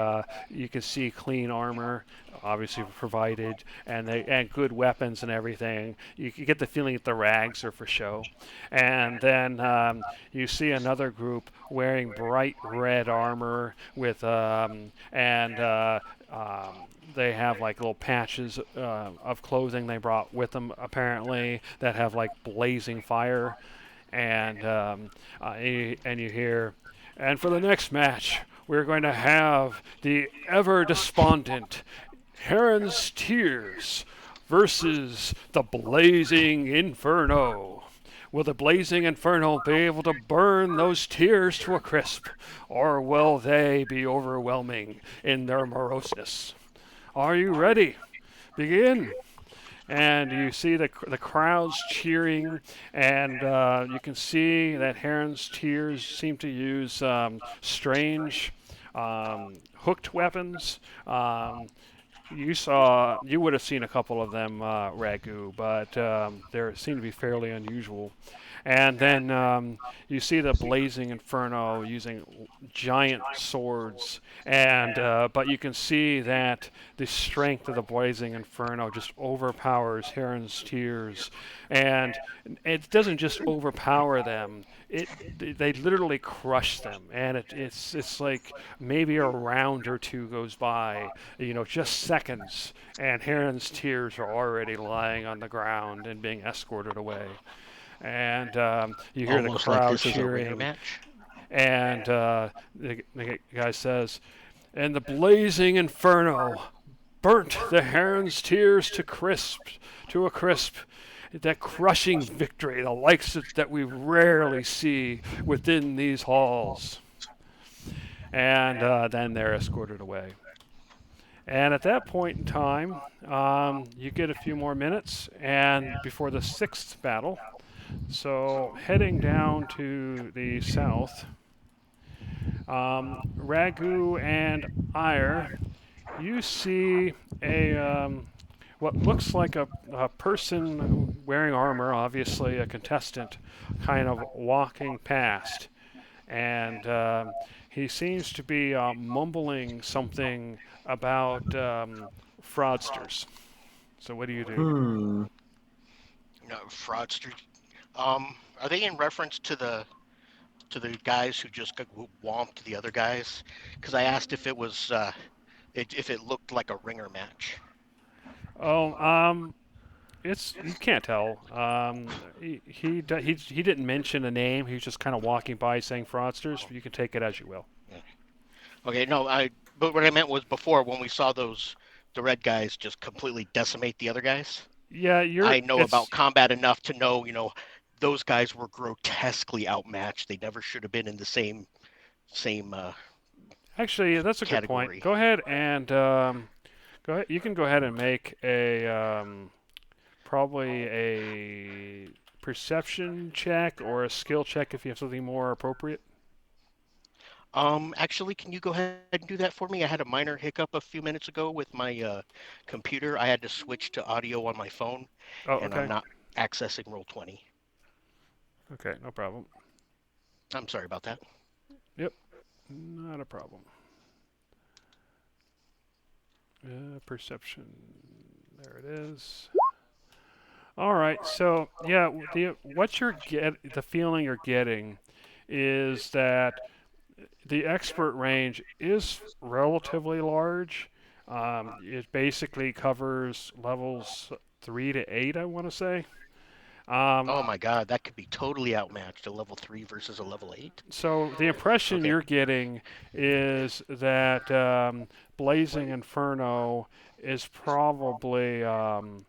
clean armor, obviously provided, and good weapons and everything. You get the feeling that the rags are for show, and then you see another group wearing bright red armor with and they have like little patches of clothing they brought with them apparently that have like blazing fire, and you hear, and for the next match we're going to have the ever despondent Heron's Tears versus the Blazing Inferno. Will the blazing inferno be able to burn those tears to a crisp, or will they be overwhelming in their moroseness? Are you ready? Begin! And you see the crowds cheering, and you can see that Heron's Tears seem to use strange hooked weapons. You would have seen a couple of them, Ragu, but they seem to be fairly unusual. And then you see the blazing inferno using giant swords, and but you can see that the strength of the blazing inferno just overpowers Heron's Tears, and it doesn't just overpower them. They literally crush them, and it's like maybe a round or two goes by, just seconds, and Heron's Tears are already lying on the ground and being escorted away. And you hear the Almost like crowd this is a ringer cheering, match. and the guy says, "And the blazing inferno burnt the Heron's Tears to a crisp. That crushing victory, the likes that we rarely see within these halls." And then they're escorted away. And at that point in time, you get a few more minutes, and before the sixth battle, so heading down to the south, Ragu and Ire, you see a what looks like a person wearing armor, obviously a contestant, kind of walking past, and he seems to be mumbling something about fraudsters. So what do you do? Hmm. No, fraudster. Are they in reference to the guys who just who whomped the other guys? Because I asked if it was if it looked like a ringer match. Oh, it's you can't tell. He didn't mention a name. He was just kind of walking by saying fraudsters. Oh, You can take it as you will. yeah. Okay, no, but what I meant was before when we saw the red guys just completely decimate the other guys. Yeah, you're. I know about It's combat enough to know, those guys were grotesquely outmatched. They never should have been in the same actually that's a good point. category. Go ahead and Go ahead. You can go ahead and make a probably a perception check or a skill check if you have something more appropriate. Actually, can you go ahead and do that for me? I had a minor hiccup a few minutes ago with my computer. I had to switch to audio on my phone, Oh, and I'm okay. not accessing Roll20. Okay, no problem. I'm sorry about that. Yep, not a problem. Perception. There it is. All right. So yeah, the what you're the feeling you're getting is that the expert range is relatively large. It basically covers levels 3 to 8, I want to say. Um, Oh my God, that could be totally outmatched. A level 3 versus a level 8. so the impression Okay, you're getting is that Blazing Inferno is probably um,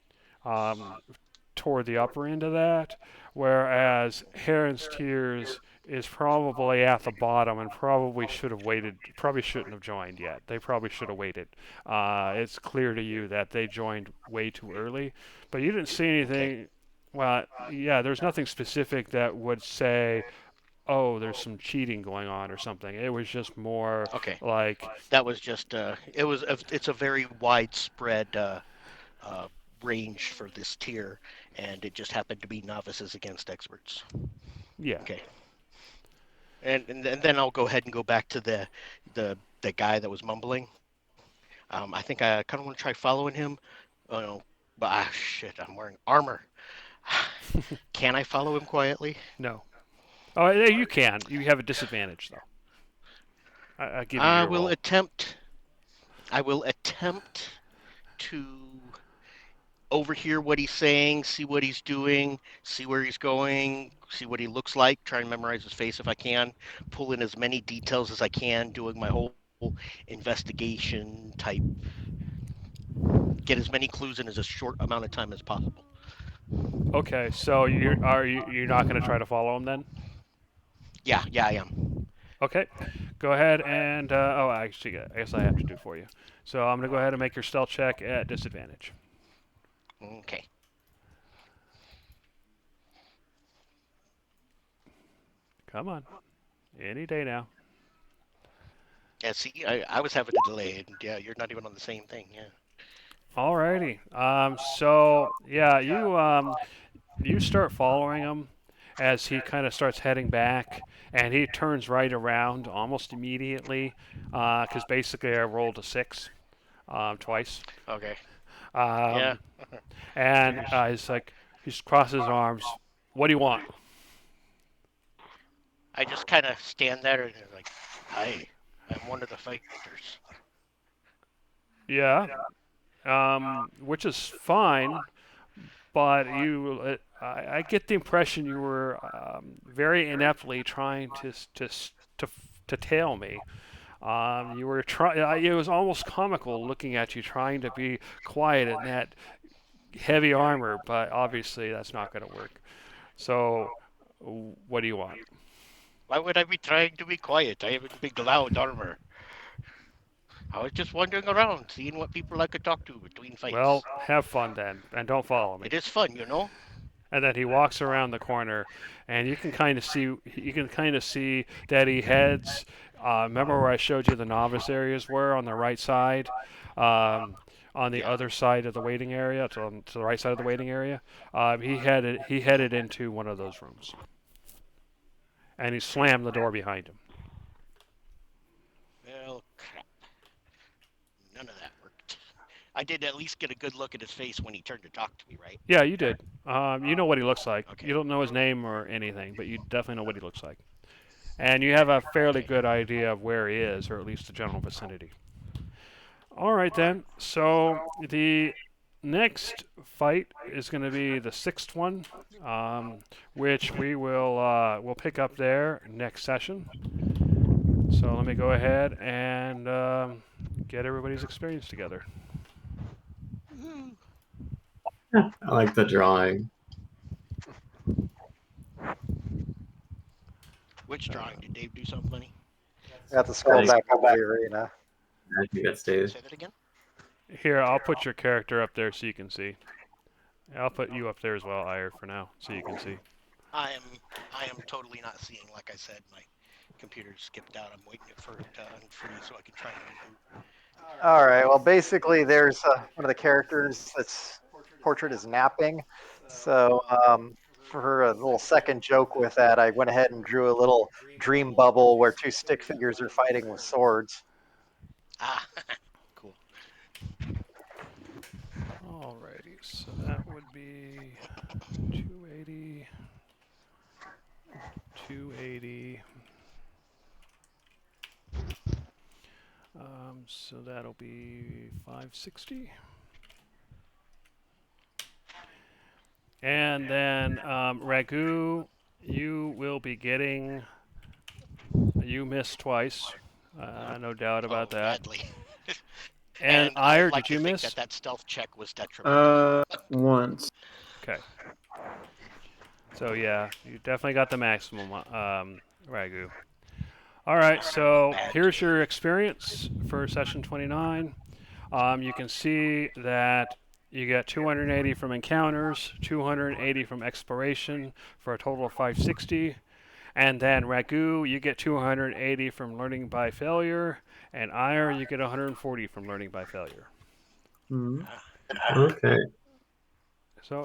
toward the upper end of that, whereas Heron's Tears is probably at the bottom and probably should have waited, probably shouldn't have joined yet. They probably should have waited. It's clear to you that they joined way too early, but you didn't see okay, anything. Well, yeah, there's nothing specific that would say, oh, there's some cheating going on or something. It was just more okay. like, That was just it's a very widespread uh, range for this tier, and it just happened to be novices against experts. yeah. Okay, and then I'll go ahead and go back to the guy that was mumbling. I think I kind of want to try following him. Oh no, but shit, I'm wearing armor. Can I follow him quietly? No. Oh, yeah, you can. You have a disadvantage, though. I give you I your will roll. attempt. I will attempt to overhear what he's saying, see what he's doing, see where he's going, see what he looks like, try and memorize his face if I can, pull in as many details as I can, doing my whole investigation type, get as many clues in as a short amount of time as possible. Okay, so you're not going to try to follow him then? Yeah, yeah, I am. Okay, go ahead and oh, actually, I guess I have to do it for you. So I'm going to go ahead and make your stealth check at disadvantage. Okay. Come on, any day now. Yeah, see, I was having a delay, and yeah, you're not even on the same thing. Yeah. Alrighty. So yeah, you start following him as he kind of starts heading back, and he turns right around almost immediately, because basically I rolled a 6 twice. Okay. Yeah. Um, and he's like, he just crosses his arms. What do you want? I just kind of stand there and like, hi, I'm one of the fighters. Yeah, which is fine, but I get the impression you were very ineptly trying to to tail me. You were trying. It was almost comical looking at you trying to be quiet in that heavy armor, but obviously that's not going to work. So, what do you want? Why would I be trying to be quiet? I have a big loud armor. I was just wandering around, seeing what people I could talk to between Well, fights. have fun then, and don't follow me. It is fun, you know? And then he walks around the corner, and you can kind of see that he heads. Remember where I showed you the novice areas were on the right side, um, on the Yeah. other side of the waiting area, to the right side of the waiting area. He headed into one of those rooms, and he slammed the door behind him. Well, crap. None of that worked. I did at least get a good look at his face when he turned to talk to me, right? Yeah, you did. You know what he looks like. You Okay. don't know his name or anything, but you definitely know what he looks like, and you have a fairly Okay. good idea of where he is, or at least the general vicinity. All right then. So the next fight is going to be the sixth one, um, which we'll pick up there next session. So let me go ahead and get everybody's experience together. I like the drawing. Which drawing? Did Dave do something funny? You have to scroll Like, back up to the arena. I think that stays. Say that again? Here, I'll put your character up there so you can see. I'll put you up there as well, Ire, for now, so you can see. I am I am totally not seeing. Like I said, my computer skipped out. I'm waiting for it to unfreeze so I can try and reboot. All right. Well, basically, there's one of the characters that's portrait is napping. So for a little second joke with that, I went ahead and drew a little dream bubble where two stick figures are fighting with swords. Ah, cool. Alrighty, so that would be 280, 280. So that'll be 560. And then Ragu, you will be getting. You missed twice. No doubt about Oh, that. badly. And I Ire, like did to you think miss? that stealth check was detrimental. Once. Okay. So yeah, you definitely got the maximum, Ragu. All right, so Bad here's game. your experience for session 29. You can see that you get 280 from encounters, 280 from exploration for a total of 560. And then Ragu, you get 280 from learning by failure, and Ire, you get 140 from learning by failure. Mm-hmm. Ah. Okay. So